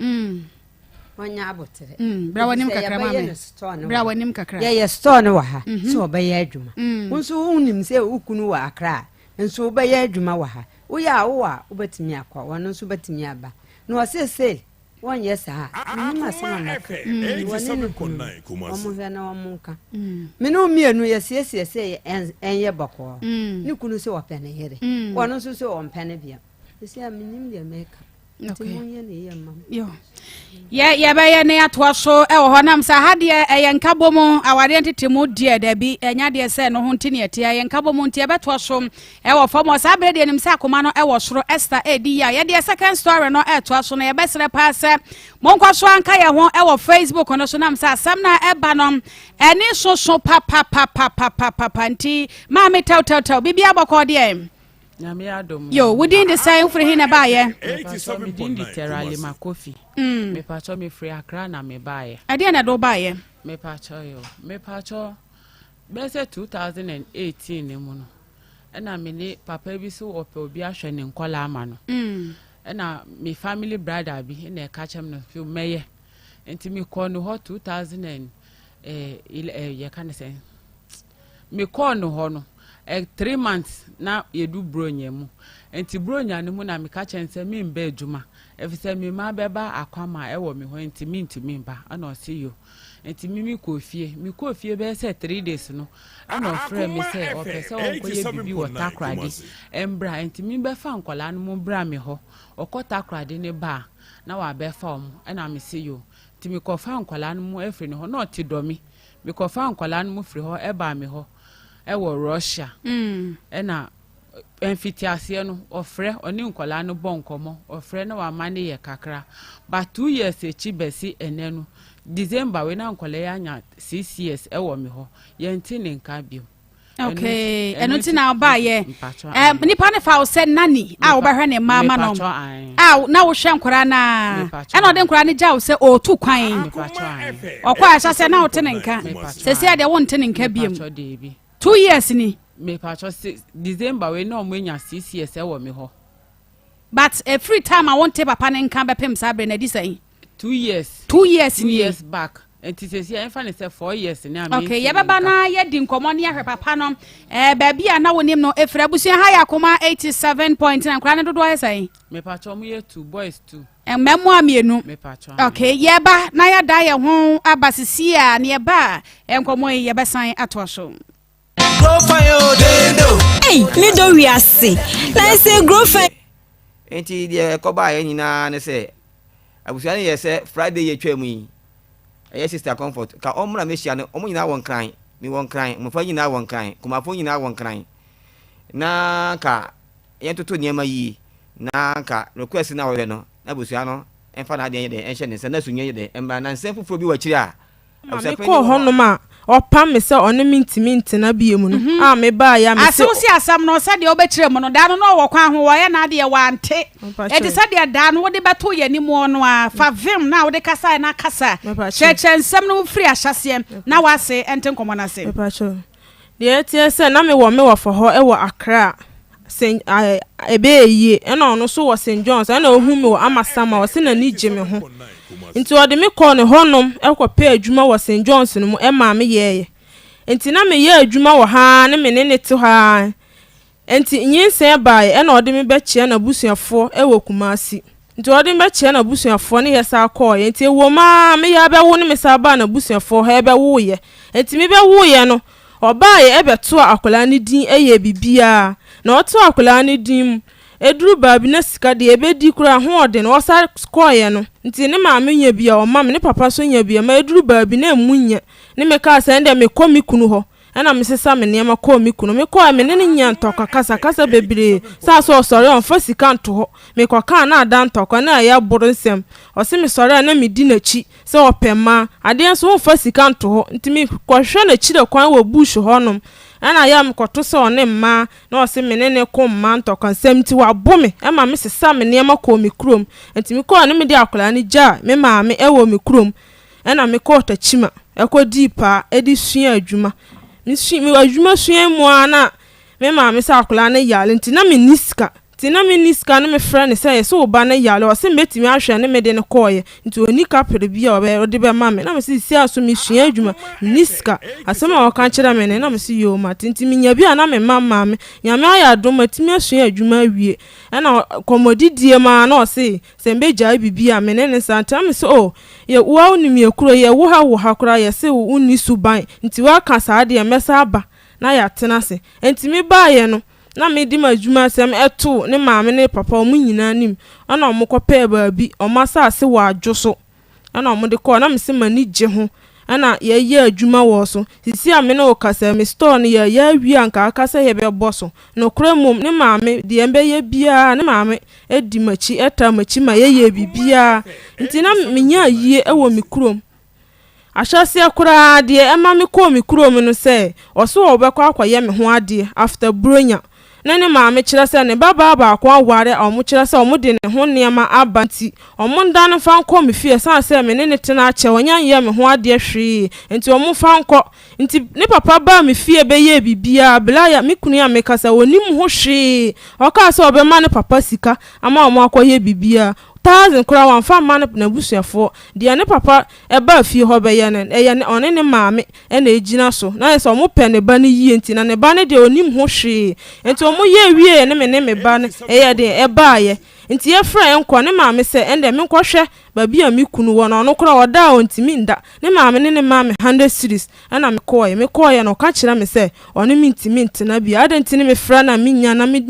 wanya abotere bra wanim kakra mama bra wanim kakra ye store no wa ha so obeye adwuma nso unim se ukunu wa akra nso obeye adwuma wa ha wo ya wo a obetimi akwa wono nso betimi aba no se wonye sa ni masema na omo hwe na omunka me no mienu ye siesie se enye bako ni kunu se wopene here wono nso se wompene bia esi aminim de meka ntimunye ne yemma yo ya ba ya ne atoa so e wo honam sa ha de e nkabomu awade ntitemu de da bi enya de se no ho ntine ete ya nkabomu ntie betoa so e wo famo sa bre de nim sa akoma no e wo soro Esther edi ya de second story no e toa so no ye besere pa se monkwa so anka ye ho e wo Facebook no so nam sa asam na e ba no eni so pa nti ma me taw bibia bako de yo within the sign for him abaye 87 literally my coffee me pacho me free akra na me baye ade na do baye me pacho be say 2018 ne mu no na me ne papa bi so ope obi ahwe ne nkola ama no na me family brother bi na e ka chem no fi meye enti me call no 2000 ye kan say me call no ho no 3 months na yedu bronya mu enti bronya ne mu na me ka chense me mba adwuma efise me ma beba Akoma ewo me ho enti me ntimi mba ana see you enti me kofie be say 3 days no ana ofre me say opese wonko ye bibi wota krade embra enti me be fa nkola no mu bra me ho okota krade ne ba na wa be fa omo ana me see you enti me ko fa nkola no mu efre ne ho na otidomi me ko fa nkola no mu fri ho e ba me ho ewo Russia ena enfitiase no ofre oni nkola no bonkomo ofre na wa mane ye kakra but 2 years echi besi ene no December we na nkola ya nya 6 years ewo me ho ye ntine nka bio okay eno ti na ba ye nipa ne fa o se nani a wo ba hwe ne mama no a na wo hwe nkora na ena de nkora ne ja wo se o tu kwan okwa asha se na wo tene nka se se de wo ntene nka biem 2 years ni me pacho December we no mwenya 6 years e wo me ho but every time I want to papa ne nka bepem sabre na di say 2 years 2 years ni years back enti se ya enfa ne say 4 years ni am okay ye baba na ye di nkomo ne ahwe papa no ba bia na wonim no efra busu ha ya Akoma 87.9 kra ne dodo ye say me pacho mu ye 2 boys 2 memo amienu me pacho okay ye ba na ya da ye ho abasisi a ne ba enkomo ye besan atoso hey, me do we are say. Let's say grow fine. Enti de koba ye nyina ne se abusuan ye se Friday ye twam yi. Eye sister comfort ka omra me hia no omo nyina won kran mi won kran mo fa nyina won kran kuma fo nyina won kran na ka ye toto niema yi na ka request na wo no abusuan no enfa na de ye de enhye ne se na sunye ye de emba na nsen fufuro bi wachiri a me ko honoma opam me se one minti na biemu no a me ba ya me se aso si asam no se de obekire mo no da no wo kwan ho wo ye na de wante e de se de da no wo de beto ye ni mo no a fa vim na wo de kasa na kasa chechensem no free ahyase na wase enten komo na se me pa cho de etie se na me wo fo ho e wo Accra sen ebe ye ɛna ɔno so wɔ St John's ɛna ohun me wɔ amasama wɔ se na ni gye me ho nti ɔde me kɔ ne hɔnom ɛkɔ pɛ adwuma wɔ St John's no mu ɛma me yɛɛ nti na me yɛ adwuma wɔ ha ne me ne te ha nti nyinsen bae ɛna ɔde me bɛkyɛ na busuafo ɛwɔ Kumasi nti ɔde me bɛkyɛ na busuafo ne yɛ sa kɔɔ nti ewo ma me yɛ bɛwo ne me sa ba na busuafo ha bɛwo yɛ nti me bɛwo yɛ no ɔbaa yɛ ɛbɛto akola ne din ɛyɛ bibia na ɔto akola ne din eduru baabi na sika de ebedi kura ho ɔde na ɔsa kɔɔ no nti ne maame nya bia ɔma me ne papa so nya bia ma eduru baabi na emunya ne me ka sɛ ndɛ me kɔ me kunu hɔ ɛna me sesa me nneɛma kɔ me kunu me kɔ me ne nya ntɔka kasa bebree sa so ɔsɔre ɔmfa sika nto hɔ me kɔ ka na ada ntɔka na ya boro nsɛm ɔse me sɔre na me di n'akyi sɛ ɔpɛma adeɛ so ɔmfa sika nto hɔ nti me kɔhwɛ n'akyi de kwan wɔ bush hɔnom ana ya mkoto so one mma na ose menene ko mma ntɔka nsɛm ti wa bome ema me sesa me nneɛma kɔ me kurom enti me kɔ ne me de akola ne gya me maame ɛwɔ me kurom ɛna me kɔ tachima ɛkɔ dipa edi sua adwuma me adwuma sua mu ana me maame sa akola ne yale enti na me niska tina me niska ne me friend say so oba na yale o se betimi ahwe ne me de ne koye nti oni ka pere bia o de be ma me na me si aso me sua adwuma niska asema o kan kira me ne na me si yo ma tinti me nya bia na me mama me nya me aya do matimi asua adwuma wie na komodidie ma na o se be gya bibia me ne santa me so ye wo ni me kuro ye wo ha kura ye se wo ni suban nti wa ka sa de mesa aba na ya tena se enti me ba ye no na me di majuma sem eto ne maame ne papa omu nyina nim ana omukɔpɛ baabi omasa ase wa adwoso ana omu de kɔ na me se mani gye ho ana ye yɛ adwuma wɔ so sisi ame ne okasa me store ne ye awi anka akasa ye bɛbɔ so no kura mom ne maame de embe ye bia ne maame edi machi eta machi ma ye ye bibia nti na me nya yie ɛwɔ me kurom ahyase akura de ema me kɔ me kurom no sɛ ɔso obɛkɔ akɔyɛ me ho ade after bronya nene maame kyerɛ sɛ ne baba ko aware ɔmo kyerɛ sɛ ɔmo de ne ho nneɛma abanti ɔmo nda ne fa nkɔ me fie san sɛ me ne tena akyɛ wɔnya yɛ me ho ade hwee nti ɔmo fa nkɔ nti ne papa ba me fie bɛyɛ bibia blaya me kunu ya me kasa wonim ho hwee ɔka sɛ ɔbɛma ne papa sika ama ɔmo akɔyɛ bibia 1000 kura wan fa ma na busuafo de ne papa eba fie ho bɛyɛ ne ɛyɛ ne ɔne ne maame ɛna ejina so na sɛ ɔmo pɛ ne ba ne yie nti na ne ba ne de onim ho hwee nti ɔmo yɛ wie ne me ba ne ɛyɛ de ɛba ayɛ nti ye fra enko ne maame sɛ ɛnde me nkɔhwɛ baabi a me kunu wɔ na ɔno kura ɔda ontimi nda ne maame ne maame 100 series ɛna me kɔɔ no ka kyerɛ me sɛ ɔne me ntimi ntena bi ade ntini me fra na me nya na me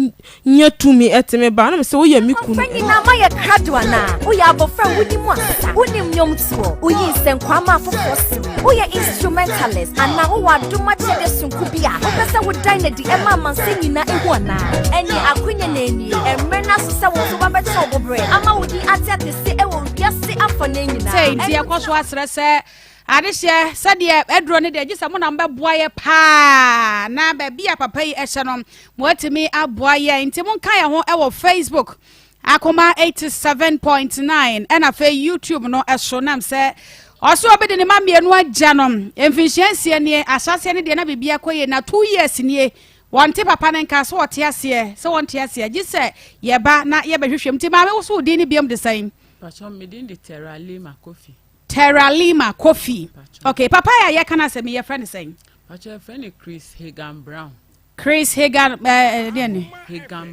nya tumi ɛteme ba na me sɛ wo yɛ me kunu na ma yɛ kradwa na wo yɛ abofra wudi mu asa woni mnyom tuo wo yi nsenkwama afofo si wo yɛ instrumentalist ana wo wadoma kyede sunku bia wo pɛ sɛ wo dan na di ɛma manse nyina ehu na ɛne akonya na ani ɛmre na so sɛ wo so babɛkyɛ obobre ama wo di ate se ɛwɔ wiase afa na nyina sei nti ɛkɔso asrɛ sɛ adehye sɛdeɛ ɛduro ne de gisa mo na mbɛboa yɛ paa na baabi a papa yi ɛhyɛ no mo atimi aboa yɛ nti mo nka yɛ ho ɛwɔ Facebook Akoma 87.9 ɛna fe YouTube no ɛso nam sɛ ɔso obedi ne mamienu agya no mfinhyiansie ne ahyase ne de na bibia kɔye na 2 years nie wonte papa ne nka so wote ase sɛ wonte ase gise yeba na yebehwehwem nti maame wo so odi ne biam de san Pacho medin de Terra Lima Coffee. Okay, papa ya kana se me your friend saying. Pacho friend Chris Hagan Brown. Chris Hagan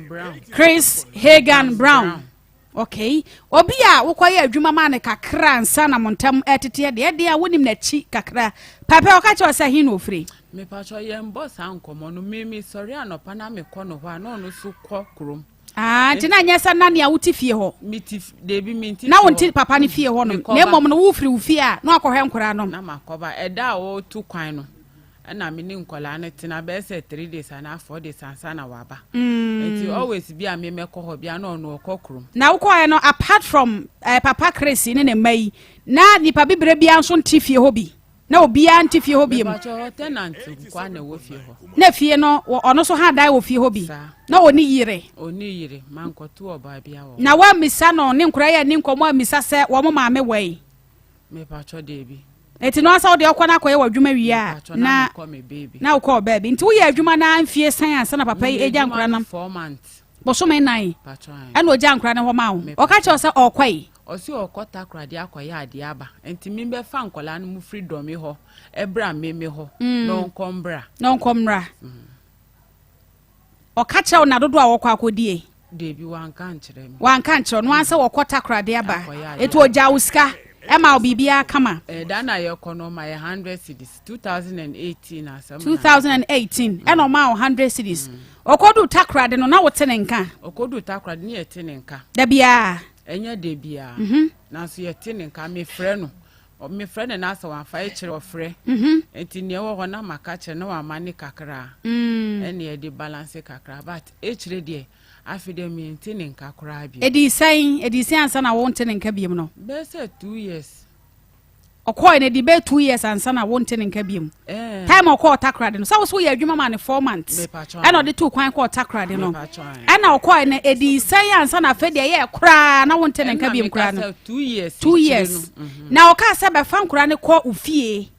Brown. Chris Hagan Brown. Okay. Obia wo kwaye adwuma ma ne kakra nsa na montam etete de a wonim na chi kakra. Papa o ka che o se hin ofri. Me pacho ye mboss ankomo no me sorry anopa na me kɔ no ho na no so kɔ krom. Ntina nyesa na ne awuti fie ho. Mitif debi minti. Na wonti papa ne fie ho no. Na mom no wo firi wo fie a na akɔhwe nkora no. Na makoba eda wo tu kwan no. Na me ni nkola ne tina be se 3 days and 4 days ansa na waba. Enti always be a me mekɔ ho bia na ono kɔ krom. Na wo kɔ no apart from papa Chris ne mai na nipa bibre bia nso nti fie ho bi. Na obi anti fie ho bi mu. Tenant kwa na wo fie ho. Na fie no ono so ha dai wo fie ho bi. Na oni yire man koto oba bia wo. Na wa misa no ne nkura ya ne nkomo amisa se wo mo maame wai. Me pacho debi. eti no asa wo de okwa na akoye wa adwuma wiya na na wo baby nti wo ye adwuma na amfie san ansa na papa eja nkura na 4 months boso me nan ana oja nkura na ho ma wo oka che osa okwai osi okota krade akoye ade aba enti mi be fa nkola no mu freedom ho ebra me ho no nkombra oka che wo na dodo a wokwa akodie debi wanka nkyere no ansa wokota krade aba etu oja uska Emma Bibia kama. Dana yokono my 100 cities 2018 asem. 2018. Eno ma 100 cities. Okodu takra de no na wote ne nka. Okodu takra de ne yete ne nka. Da bia. Enya de bia. Na so yete ne nka me frɛ no. Me frɛ ne na asa wan fa e kire ofrɛ. Enti ne wo ho na maka kire na wa mane kakra. Ene ye de balance kakra but e kire de afide mi ntene nka kora bi edi san ansa na wo ntene nka biem no be say 2 years okoi ne di be 2 years ansa na wo ntene nka biem time okoi takra de no so so ye adwuma ma ne 4 months and odi 2 kwan ko takra de no and okoi ne edi san ansa na afide ye kora na wo ntene nka biem kora no 2 years na oka se be fan kora ne ko ufie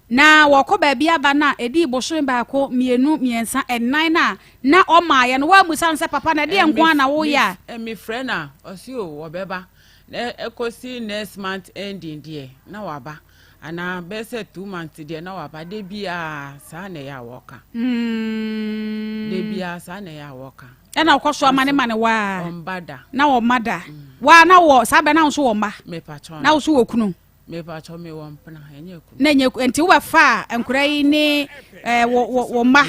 na wako baabi aba na edi boso ba ko mienu miensa enan na o ma ye no wa musan se papa na de enko na wo ya me friend na osi o wo beba na ekosi next month ending there na waba ana be se 2 months there na waba de bia sa na ya woka de bia sa na ya woka e na okoso amane mane wa ombada na wo mada wa na wo sabe na so wo mba me patron na wo so wo kunu me patron me wo mpna enye ku na enye enti wo fa enkura yi ni wo ma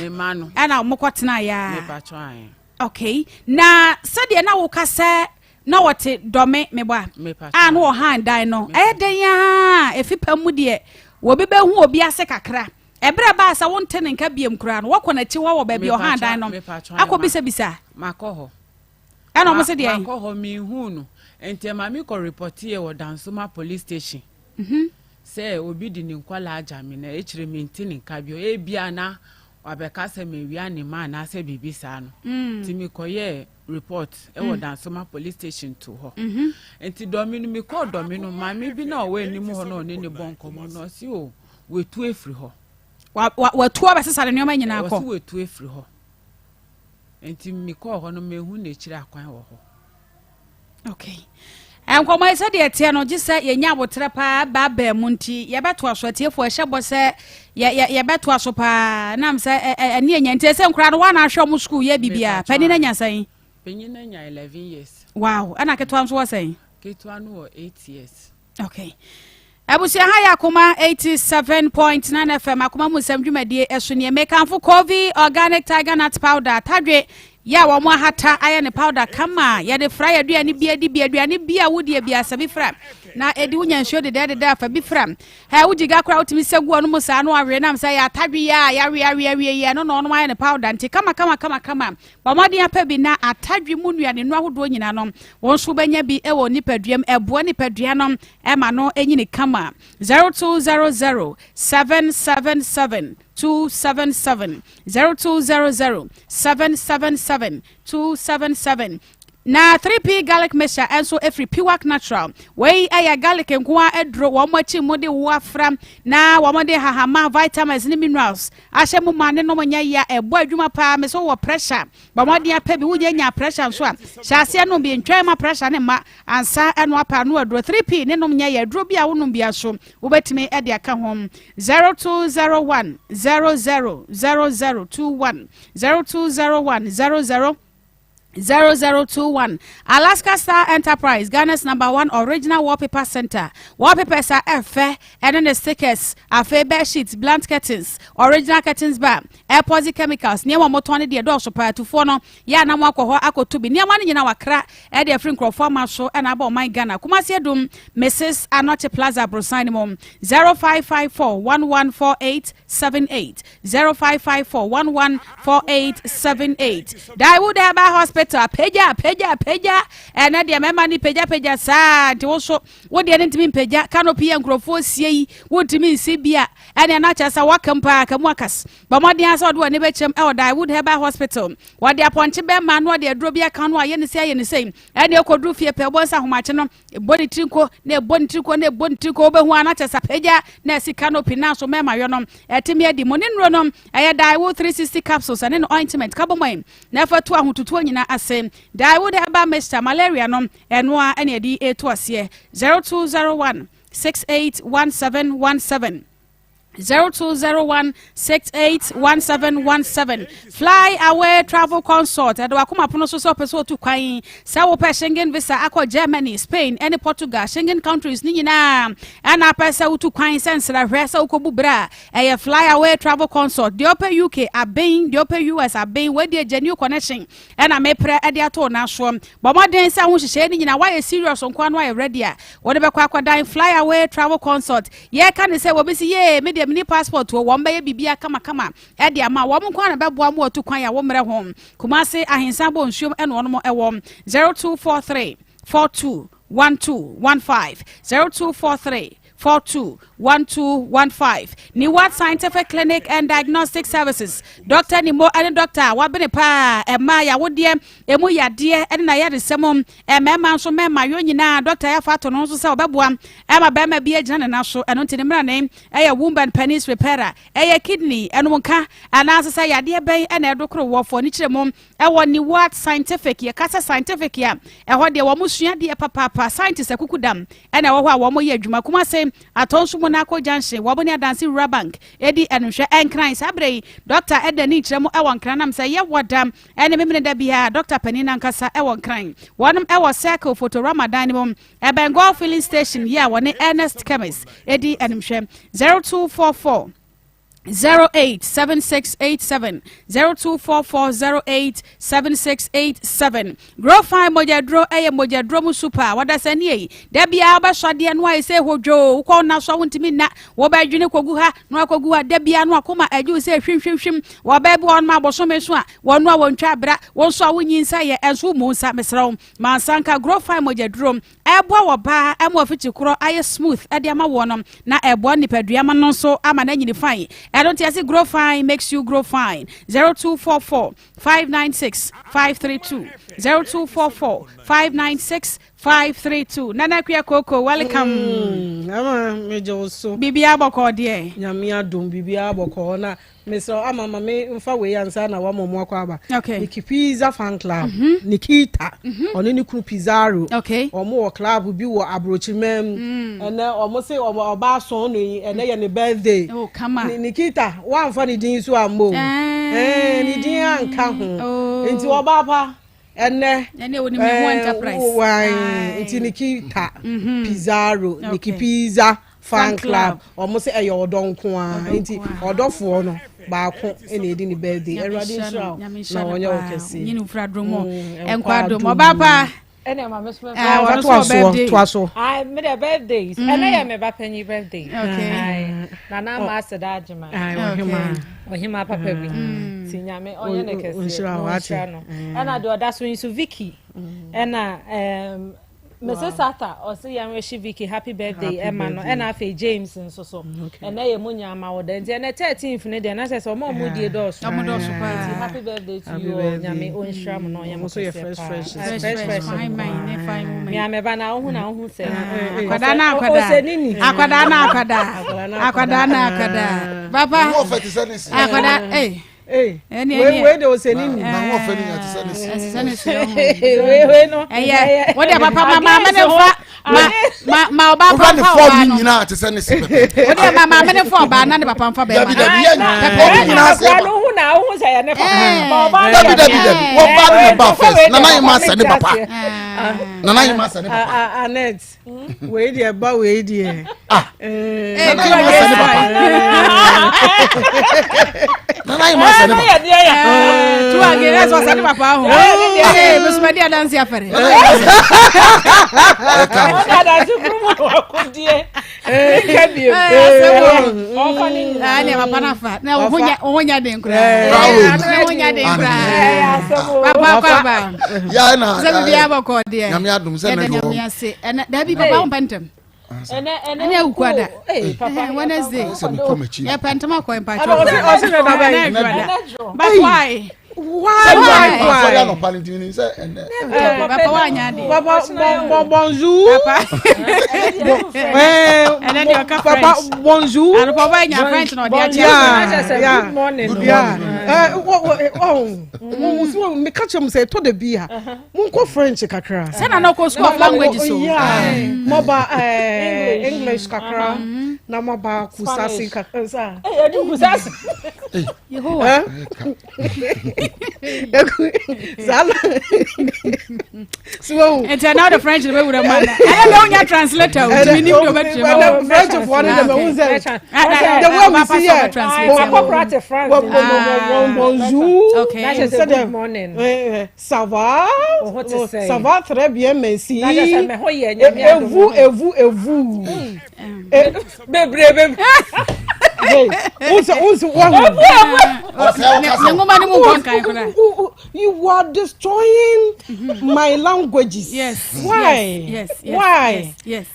ana mo kwotena ya me patron okay na sade na wo kase na wote dome me ba no wo hand dan no den ya efipa mu de wo be hu obi ase kakra ebra ba sa wo ntene nka biem kura no wakona chi wo ba bi o hand dan no akobisa bisa makoho ana mo se de makoho mi hu no enti ma mi ko report ye wo Dansuma police station say obi di ni nkwala aja mi na echire mi ntini nka bio e bia na wabeka se me wi ani ma na se bibisa no ti mi ko ye report e wo Dansuma police station to ho enti dominu mi ko dominu ma mi bi na o we ni mu ho na oni ni bonko mo no si o we tu efri ho wa tu abasesa ne nyoma nyina ko we tu efri ho enti mi ko ho no me hu na echire akwan wo ho okay enkomo ese de tie no gise yenya abotre pa ba ba mu nti ye beto aso tiefo hyebo se ye beto aso pa nam se ene yenya nti ese nkura no wa na ahwe mu school ye bibia pani na nyasan pani na nya 11 years wow ana ketwa nso wasan ketwa no 8 years okay abusia ha ya Akoma 87.9 FM Akoma musam dwumadie eso ne mekanfo Kovi organic tiger nut powder tadwe ya wo mo hata aya ne powder kama ya de fry aduane bia di bia aduane bia wodi bia sabi fra na edi wunya nsuo de fa bi fra ha wudi ga kra utimi segu onu musa no awe na msa ya tadwe ya ya no aya ne powder nti kama ba modi apa bi na atadwe mu nuane no ahodo nyina no won so banya bi e wo nipaduam ebo nipadua no e ma no enyini kama 0200 777 277 0200 777 277 na 3p garlic mixture enso every piwak natural wey aya garlic nkoa edro wo machi mode wo afra na wo mode hahama vitamins ni minerals ahye mu mane no nya ya ebo adwuma pa me so wo pressure ba mode apa bi wo nya pressure so a hyase no bi ntwa ma pressure ne ma ansa eno apa no adro 3p ne no nya ya adro bi a wo no bia so wo betime e de aka hom 0201 000021 0201 0021 Alaska Star Enterprise, Ghana's #1 original wallpaper center. Wallpapers are F and then the stickers, bed sheets, blunt curtains, original curtains bar, airport chemicals. Near one more 20 the door supply to fono. Ya na mwako ho ako tubi. Near one in our crack at the free formal show and about my Ghana. Kumasi dum Mrs. Anoche Plaza Brosanimum 0554 114878 0554 114878. Dawood Hospital. hospital peja and na de mema ni peja saa nti wo so wo de ne ntimi peja canopy enkrofo sie yi wo ntimi se bia ene na cha sa wakampa kamu akas ba modin asa do ne be chem e oda wood herbal hospital wo de aponche be ma no de aduro bia kan no aye ne se ene kodru fie pe bo sa homache no boni trinko na boni triko be hu ana cha sa peja na si canopy na so mema yo no etimi adi mo ne nro no Daewood 360 capsules and an ointment kabomoy never to ahotutu nyina ase Daewood herbal mixture malaria no enwa ene di eto ase 0201 681717 0201681717 Fly Away Travel Consult and Akoma pono so peso to kwan sa wo Schengen visa akọ Germany Spain and Portugal Schengen countries ni nyina ana pesa wo to kwan sense la hwesa wo kobubra Fly Away Travel Consult the upper UK aben the upper US aben we dey genuine connection and amepre e dey ato na so bomoden sa ho hihye ni nyina why serious nkwa no why ready a wo de be kwa akwadan Fly Away Travel Consult ye kan say wo be si ye mini passport wo womba ye bibia kama e de ama wo mko na beboa mo otu kwan ya wo mre ho Kumasi ahensa bo nsuom e no no e wo 0243 421215 0243 421215 Niwat Scientific Clinic and Diagnostic Services Dr. Nimo and Dr. Wabene pa ema ya wodie emu yade ene na yade semom mema so mema yo nyina Dr. ya fato no so se obeboa ema bema bi agina na so eno ntini mra ne eya womb and penis repairer eya kidney eno nka anase se yade ben ene edokro wo fo ni kiremom ewo Niwat Scientific ya kasa scientific ya eho de wo musua de papa scientist akukudam ene wo ho a wo mo ye adwuma Kumasi atonso monako junction waboni adansi Rabank edi enhwe enkran sabrei Dr. Edani Chiremo ewon kranam say ye wodam ene memene da bia Dr. Penina nkasa ewon kran wonum ewo circle photo Ramadan mom ebengo filling station ye woni Ernest Chemist edi enhwe 0244 087687 0244087687 Grow fine mojadro mojadro mu super wada sani da bia ba swade no ai se hodwo ko na so wontimi na wo ba dwene kogu ha no akogu ha da bia no akoma aju se hwimhwimhwim wo ba bi on ma boso me so a wonu a wontwa abra won so a wonyinsa ye enso mu nsa mesraw mansanka grow fine mojadro ebo wo ba emo afiti kro aye smooth e de ama wonom na ebo nipadua ma no so ama na nyini fine I don't see grow fine makes you grow fine 0244 596 532 0244 596 532 Nana Kuya Coco welcome ama mejo so bibia boko de nyame adom bibia boko na meso ama mame mfa we yansa na wa momo akwa aba Niki Pizza fan club Nikita oni ni kru Pizzaro omo wo club bi wo abrochimem ene omo se oba so no ene ye ne birthday Nikita wa mfa ni din so ammo ni din anka ho enti oba pa ene oni me ho enterprise enti Nikita Pizzaro Niki Pizza fan club almost a your don kwa enti odofo no baako ene edi ni birthday erade nso na onye okese nyinu fradromo enkwado obapa ene ma mesmo twaso ai me the birthdays ene ya me ba panyi birthday na na ma aseda ajima ohima papa bi tinyame onye ne kese no ena do odaso nso Vicky ena Mrs. Sata osi yanweshi Vicky happy birthday Emma no and afa James nso so and na ye munya ma woda nti na 13th ne de na se so mo die dos pa happy birthday to you nyame onhram no yam so fresh fine me ameba na ohun se akwada na akada baba akwada we do senini na wo fani ya tsanisi we no what the papa mama ne fa ma oba fa fa ni nyina tsanisi pepe what the mama ne fa ba na ne papa fa ba dabi pepe nyina se na hu se ya ne fa ba dabi wo ba ne ba first na na ma se ne papa na na ma se ne papa Anet we dey ba we dey na na ma se ne papa na na ma se ne papa tu agere so se ne papa ho me dia dance afere da su krumo ko die ne papa na fa na wonya den kura wonya den kura papa papa ya na se bi aba ko de nyame adum se na go da bi papa pantem ene ukwada Wednesday ya pantem akọ impact but why why no palintini say papa wanya de bonjour papa bonjour and papa nya French no de good morning me catch him say to the beer mun ko French kakra say na no ko school of language so moba English kakra na moba kusasi kakra sa kusasi Yehovah so and now the French way with a man I don't know translator we need to bet you French of one of them the way we see here bonjour okay good morning ça va très bien merci et vous bébé hey you are destroying my languages. Yes. Why? Yes. Why? Yes.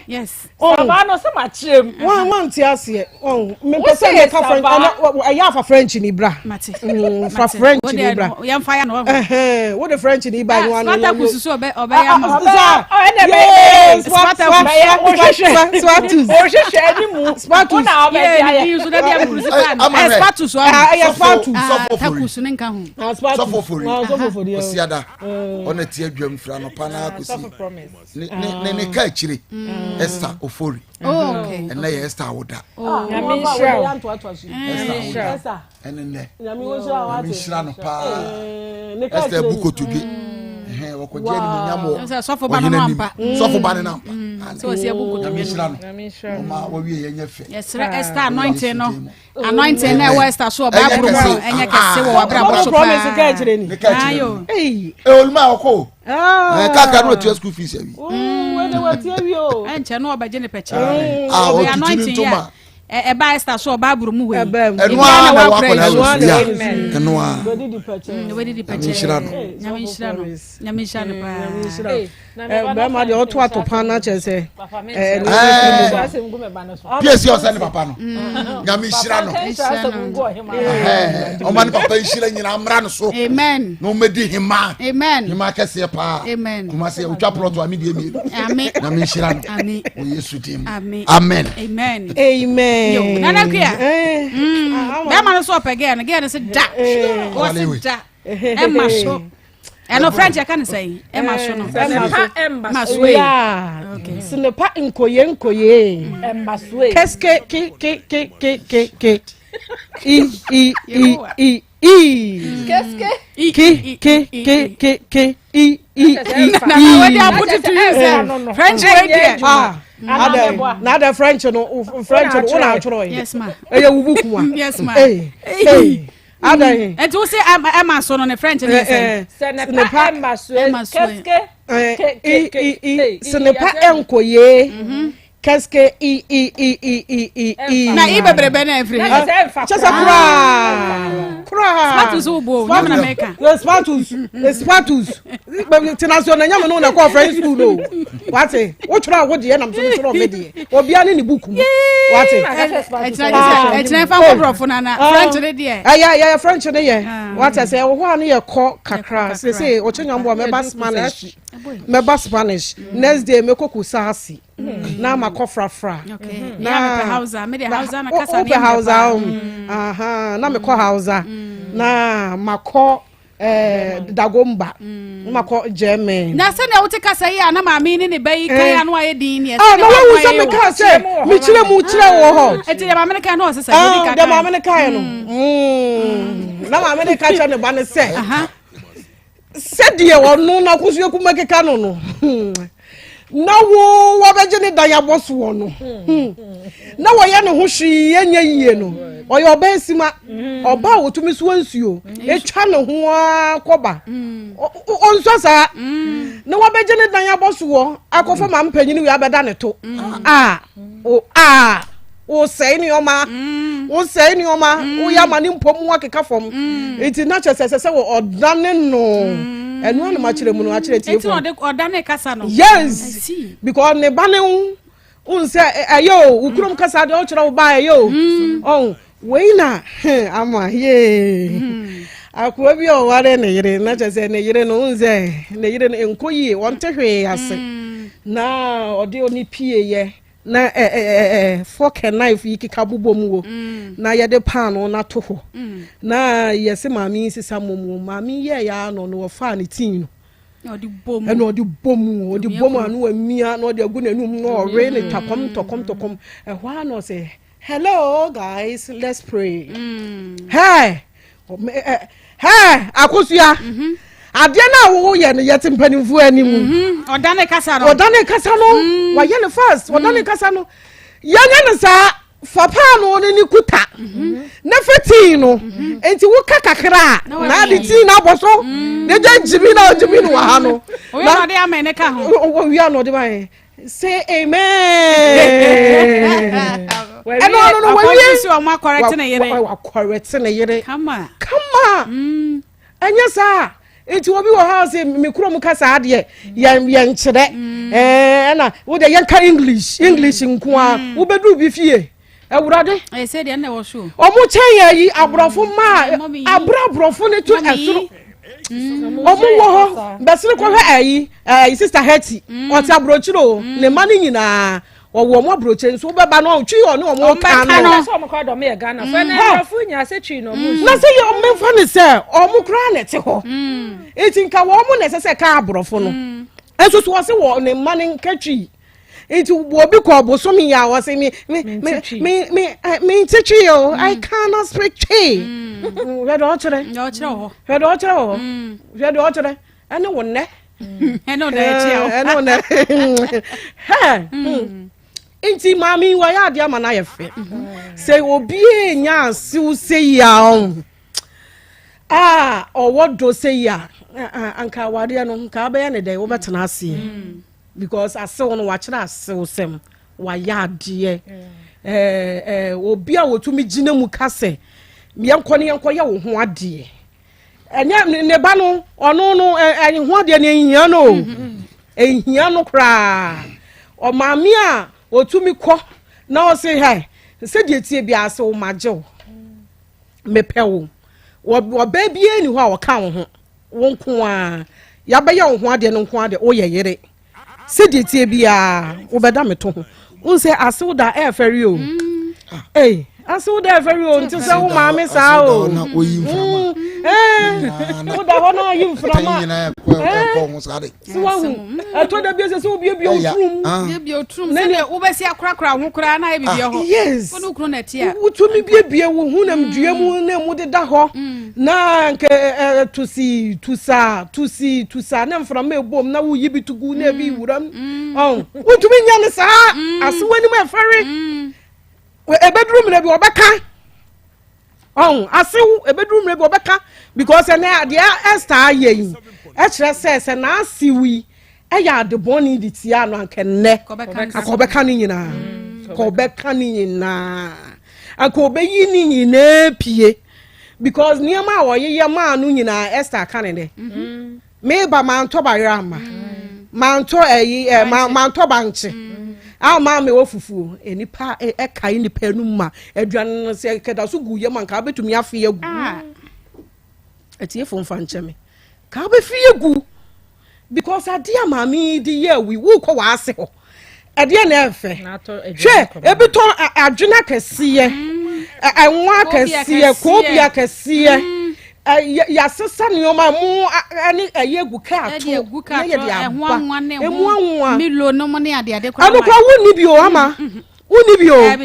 Yes. Sabano se machem. One tiasie. Me person make French. I have French in Ibra. Mate. For French in Ibra. Yam fire no. What the French in Ibra one. Spata kususu obe yam. Yes. Spata Spatus. Spatus. Na obe ya. You that yam kususu. Spatus one. Spatus. Takusu nenka hu. So for Osiada on a tear drum from Pana ne ka chire Esther Ofori okay and na Esther Woda Esther and then Mishra no pa Esther buko toge wakoje ni nyamo so for banana so for banana so we see buko toge Mishra no ma wo wie yenye fe yes Esther anointing no anointing na Esther so Bible no enye kese wo abra so promise ka chire ni ayo olma oko kaka no to school fees abi we dey what here o enche no obaje ne peche o anointing ya ba Esther so Bible mu we enu a na wakona ya enu a we di peche nyame shira no pa ba ma de oto atopa na chese piesi o send papa no nyame shira no o man papa shira nyina amra no so amen no medi hima amen hima kese pa amen kuma se utwa plot wa medie mi amen nyame shira no amen o Yesu dim amen amen amen amen yo nana kuya da man so pege na ge se da o se da emma so eno French I can say emma so no emma so okay ce n'est pas incoyé emma so qu'est-ce que French nada French no una choro yes ma wubuku yes ma ada and to say Emma so no French no say ce n'est pas Emma so ce n'est pas encoyé qu'est-ce que na ibebrebe na every chasa kra Spatus ubo na America Spatus international nyame no na call French school no what wo chura wo de na mso me de obi ani ni book mu what it's fa ko na French de de ya French de ye what say wo ho ani ye ko kakra say o chenyambo me ba Spanish next day me ko kusasi na makofrafra na Hausa me de Hausa na kasa ni Hausa na me ko Hausa na mako dagomba mako German na se na wote kasa yi na ma me ne bayi kan anu aye din ne na wo se me ka se mi chire wo ho eti de ma me kan no se de ma me kan no na ma me ka cha ne ba ne se se die wonu na kusu ku makeka no na wo wabeje ne dan ya boso wo no na wo ya ne ho hwi enya yie no oyo oba sima oba wotumi so ansuo etwa ne ho akoba onso sa na wabeje ne dan ya boso wo akofa ma mpanyini wi abeda ne to o say ni oma o ya mani mpom wa keka fom enti na chese se wo odane no enu na ma kire mu no a kire tie fom enti odane kasa no yes because ne bane unse ayo ukrom kasa de o kire wo ba ayo we na ama ye akwa bi o ware ne yire na chese ne yire no unse ne yire no enkoyi won tehwe ase na ode oni pie ye na fork and knife yi kika bobom wo na ye de pan na to ho na yesi mami sisa momu mami ye ya no no fa ne tin no odi bom anu amia na odi agu nanum no ore ne tokom hwa no say hello guys let's pray hey akosua ade na wo ye ne yete mpanimfu animu odane kasa no wa ye ne first odane kasa no yanya ne sa fapa no ne kuta na feti no enti wo kakakra na de ti na boso ne jimi no wa ha no na de amene ka ho wi ano de ba say amen no we si o ma correct na yere come on anya sa enti obi wo house me krom kasa ade ye nkyere na wo de yanka english nko a wo bedu bi fie ewurade say de na wo so omo chen yi abrofo ma abrofo ne to esuro omo wo ho besere ko hwe sister Hetty o ti abrochiro ne mani nyina wo mo abroche nso be ba no twi o ne o mo ka no so mo ko do me Ghana fa na afu nya se twi no mo na se yo me fa ne se o mo kra ne te ho etinka wo mo ne se ka abrofo no enso so se wo ne mani nkatwi enti wo bi ko boso mi ya wo se me teach you I cannot speak chi we do chere ene wo ne ene na ene enti mami wa ya dia mana ye fe se obi enya asiu se ya owodo se ya anka wade no nka ba ya ne de wo betena ase because asew no wa kira asew sem wa ya de obi a wotumi gina mu kase yenko ye wo ho ade enya ne ba no ono no ho ade ne ehia no kra o mami a otumi kɔ na o say hi se die tie bia ase o magye mepe wo ba bia ni ho a wo ka wo ho wo nko a ya ba ya wo ho ade no nko ade o ye yere se die tie bia wo beda meto ho un say ase wo da e feri o ase wo da e feri o nti se wo ma me sa o na oyimframa wo da ho na oyimframa nyina ko ho sare si wa hu to da bia se wo bia otrum se de wo besi akrakra ho kra na e bibia ho yes wo no kro na tia wo to mi bia wo hu na mdua mu na mu de da ho na nke tusa na mframa ebom na wo yibi tugu na bi wuram wo to mi nya ne sa ase wani ma fare ebedrum na bi obeka ase ebedrum na bi obeka because na dia Esther ayi e kire se na asiwi eya de boni di tia no ankenne akobeka ni nyina akobeyi ni nyina pie because niam a woyeye ma anu nyina Esther kanede me ba manto ba rama manto manto banche ma me wofufu enipa kai nipa numa aduan no se keda so guye man ka betumi afi agu etie fon fa ncheme ka be fi agu because adia mami di ye wi wo ko wa ase ho ade na efe hwe ebito adwena kesiye enwa kesiye ko bia kesiye ya sesa nioma mu ani ayegu ka ato ye de aba enwa milo no mo ne ade kwa anokwa woni bi o ama woni bi o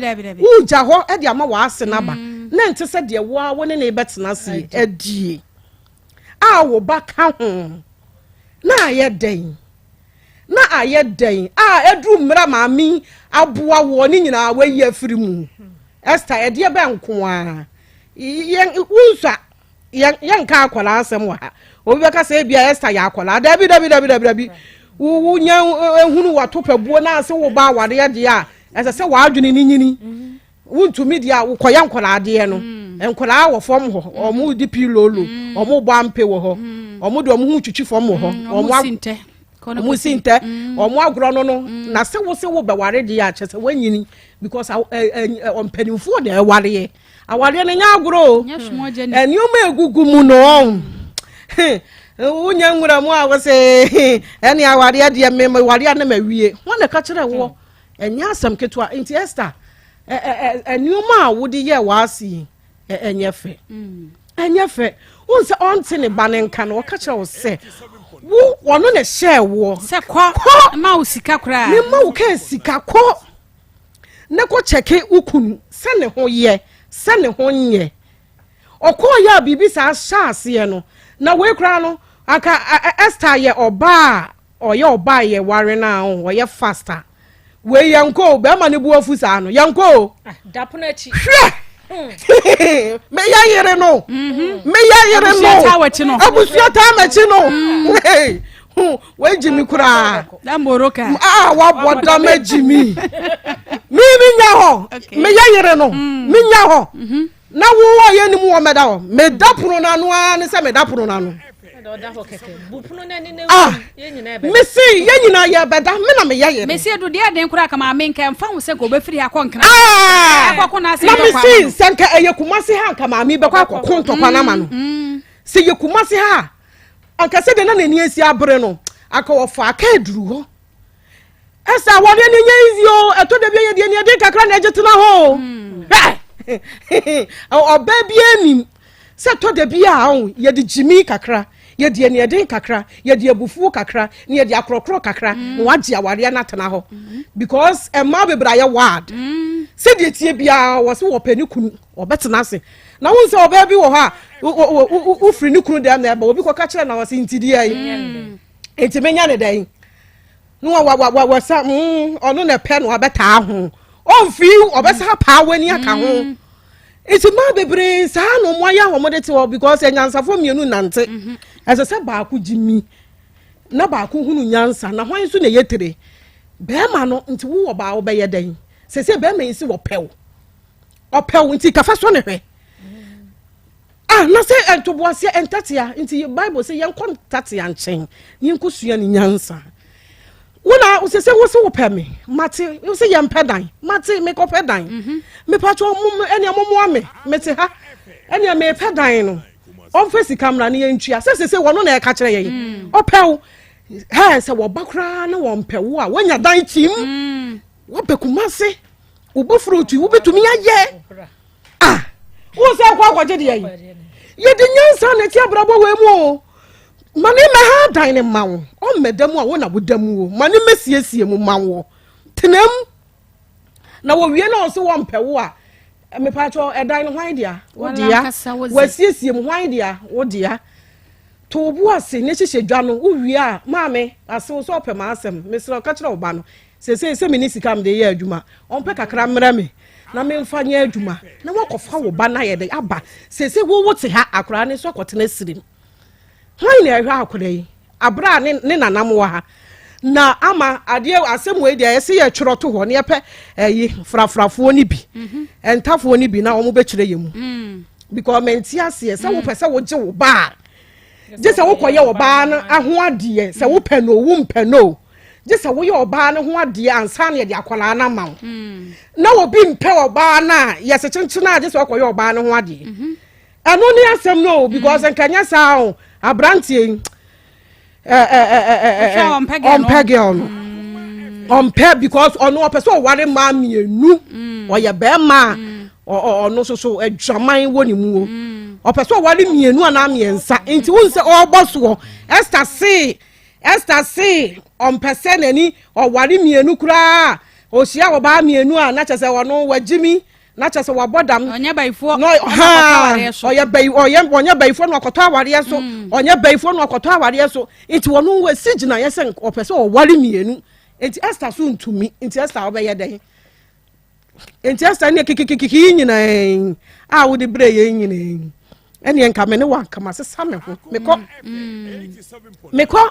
uja ho e de ama wa ase na ba na nte se de wo a woni ne betena se adie a wo ba ka ho na aye den edru mra mami aboa wo ni nyina wa yi afiri mu Esther e de be nko a yen unsa yen ka akwala asem wa ha obi be ka se bia Esther ya akwala dabi wu nya ehunu wato pabuo na ase wo ba wade ye de a ese se wa adwene ni nyini wuntumi dia wokoya nkola de no nkola wo fom ho omo di pilolo omo bɔ ampe wo ho omo de omo hu twitwi fom ho omo sinte omo agro no na se wo be ware de ya kyese wanyini because ompanimfo de ware aware no nya agro enioma egugu mu no unya nwura mu a wo se eni aware de me ware na mawie wona ka kire wo enya asam ketwa inti Esther enioma a wodi ye waasi enyefe enyefe unse onte ne banenka no ka kire wo se wo wono ne share wo se ko ma usika kra ni ma wo ka sika ko ne ko cheke ukunu se ne ho ye se ne ho nye okoya bibi sa shaase ye no na we kra no aka Esther ye oba oye oba ye ware na oye faster we yanko be ma ne bu afusa no yanko dapono achi me ya yere no abusia ta machi no we jimi kura da moroka wa boda ma jimi mi nya ho me ya yere no mi nya ho na wo ye ni mu wo meda ho me dapono na no an se me dapono na no Messi yenyina ye beda me na me ye Messi do de den kura kama me nka mfa wo se ko be firi akonkra akokona se na Messi senka eyekumase ha kama me be kwa akokonto kwa na ma no se yekumase ha anka se de na nani esi abre no aka wo fa aka eduru ho esa wode ne nya izio eto de bia ye de ne de kakra na ejetena ho oba bia nim se to de bia ho ye de jimi kakra ye de ne den kakra ye de abufu kakra ne ye de akrokro kakra no wagye aware na tena ho because emma bebra ye ward se de tie bia wo se wo pani kunu obetena se na won se oba bi wo ha wo free ni kunu dem na ba obi ko ka kire na wo se ntidi ai enti menya ne dan no wa sa ono na pe no obeta ho on fi obesa pa wani aka ho enti ma bebre sa no mo ya ho mo de te wo because enyansafo mienu nante ese se ba ku jimi na ba ku hunu nyansa na hwan so na yetere be ma no nti wo ba wo be ye dan se be ma yin si wo pew nti ka fa so ne hwe na se entobo se entatia nti Bible se yen kontatia nchen yin kusua ni nyansa wona se wo se wo pe me mate wo se yen pedan mate me ko pedan me pacho mum eni amomo ame mete ha eni me pedan no on face camera ni yentua se wono na e ka kire ye opew ha se wo bakra na wo mpewo a wonya dan tim wo bekumase wo bofrutu wo betumi aye wo se kwa kwaje de ye ye de nyansa na ti abrabo we mu mani me ha dan ne mawo o medamu a wo na bodamu o mani mesiesie mu mawo tenem na wo wie na o se wo mpewo a me pacho edan no hwan dia wo dia wasiesie mu hwan dia wo dia to obu ase ne hyehye dwa no wo wie a maame ase wo so opem asem mesro ka kire oba no se me ni sikam de ye adwuma onpe kakra mra me na me mfa nya adwuma na wakofa wo ba na ye de aba se wo wote ha akora ne so kotena sirim hwan ne ahwa akora yi abra ne nanam wa ha na ama ade asem we dia yesi ye tworo to ho ne yepe yi frafrafo ni bi entafo ni bi na omo be kire yemu because menti ase se wo pese wo je wo ba je se wo koye wo ba na aho ade se wo pe no wo mpe no je se wo ye wo ba na ho ade ansa na de akola na ma na wo bi mpe wo ba na yese chenchena je se wo koye wo ba na ho ade eno ni asem no because nkanya sa o abrantie on peg because ono person ware ma mienu oye be ma ono so adwaman woni mu o person ware mienu ana miensa enti won se o boso Esther say on person ani o ware mienu kura o hia wo ba mienu a na chese wono wagimi na chese wabodam onye baifo no ha onye baifo no akoto aware so onye baifo no akoto aware so enti wono we sigina yesen o person o ware mienu enti Esther so ntumi enti Esther obeye den enti Esther ne kikikiki nyina a wo de bre ye nyina ene enka me ne wa kama sesa me ho meko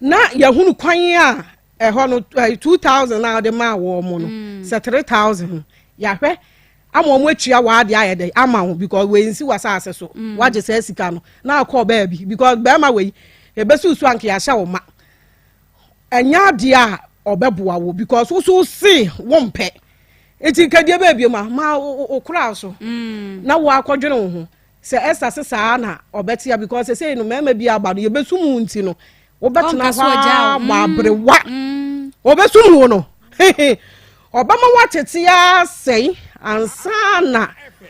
na ya hunu kwan a ɛhɔ no 2000 na ɔde ma wɔ mo no sɛ 3000 yahwɛ ama ɔmo atua waade ayɛ dɛ ama ho because we nsi wasase so wagye sɛ sika no na akɔ baabi because bɛrima wei ebesu so anke ahyɛ wo ma ɛnya ade a ɔbɛboa wo because wo so se wo mpɛ eti kadie baabi ma okura so na wo akɔdwene wo ho sɛ ɛsa se saa na ɔbɛtia because say no mɛma bi aba no yebesu mu nti no wobɛtena hɔ abrewa obesu mu no obama watete ya sei ansa na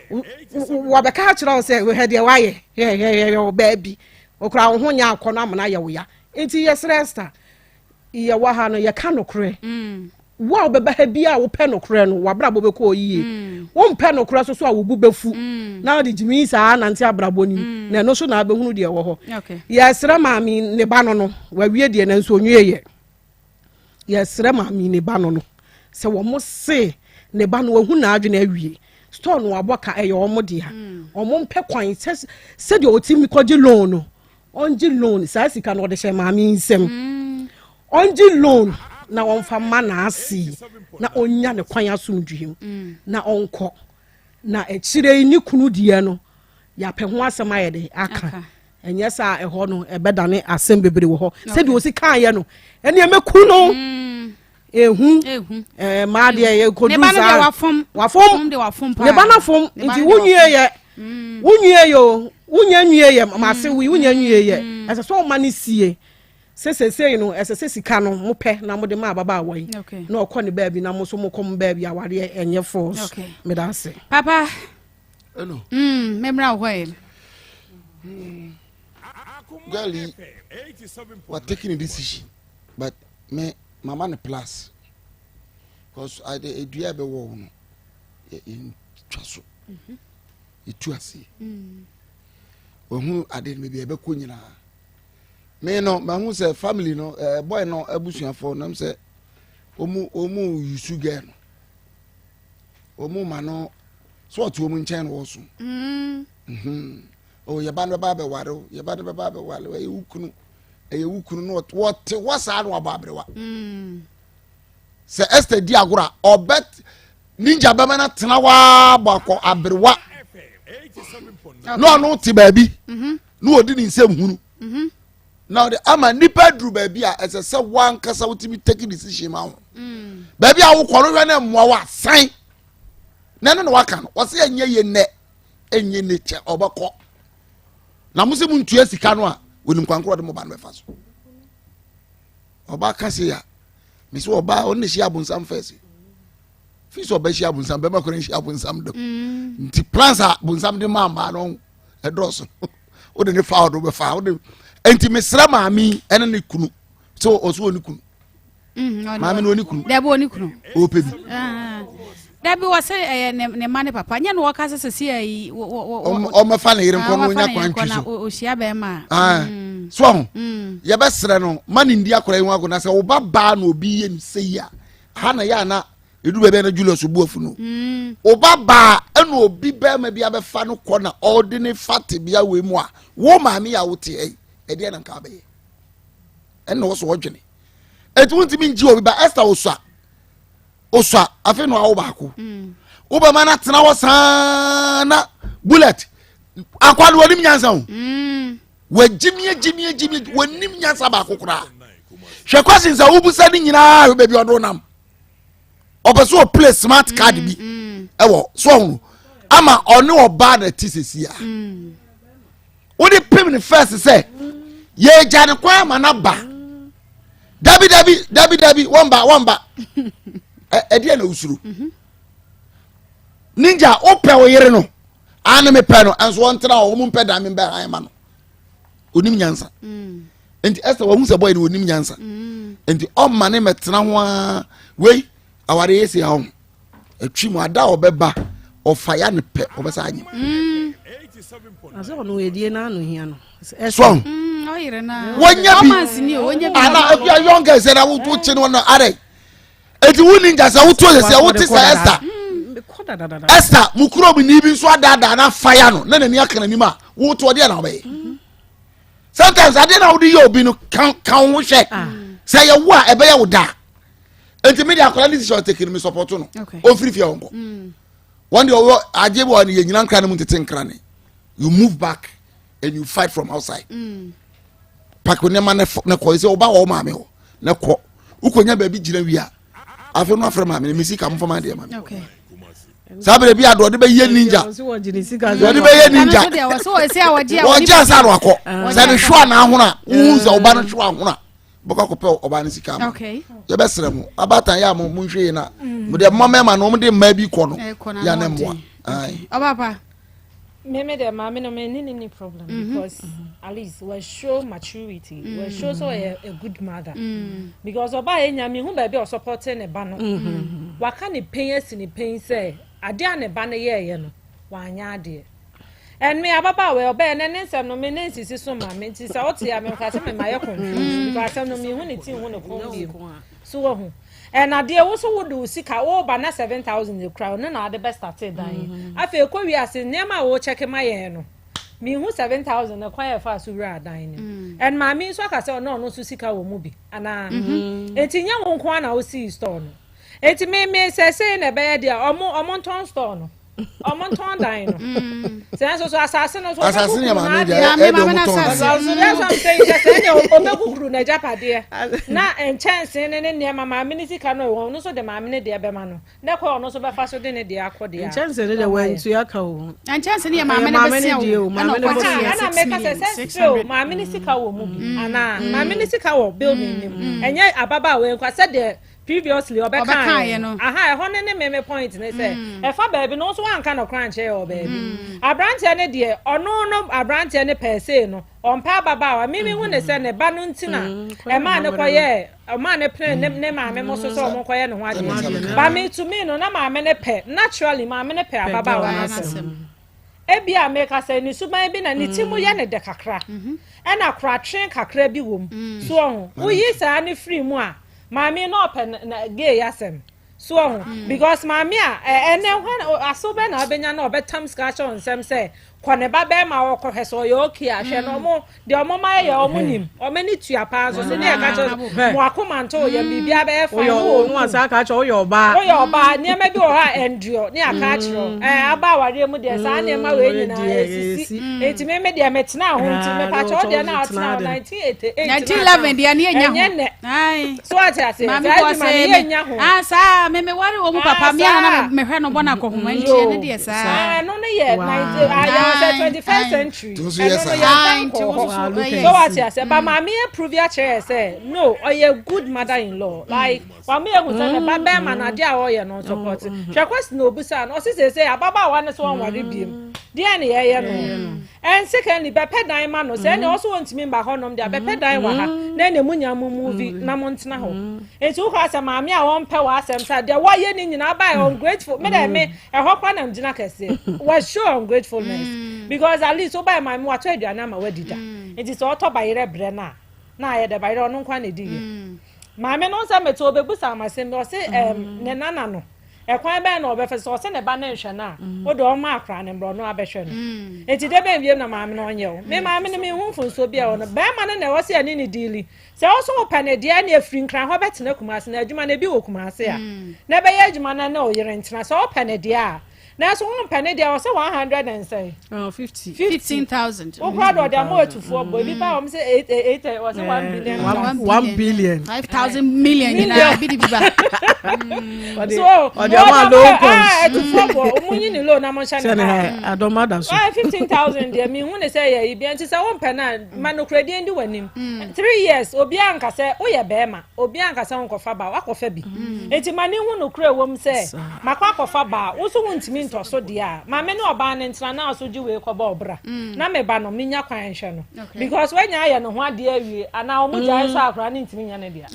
wabɛka kyerɛ sɛ we had wayɛ yɛ baabi okura wo ho nya akɔ na amana yɛ wo ya enti yɛsrɛsta yɛ wa ha no yɛ ka no korɛ wa obɛba ha bi a wo pɛ no korɛ no wabrabo bɛkɔ yie wo mpɛ no korɛ so a wo bu bɛfu na de jimi saa nante abrabo nim na no so na abɛhunu de wɔ hɔ yɛsrɛ maami ne ba no wawie de na nso onwie yɛ yɛsrɛ maami ne ba no sɛ wo mo se ne ba no wahu na adwene awie store no aboka ɛyɛ ɔmo de ha ɔmo mpɛ kwan sɛ de otimi kɔgye loan no onji loan saa sika no de hyɛ maami nsɛm onji loan na ɔmfa ma na asi na onya ne kwan asomdwem na ɔnkɔ na ɛkyire ni kunu die no ya pɛ ho asɛm ayɛ de aka ɛnyɛ saa ɛhɔ no ɛbɛdane asɛm bebre wɔ hɔ sɛ de osi kan yɛ no ɛne ɛmɛku no ehu ma de yɛ kodu za wafom ne ba na fom nti wunwie yɛ wunya nwie yɛ ma se wunya nwie yɛ ɛsɛ so ma ne sie sesesei no ɛsɛ sika no mo pɛ na mo de ma baba awai na ɔkɔ ne baabi na mo so mo kɔm baabi aware ɛnyɛ force me da se papa hello memra hɔ Gali, we're taking a decision, but me, mama ne plus, because I do have a war in Chasso. It too see. Who I did maybe a bekunina. Me no, my who say family no, boy no, a bushing for them say, Omu, you should get. Omu mano, so to woman chain also. Oh, your band of Baba Wado, your band of Baba Wado, a wukunu not what was I know about Sir Esther Diagura, or bet Ninja Bamana Tanawa Bako Abrewa. No, baby. No, didn't say Hunu. Now the ama nipa drew baby as a sub one cassa would be taking decision. Baby, I will call her name Mwawa sign. None of Wakan was a ye net and ye nature or Bako. Na musi muntu yesi no woni kwankro de mo ba no befa so oba ka se ya mi so oba on ne shi abonsam first fi so oba shi abonsam be makoro shi abonsam do nti plans a abonsam de ma no edroso o de ne fa do be fa o de enti mesra maami ene ne kunu so o so oni kunu maami no oni kunu de bo oni kunu o pebi dabi wase ne mane papa nya no waka se se yi o ma fa ne yire nko nya kwantwi so o hia be ma so ye be sere no mane ndi akora yin akona se wo baba na obi ye nse ya ha na ya na edu bebe na Julius obuafu no o baba na obi be ma bia be fa no ko na ordinary fat bia we mu a wo maami ya wote e de na nka be en no so odwene etu ntimi nji obi ba Esther oswa afi no awo baako uba mana tena wasana bullet akwado wonim nyansa ho wajimie wonim nyansa baako kura hwe kwasi nsa ubusa ni nyina be bi odo nam obeso play smart card bi ewo so ho ama oni oba na tisesia wodi pim ni first say ye jane kwa mana ba dabi wamba edi na usuru ninja ope o yire no ane me pe no enso wontra o mu pe da me ba han ma no onim nyansa enti Esther wo hu se boy ni onim nyansa enti o ma ne metena ho a wei aware yesi ha ho atwi mu ada obeba o faya ne pe obesa anyi aso no edie na anu hia no so o yire na wonya bi ana if you are younger say na wo chi no na are eti wuni njasa wuto se wuti sa Esther mukuro bi ni bi so adada na fire no na nani aka nanim a wuto de na obey sometimes ade na wudi ye obi no kan wo hwe say ye wo a ebe ye wo da enti me dia akola ni decision take me support no o free fear onko one day ajebo ani ye nyina nkra ne mutete nkra ne you move back and you fight from outside pack ne ma ne ko say oba wo ma me ho ne ko ukonya ba bi gina wi a afi no afre ma me misika mo fama de ma okay sabre bi ado de be ye ninja de be ye ninja wo je asa ro akọ say ne hwa na ahona hu say oba no hwa ahona boka ko pe oba ne sika ma okay ye be sere mu abatan ya mo nhwe na mo de mama ma no mo de ma bi ko no ya ne mo ai obaba me de mama no me ni problem because at least we show maturity we show so a good mother because oba enya me hu ba bi o support ne ba no waka ne pain si ne pain say ade ane ba ne ye no wanya ade and me ababa we oba ne nsem no me nsisi so ma me nti say o te ya me ka say me maye confuse because am no me hu ne tin hu ne kon bi so wo hu and ade wo so wo do sika wo ba na 7,000 the crowd no na ade best started dan afa ko wi ase nema wo check ma ye no me hu 7,000 na kwa fa so wura dan ni and ma me so ka say no so sika wo mu bi ana etinya wo nko na wo see store no eti me say na be ye dia omo ton store no omo ton dan no say so assassin no so assassin ya ma me dia e do mo ton so that's what I'm saying say na obekukuru na japade na chance ne ma me ni sika no wo no so de ma me ne de be ma no na kwa no so be fa so de ne de akode ya chance ne de wantu aka wo chance ne ma me ne be sia wo ana make say so ma me ni sika wo mu bi ana ma me ni sika wo building nim enye ababa we kwa say de previously obeka no aha e ho ne me point ne say e fa baby no so wan kan crunch e o baby abrante ne de ono no abrante ne per se no on pa baba wa mimi hu ne say ne ba no ntina e ma ne koye o ma ne plan ne ma me mo so so mo koye ne ho ade ba me to me no na ma me ne pe naturally ma me ne pe ababa wa asem ebi a make say ni suban bi na ni timu ye ne de kakra e na kra twen kakra bi wom so ho wo yi sa ne free mu a mami no open na gay yasem so because mami a ene when asobe na abenya na obetam scratch on sem say kone ba be ma wo kweso yo okay a hwe no mo de omo ma ye omo nim o mani tua pa so ne ka cho mo akoma nto ye bibia be fa yo no asa ka cho yo ba ne ma bi o ha enduo ne aka chiro aba ware mu de sa ne ma we nyina esisi eti me de metena ho nti me pa cho de na atena 1911 de ne nya ho ai so ati ase ma ye nya ho sa me ware wo mu papa me na me hwe no bona ko ho ntie ne de sa no ne ye 19 21st century so what you say but mommy prove your chair say no or you good mother-in-law like wa me ehun say ba be ma na dia o ye no support hwe question obusa no say ababa wa ne so won ware biem dia ne ye no and secondly be ped dan ma no say ne also want me ba honom dia be ped dan wa ha na ne munya mu movie na mo ntena ho enti wo ka say mommy a won pe wa asem say dia wa ye ni nyina ba ungrateful me da me e ho kwa na mjina kese was sure ungratefulness because at least oba my mo ato aduana ma wadida it is auto by rebre na ye de by no kwa na di ma me no say meto obebusa amasem o say ne nana no e kwan be na obefe so say ne ba na nhwe na o do ma akra ne mbro no abehwe no eti de be wiem na ma me no onye o me ma me ne me hu mfunso bia o no be ma ne wo say ani ni dili say o so opa ne dia na afiri nkran ho betena kumase na adwuma na bi wo kumase a na be ye adwuma na o yere ntena so opa ne dia na so one penny there was 100 and say 15,000 o kwado de mo atufo boy bi ba o say 8 was 1 billion 1 billion 5,000 million na bi di ba so o de ma low cost atufo bo o munyi ni low na mo sha na adoma da so 15,000 there me hu ne say ya ibi anti say one penny man no credit ndi wanim 3 years obi anka say o ye be ma obi anka say nkofa ba wakofa bi enti mani hu no kure wom say makwa kofa ba wo so wuntimi to so dia ma me no oba ne ntra na so jiwe ko ba obra na me ba no menya kwan hwe no because when ya ye no ho ade awie ana o mu jai so akra ne ntimi nya ne dia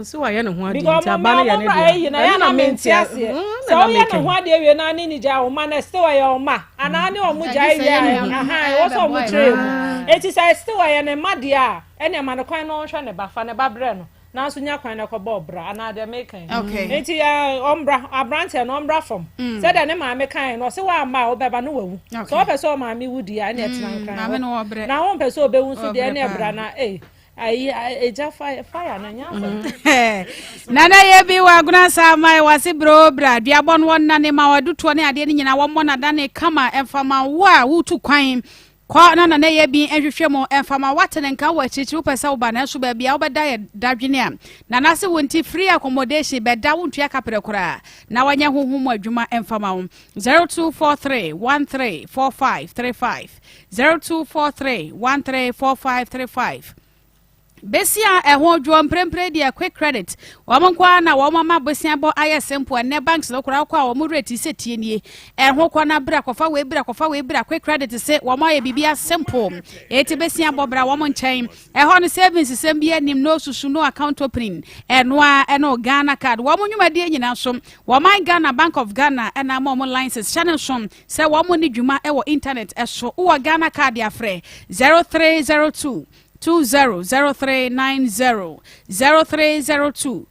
so wa ye no ho ade nti aba na ya ne dia na ya na menti ase so o ye no ho ade awie na ne ni jai o ma na still ya o ma ana ne o mu jai wie aha wo so mu tre mu eti say still ya ne ma dia ene ma no kwan no hwe ne ba fa ne ba bre no na so nya kwan na ko ba obra ana de mekan enti ombra abrante no ombra from say da ne ma mekan no se wa ma obeba no wawu so o pese o ma mi wudi a na etena nkran na me no obre na won pese obewu so de na ebra na eja fire na nya nana ye bi wa guna sa mai wase bro bra dua bon won na ne ma waduto ne ade ne nyina wo mo na da ne kama emfama wa wutu kwan kwa na ye bi ehwehwe mo emfama watene nka wa chichi upesa uba na so ba bia obeda ye dadwene a na na se wonti free accommodation beda wontua kapere kora na wanya hohum adwuma emfama wo 0243134535 0243134535 Besia ehwo dwo mprempre dia quick credit womonkwa na womama besia bo aye simple ne banks no kura kwa womo rate setie nie ehwo kwa na bra kofa we bra quick credit se womo ye bibia simple eti besia bo bra womo nchen ehwo no savings sembia nim no susu no account opening enwa eno Ghana card womo nwumade nyina so womo Ghana Bank of Ghana ena mo license channel so se womo ni dwuma ewo internet eso wo Ghana card ya frɛ 0302 200390 0302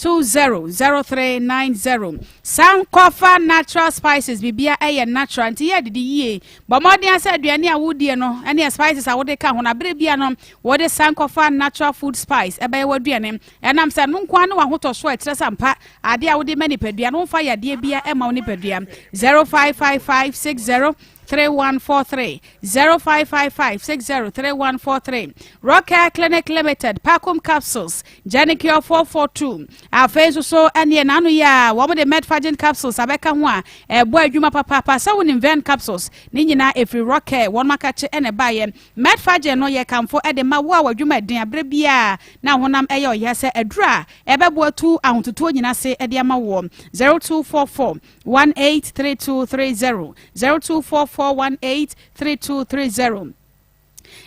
200390 Sankofa natural spices bibia eye natural anti ye didi ye bomodi asa aduane a wodie no ene spices a wode ka ho na bere bia no wode Sankofa natural food spice ebe waduane enam se no nkwa no wahoto so etre sampa ade a wode mani padua no fa yade bia ema woni padua 055560 3143 0555603143 Rocker Clinic Limited Pacum capsules Janicure 442 afezo so ane nanu ya wo de Medfagin capsules abeka ho a ebo adwuma papa sa won invent capsules ni nyina efri Rocker won makache ene baye Medfagin no ye kamfo ede ma wo adwuma den abre bia na honam eye oyese adura ebebo atu ahototo nyina se ede ama wo 0244 183230 0244 4183230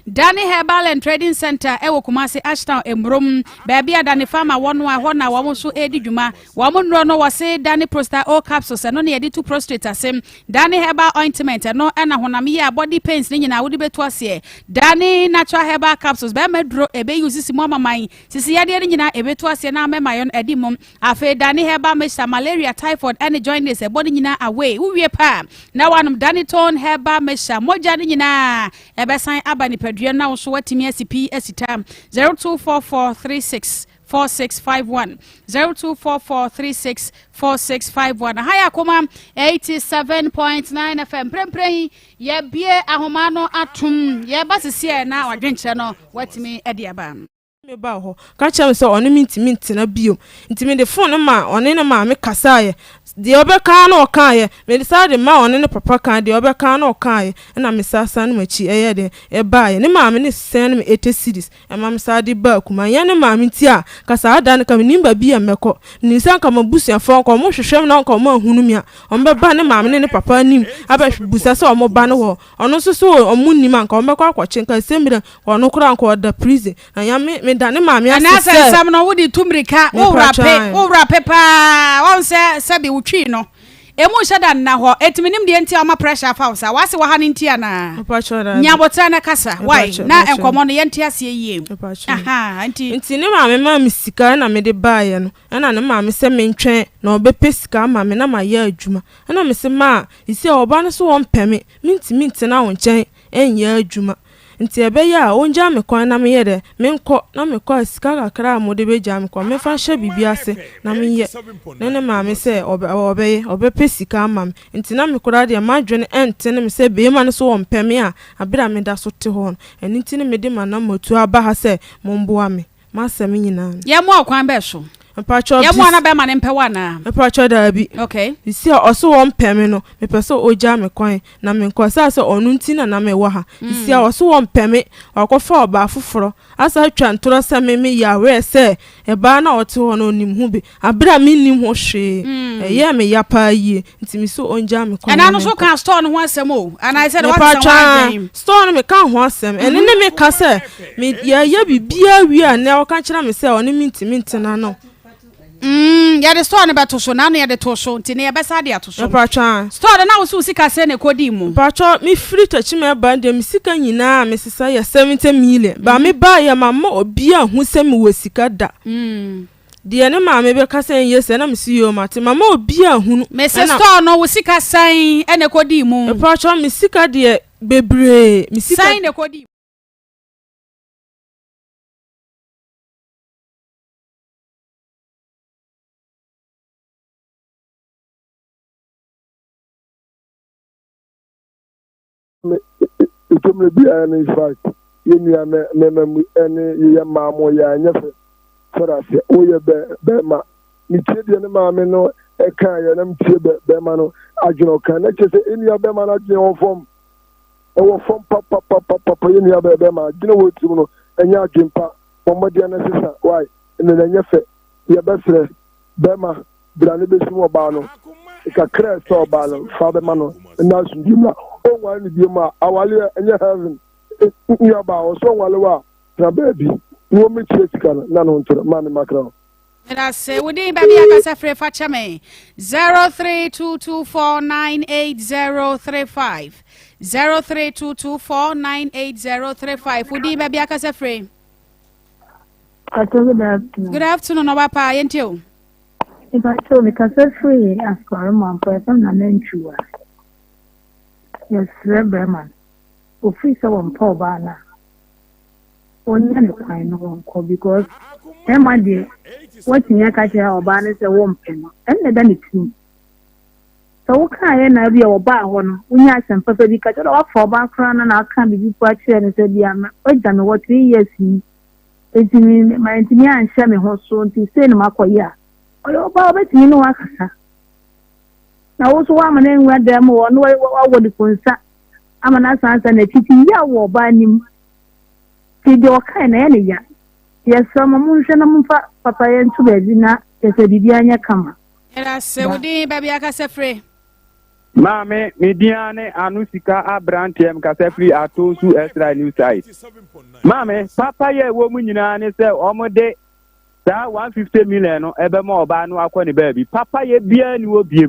Danny Herbal and Trading Center ewo Kumasi Ashtown Emrom baby Danny Farmer wonu a ho na wo so edi dwuma wo nro no wose Danny Prostate all capsules no na yedi to prostate asem Danny Herbal ointment no na honam ya body pains ni nyina wodi beto ase Danny natural herbal capsules ba medro ebe use simo maman sisi yade ni nyina ebeto ase na memayon edi mom afa Danny Herbal mixture malaria typhoid and joint e body nyina away uwie pa na wanum Danny Tone Herbal mixture moja ni nyina ebesan abani padua na so watimi asipi asita 0244364651 0244364651 haya Akoma 87.9 FM prempren ye bie ahoma no atum ye basese na wadwenche no watimi ediaba me ba ho ka chem se onu mintimi na biom ntimi de phone ma onu ne ma me kasaye de obeka na okaye me decide ma onu ne papa kan de obeka na okaye na me sasa na machi eye de e baaye ne ma me ne sen me 80 series e ma me sade ba kuma ye ne ma me ti a kasa ada ne ka me nimba bia meko ni san ka mabusia fon ko mo hwehwem na ko ma hunu mi a o me ba ne ma me ne papa nim aba busa se o mo ba ne ho onu so o mu nim an ka o meko akwache ka semira onu kura ko da prison na ya me dane maami asese na sam no wodi tumrika wo rape pa won se bi wutwi no emu shada na ho etiminim de ntia ma pressure fausa wase wa ha ne ntia na nyabotra na kasa why na enkomo no ye ntia se yie aha nti ne maami sika na me de baaye no na ne maami se mentwen na obepesika maami na ma ya adwuma na me se ma isi oba no so won peme minti na won chen enya adwuma nti ebe ya onja me kwan na me yede me nko na me kwa sika kakra amode beja me kwa me fa hye bibia ase na me ye ne ma me se obe sika ama me nti na me kura de ma dwene ente ne me se be ma ne so won peme a abira me da so te ho eni nti ne me de ma na motu aba ha se momboa me ma se me nyina ye mo kwan be so Mpacho ya mwana be ma ne mpewa na mpacho da bi okay isi oso won peme no me pese oja me kwan na me nkwasa se onu nti na me wa ha isi oso won peme wakofa oba afoforo asa twa ntoro se me ya we se e ba na ote ho no nim hu bi abra me nim ho hwe ye me ya pa yie nti mi so onja me kwan ana no so kan store no ho asem o and I said what store no me kan ho asem ene ne me ka se me ya bibia wi a na o kan kira me se oni minti na no ya de store ne beto so na no ya de to so ntine ya besa de ato so pacha store na wo so sika se ne kodi mu pacha mi free to chi me ba de mi sika nyina me sisa ya 70 million ba me ba ya mama obi a hu se me wo sika da de ne ma me be ka se yese na me si yo mate mama obi a hu me se store no wo sika san ene kodi mu pacha mi sika de bebre mi sika san ne kodi tumre bi in fact yenya me ene ye ma mo ya nyefe sorase o ye be ma ni tie de ne ma me no e kan ye nam tie be ma no adweno kan na che se eni ya be ma na adweno wo fom e wo fom papa yeni ya be ma adweno wo tim no enya adwempa pomode na sisa why ene na nyefe ye be sre be ma brane be simo ba no ka kra so ba no fa be ma no na su di ma o wa ni bi ma awale enya heaven ya ba o so wale wa na baby wo me tie sika na no ntoro ma me makra. That's within baby akasa free facha me 0322498035 0322498035 within baby akasa free. Good afternoon Obapa yentio. If I told me kasa free as for mom person na menchua. Yes Reverend. Office of Paul Bana. Only the kind of because Emma dear, what in your catcher or ban is a warm pen, and then it's me. So, what kind of idea or bar one? We have some perfectly cut off for background and I can't be quite sure and said, yeah, I don't know what 3 years he. It's in my engineer and share me horse soon to say no maquia. Or your barber, you know, now also one man where them or no, what would the concern? I'm an answer and a teaching ya war by him. See your kind any ya. Yes, some moon papa and to Bedina is a Didiana Kama. Yes, within baby akasa free. Mame, Mediane, Anusika, Abrantium, Casefri, Atosu, Esra, New Side. Mame, Papa, ye woman, you know, and say, Omode, that 150 million, ever more, Banu, Aquani baby. Papa, ye beer, you will be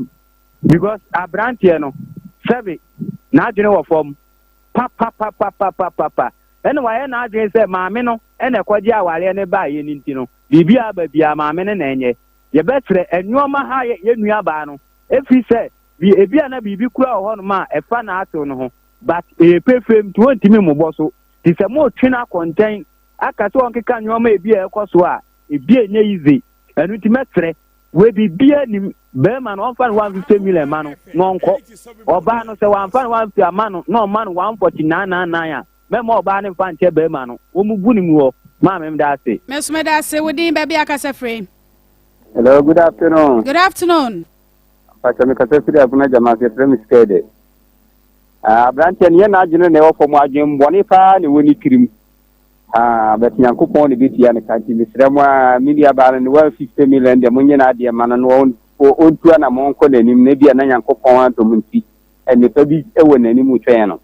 because Abrantiano, Savvy, not general form. Papa. Anyway, I just said, Mamino, and a quadia while any buy in Intino. Bibia, baby, Mamma and Anye. You better, and you are my high, you are Bano. If he said, be a Biana Bibi Crow on ma, a fan art on home, but a pay fame 20 mimoboso. It's a more china contain. I can't can you may be a coswa, it be easy. And with metre, we be beer Berman often 150 million man, non co or Bano say 150 man, no man 149. Memo Barney Fanche Berman, Umubunimu, Mamma Darcy. Miss Medase within baby akasa free. Hello, good afternoon. Good afternoon. Pachamikasefiri akuna jamaa frame skede. Branchen ye na jino ne ofo mo adwen boni fa ne woni kirim. Bet Nyankopon ne biti ya ne kanti misremwa media bala ne 150 million de munye na ade man no on tua na monko nanim ne bia na Nyankopon antomunti. Ene pa bi ewo nanim twen no.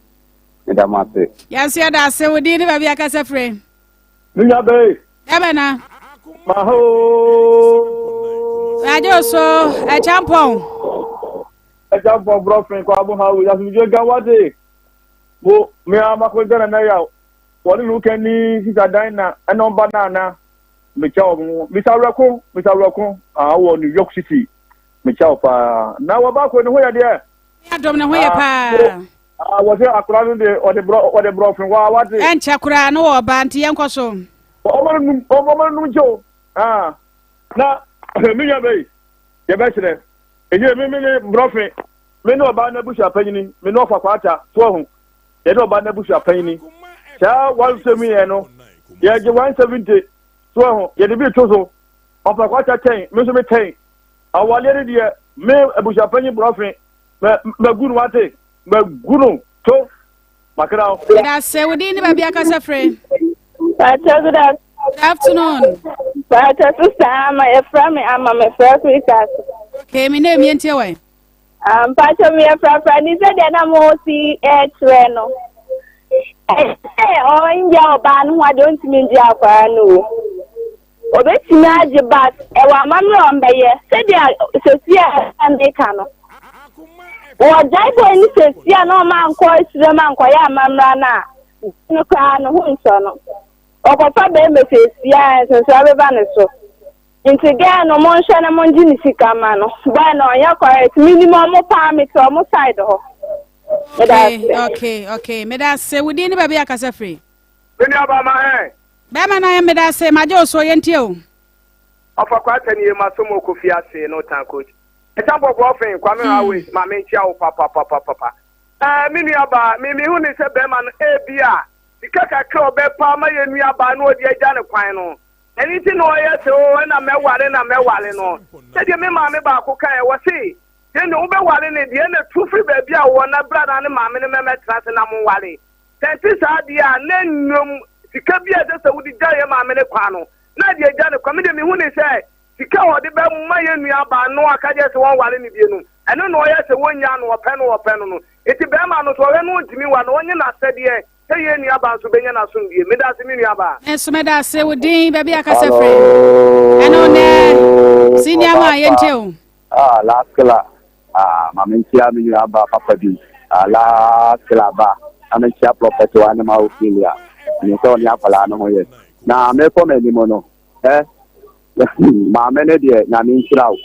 Ne da mate. Yes, ya da se wodi ne baby akasa frame. Nunya be. Ebena. Maho. Radio so a champon. A champon brofin ko abu hawo ya mi joga wade. Bo me ama ko dana na ya. Woni lu kan ni sisa dan na eno banana. Me cha omo. Mi sa rako. Wo New York City. Me cha pa. Na wa ba ko ni ho ya de. Ya dom na ho ya pa. Wo se akura no de o de brofin wa wade. En chakura no wo ba nti yenkoso. O mo jo. Na me ya be. Ye be sire. Eje me brofin. Me no ba na busha panyini. Me no fa kwata so ho. Ye no ba na busha panyini. Cha 170 no. Ye je 170. So ho. Ye de bi to so. O fa kwata 10. Me so me 10. Awale de me busha panyi brofin. Me gunu wate. Me gunu to. Makra. Da se wodi ni ba bia kasa free. Good afternoon. Pastor Susama, a friend, I'm a first week. Okay, my name is Yentiaway. Pastor, me a friend, is that I'm mostly a trainer. Oh, in your band, why don't you mean Japano? Obey me, but a woman on by ye, said Sophia and they can. Or Jaibo and Sophia, no man calls the man, Koya, Mamma, no crown, Hunson. O papa be me face ya so everybody so into get no mon shana mon jini sika ma no ba no ya correct minimum mo permit o mo side ho okay me da say we dey ba bia kasa free me ni aba ma ba ma na me da say ma je so yentie o ofa kwa tani e ma so mo kofi ase no tan coach e tan bobo ofen kwa me awe ma me ntia o papa Mini aba, Mimi who is a beman, Abia. The Kaka be Palma, and we are by no dear Janet Quino. Anything no, yes, and I'm a wallet and I'm a wallet. Said your mamma about Coca was he. Then over wallet in the end of 2 free baby, I want a brother and a mamma and a trans and I'm wally. This idea, then the Cabia just would the giant mamma and a quano. Not the Janet committee me when they say, the cow, the bell, my and we are by no, I can just one while in the view. I don't know, yes, a 1 yarn or pen or pen. It's a Bama, no, I know to me one onion. I said, yeah, say any about to be an assuming, Medas Miniaba. And Smeda say, would Dean, baby, I can say, and on there, senior, my until. Last killer, Mamintia Miniaba, Papa D, last killer, I'm a chap prophet to animal philia. And it's only up a no yet. Now, me come any mono, eh? Mamma, dear, Namin Shroud.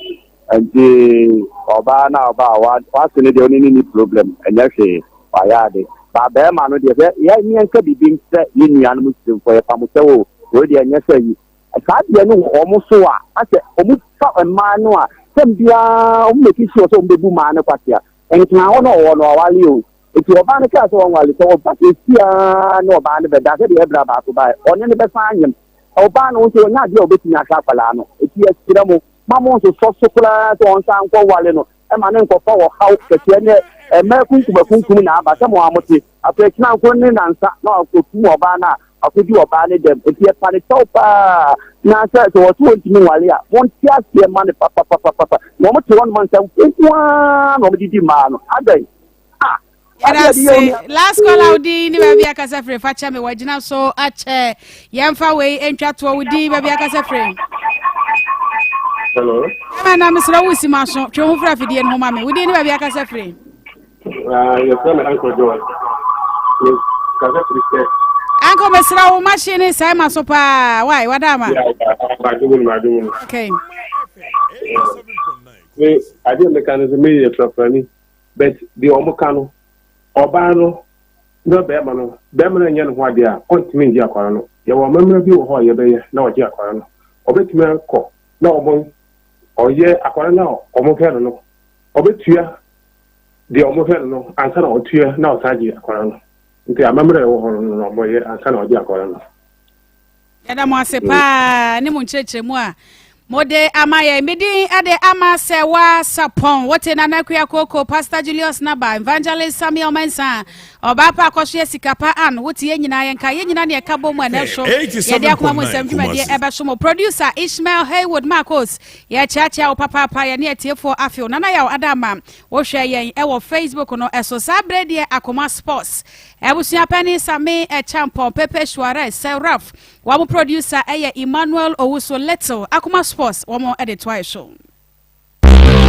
And the Obana about what's the only problem, and actually, I had it. But the man, yeah, me and Kabi being set in the animals for a Pamuso, ready and yesterday. I can't be almost so. I said, almost a man, some dear, making sure some baby man of Patia. And it's now no one or you. If you're Banner Castle, while it's all but it's here, no band, but that's the Ebra to buy on any Bessanium. Obana also not your bit in a Capalano. It's yes, Kiramo. Mamma to chocolate on San Waleno, and my name for power house, the American to Kunkuna, but some more after now going and now to Mobana, I could do a banner them, if you are Panitopa, Nasa to 20 Walia, won't just be a money, papa, no much 1 month, and one of the man. Last call out the baby Casafre, Fatchame, Wajina, so at Yamfa way and chat to the baby Casafre. Hello. My name is Rawisi Mason, Chomufra Fidi and Homame. We didn't have a Casafre. Your friend, Uncle George. Uncle Mesra machine is Simon Sopa. Why, what am I? Okay. I didn't mechanism media for me, but the Omocano, Obano, no Bemano, Beman and Wadia, continue Giacorano. You will remember you how you be no Giacorano. Obit call. No, or yeah, Aquarano, Omoferno. Obitia, the Omoferno, and San Otia, now Saji Aquarano. I remember and San Odia Aquarano. Yadamo sepa, Nimunche moi. Mode amaya midi ade ama Serwaa Sarpong wote na nakuya koko Pastor Julius Naba Evangelist Samuel Mensa obapa akoshe sikapa an wote yenyina yenka yenyina ne kabo mu na so yede akoma mu semdwumade ebe so mo producer Ishmael Haywood Marcos ya chacha papa ya ne atiefo afio nana ya adama wo hwe yen e wo Facebook no eso sabre de Akoma Sports ebusia pani same e champion Pepe Suarez Seraf wa mo producer eye Emmanuel Owuso Lettle Akoma Sports one more edit twice show.